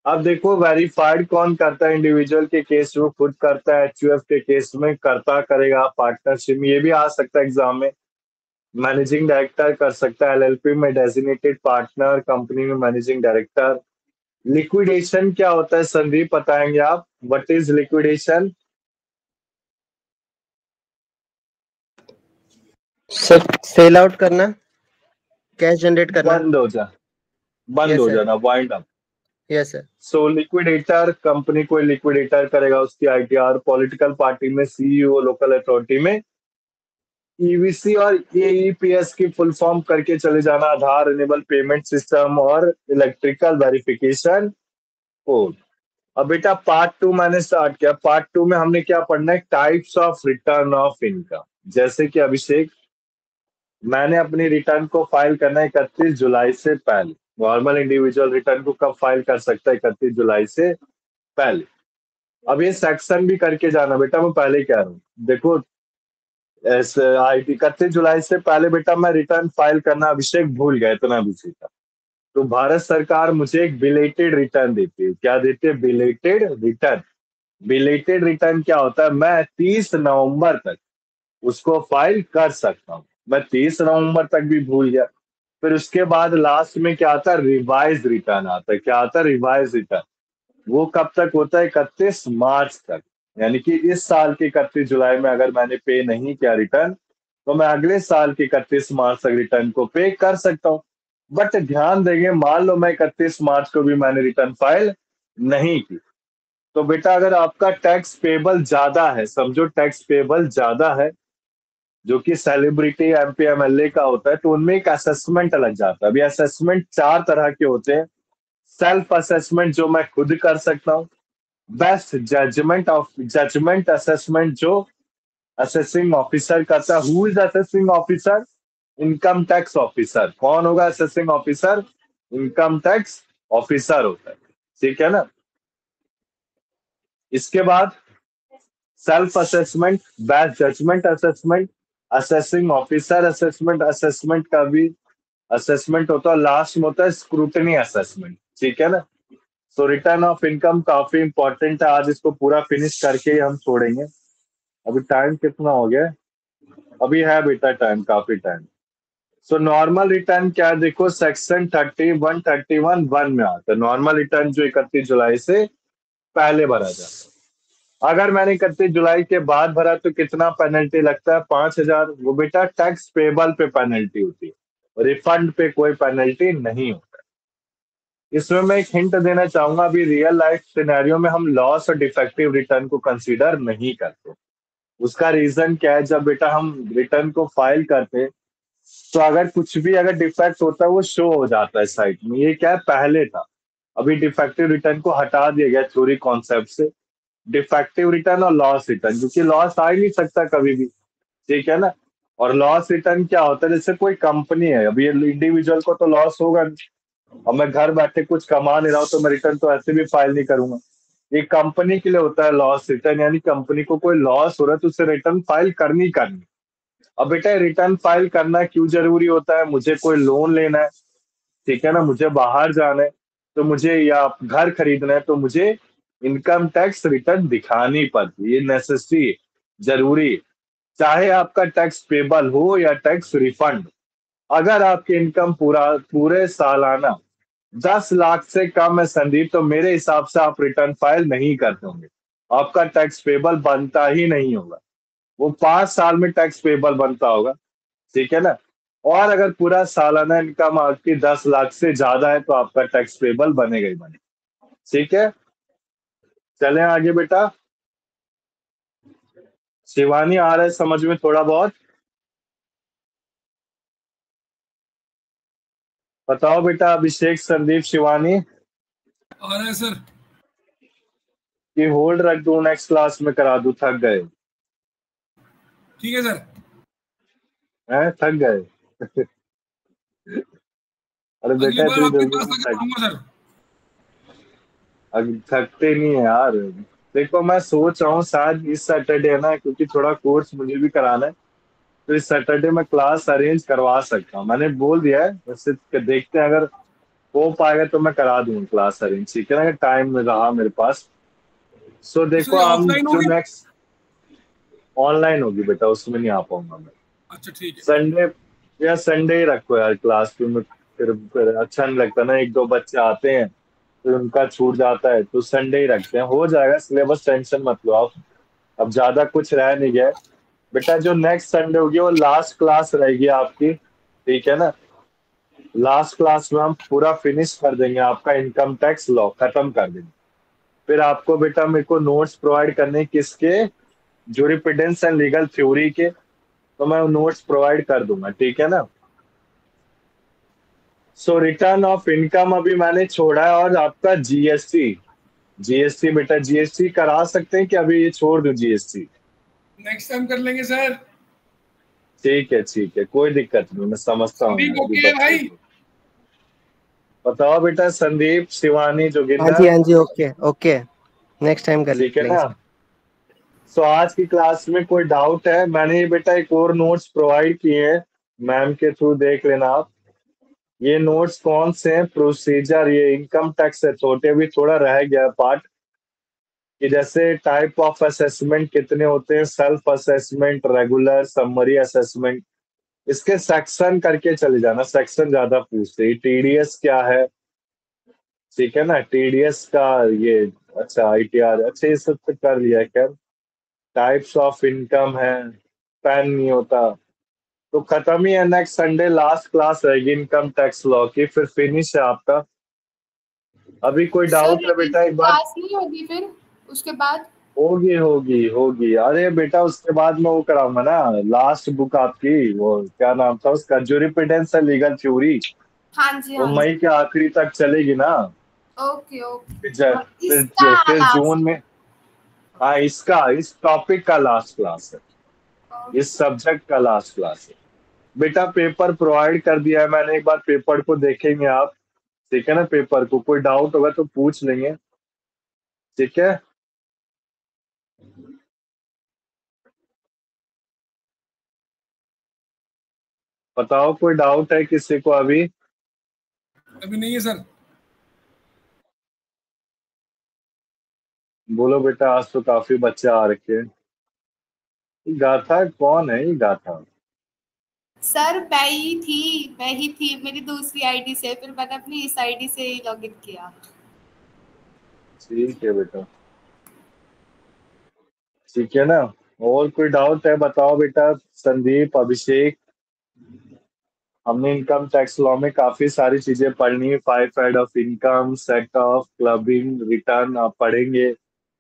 अब देखो वेरीफाइड कौन करता है, इंडिविजुअल के केस में खुद करता है, HUF के केस में करता करेगा, पार्टनरशिप में, ये भी आ सकता है एग्जाम में। मैनेजिंग डायरेक्टर कर सकता है, LLP में डेजिग्नेटेड पार्टनर, कंपनी में मैनेजिंग डायरेक्टर। लिक्विडेशन क्या होता है, संदीप बताएंगे आप, what is liquidation. Sir sell out करना, कैश जनरेट करना, बंद हो Yes, sir. जाना, wind up. Yes sir. So liquidator, company कोई लिक्विडेटर करेगा, उसकी आईटीआर, पॉलिटिकल पार्टी में सीईओ, लोकल अथॉरिटी में ईवीसी और एईपीएस की फुल फॉर्म करके चले जाना, आधार इनेबल पेमेंट सिस्टम और इलेक्ट्रिकल वेरिफिकेशन कोड। अब बेटा पार्ट 2 मैंने स्टार्ट किया। पार्ट 2 में हमने क्या पढ़ना है, types of return of income. जैसे कि अभिषेक, मैंने अपनी रिटर्न को फाइल करना है 31 जुलाई से पहले। नॉर्मल इंडिविजुअल रिटर्न को कब फाइल कर सकता है, 31 जुलाई से पहले। अब ये सेक्शन भी करके जाना बेटा, मैं पहले कह रहा हूँ, देखो ऐसे 31 जुलाई से पहले बेटा मैं रिटर्न फाइल करना अभिषेक भूल गया, इतना भी सीखा। तो भारत सरकार मुझे एक बिलेटेड रिटर्न देती है। क्या देती है? Belated return. बिलेटेड रिटर्न क्या होता है? मैं 30 नवंबर तक उसको फाइल कर सकता हूँ। मैं 30 नवंबर तक भी भूल गया। फिर उसके बाद लास्ट में क्या आता है? रिवाइज रिटर्न आता है। क्या आता है? Revise return. वो कब तक होता है? 31 मार्च तक। यानी कि इस साल के 31 जुलाई में अगर मैंने पे नहीं किया रिटर्न, तो मैं अगले साल के 31 मार्च तक रिटर्न को पे कर सकता हूँ। बट ध्यान देंगे, मान लो मैं 31 मार्च को भी मैंने रिटर्न फाइल नहीं की, तो बेटा अगर आपका टैक्स पेबल ज्यादा है, समझो टैक्स पेबल ज्यादा है, जो कि सेलिब्रिटी एमपी एमएलए का होता है, तो उनमें एक असेसमेंट लग जाता है। अभी असेसमेंट 4 तरह के होते हैं। सेल्फ असेसमेंट जो मैं खुद कर सकता हूँ, बेस्ट जजमेंट असेसमेंट जो असेसिंग ऑफिसर करता है। Who is assessing officer? Income tax officer. कौन होगा assessing officer? Income tax officer होता है, ठीक है ना। इसके बाद self assessment, best judgment assessment, assessing officer assessment, assessment का भी असेसमेंट होता है। लास्ट में होता है स्क्रूटनी असेसमेंट, ठीक है ना। सो रिटर्न ऑफ इनकम काफी इंपॉर्टेंट है। आज इसको पूरा फिनिश करके ही हम छोड़ेंगे। अभी टाइम कितना हो गया? अभी है बेटा टाइम, काफी टाइम। सो नॉर्मल रिटर्न क्या है? देखो सेक्शन 31 में आता है। नॉर्मल रिटर्न जो 31 जुलाई से पहले भरा जाता है। अगर मैंने 31 जुलाई के बाद भरा तो कितना पेनल्टी लगता है? 5,000। वो बेटा टैक्स पेबल पे पेनल्टी होती है, रिफंड पे कोई पेनल्टी नहीं होता। इसमें मैं एक हिंट देना चाहूंगा, अभी रियल लाइफ सिनेरियो में हम लॉस और डिफेक्टिव रिटर्न को कंसीडर नहीं करते। उसका रीजन क्या है? जब बेटा हम रिटर्न को फाइल करते, तो अगर कुछ भी अगर डिफेक्ट होता है वो शो हो जाता है साइट में। ये क्या है? पहले था, अभी डिफेक्टिव रिटर्न को हटा दिया गया थ्योरी कॉन्सेप्ट से। डिफेक्टिव रिटर्न और लॉस रिटर्न, क्योंकि लॉस आ ही नहीं सकता कभी भी, ठीक है ना। और लॉस रिटर्न क्या होता है? जैसे कोई कंपनी है, अभी इंडिविजुअल को तो लॉस होगा नहीं, और मैं घर बैठे कुछ कमा नहीं रहा हूँ, तो मैं रिटर्न तो ऐसे भी फाइल नहीं करूंगा। ये कंपनी के लिए होता है लॉस रिटर्न, यानी कंपनी को कोई लॉस हो रहा है तो उसे रिटर्न फाइल करनी करनी। अब बेटा रिटर्न फाइल करना क्यों जरूरी होता है? मुझे कोई लोन लेना है, ठीक है ना, मुझे बाहर जाना है, तो मुझे या घर खरीदना है, तो मुझे इनकम टैक्स रिटर्न दिखानी पड़ती है। ये नेसेसरी, जरूरी, चाहे आपका टैक्स पेबल हो या टैक्स रिफंड। अगर आपकी इनकम पूरे सालाना 10 लाख से कम है संदीप, तो मेरे हिसाब से आप रिटर्न फाइल नहीं करते होंगे। आपका टैक्स पेबल बनता ही नहीं होगा। वो 5 साल में टैक्स पेबल बनता होगा, ठीक है ना। और अगर पूरा सालाना इनकम आपकी 10 लाख से ज्यादा है, तो आपका टैक्स पेबल बनेगा ही बनेगा, ठीक है। चलें आगे बेटा। शिवानी आ रहा है समझ में थोड़ा बहुत? बताओ बेटा, अभिषेक, संदीप, शिवानी। आ रहा है सर। कि होल्ड रख दूं, नेक्स्ट क्लास में करा दूं? थक गए? ठीक है सर। हैं, थक गए? अरे अगली बेटा बार इतनी आपके जल्दी पास नहीं आकर आऊंगा सर। थकते नहीं है यार। देखो मैं सोच रहा हूँ शायद इस सैटरडे है ना, क्योंकि थोड़ा कोर्स मुझे भी कराना है, तो इस सैटरडे मैं क्लास अरेंज करवा सकता हूँ। मैंने बोल दिया है, वैसे देखते हैं, अगर हो पाएगा तो मैं करा दूंगा क्लास अरेंज, ठीक है ना, अगर टाइम रहा मेरे पास। सो देखो सर हम ऑफलाइन जो होगी? नेक्स्ट ऑनलाइन होगी बेटा, उसमें नहीं आ पाऊंगा मैं। अच्छा ठीक है। संडे या संडे ही रखो यार क्लास, में फिर अच्छा नहीं लगता ना, 1-2 बच्चे आते हैं फिर उनका छूट जाता है, तो संडे ही रखते हैं। हो जाएगा सिलेबस, टेंशन मत लो आप। अब ज्यादा कुछ रह नहीं गया है। बेटा जो नेक्स्ट संडे होगी वो लास्ट क्लास रहेगी आपकी, ठीक है ना। लास्ट क्लास में हम पूरा फिनिश कर देंगे, आपका इनकम टैक्स लॉ खत्म कर देंगे। फिर आपको बेटा मेरे को नोट्स प्रोवाइड करने किसके, जूरिस्प्रूडेंस एंड लीगल थ्योरी के, तो मैं नोट्स प्रोवाइड कर दूंगा, ठीक है ना। सो रिटर्न ऑफ इनकम अभी मैंने छोड़ा है, और आपका जीएसटी बेटा जीएसटी करा सकते हैं कि अभी ये छोड़ दूं जीएसटी? नेक्स्ट टाइम कर लेंगे सर। ठीक है, कोई दिक्कत नहीं, मैं समझता हूँ संदीप अभी ओके है बच्चों भाई? को। बताओ बेटा, संदीप, शिवानी, हाँ जी जोगिंदर, हाँ जी, ओके ओके, नेक्स्ट टाइम कर ठीक है लेंगे ना। सर। सो आज की क्लास में कोई डाउट है? मैंने ये बेटा एक और नोट्स प्रोवाइड किए हैं, मैम के थ्रू देख लेना आप। ये नोट्स कौन से हैं? प्रोसीजर, ये इनकम टैक्स अथॉरिटी, अभी थोड़ा रह गया पार्ट कि जैसे टाइप ऑफ असेसमेंट कितने होते हैं, self assessment, regular, summary assessment, इसके सेक्शन करके चले जाना, सेक्शन ज्यादा पूछते हैं। टीडीएस क्या है, ठीक है ना, टीडीएस का ये, अच्छा आईटीआर, अच्छा ये सब तो कर लिया। क्या टाइप्स ऑफ इनकम है, पैन नहीं होता, तो खत्म ही है। नेक्स्ट संडे लास्ट क्लास रहेगी इनकम टैक्स लॉ की, फिर फिनिश है आपका। अभी कोई सर डाउट है बेटा? एक बार क्लास नहीं होगी फिर उसके बाद? होगी। अरे बेटा उसके बाद मैं वो कराऊंगा ना, लास्ट बुक आपकी, वो क्या नाम था उसका, जूरिस्प्रूडेंस एंड लीगल थ्योरी, हाँ जी वो हाँ जी। मई के आखिरी तक चलेगी ना। Okay okay. फिर इसका जून में, हाँ इसका, इस टॉपिक का लास्ट क्लास है, इस सब्जेक्ट का लास्ट क्लास है बेटा। पेपर प्रोवाइड कर दिया है मैंने, एक बार पेपर को देखेंगे आप, ठीक है ना। पेपर को कोई डाउट होगा तो पूछ लेंगे, ठीक है। बताओ कोई डाउट है किसी को अभी? अभी नहीं है सर। बोलो बेटा, आज तो काफी बच्चे आ रखे हैं। ये गाथा कौन है, ये गाथा? सर मैं ही थी मेरी दूसरी आईडी से, फिर मैंने अपनी इस आईडी से ही लॉगिन किया। ठीक है बेटा, ठीक है ना। और कोई डाउट है बताओ बेटा। संदीप, अभिषेक, हमने इनकम टैक्स लॉ में काफी सारी चीजें पढ़नी है। 5 head of income, set of, clubbing, return आप पढ़ेंगे।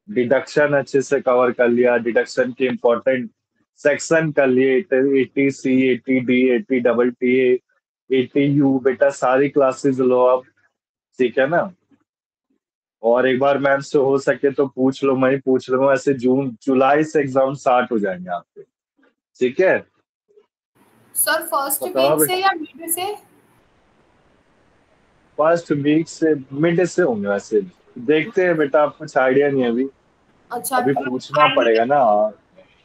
डिडक्शन अच्छे से कवर कर लिया, डिडक्शन के इम्पोर्टेंट सेक्शन कर लिए, 80C, 80D, 80TT, 80U, बेटा सारी क्लासेस लो आप, ठीक है ना। और एक बार मैम से हो सके तो पूछ लो, मैं ही पूछ लूंगा, ऐसे जून जुलाई से एग्जाम स्टार्ट हो जाएंगे आपके, ठीक है। सर फर्स्ट बताओ वीक से बेटा, या मिड से? फर्स्ट वीक से, मिड से होंगे वैसे, देखते हैं बेटा, आप कुछ आइडिया नहीं है अभी, अच्छा अभी मतलब पूछना पड़ेगा ना।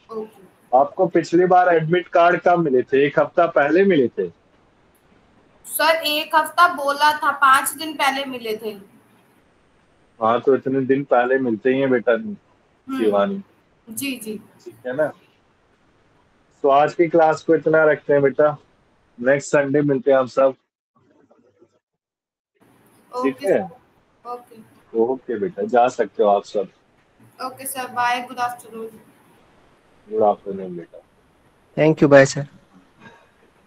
ओके। आपको पिछली बार एडमिट कार्ड कब मिले थे? एक हफ्ता पहले मिले थे? सर एक हफ्ता बोला था, 5 दिन पहले मिले थे। हाँ तो इतने दिन पहले मिलते ही हैं बेटा, शिवानी, जी जी। ठीक है ना। तो आज की क्लास को इतना रखते हैं बेटा, नेक्स्ट संडे मिलते हैं हम सब, ठीक ओके है। सर। ओके। ओके बेटा, जा सकते हो आप सब। Okay sir, bye, good afternoon. Good afternoon बेटा। Thank you, bye sir.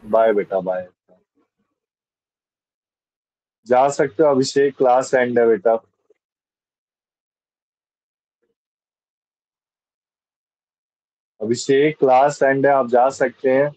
Bye बेटा, बाय। जा सकते हो अभिषेक, क्लास एंड है बेटा। अभिषेक क्लास एंड है, आप जा सकते हैं।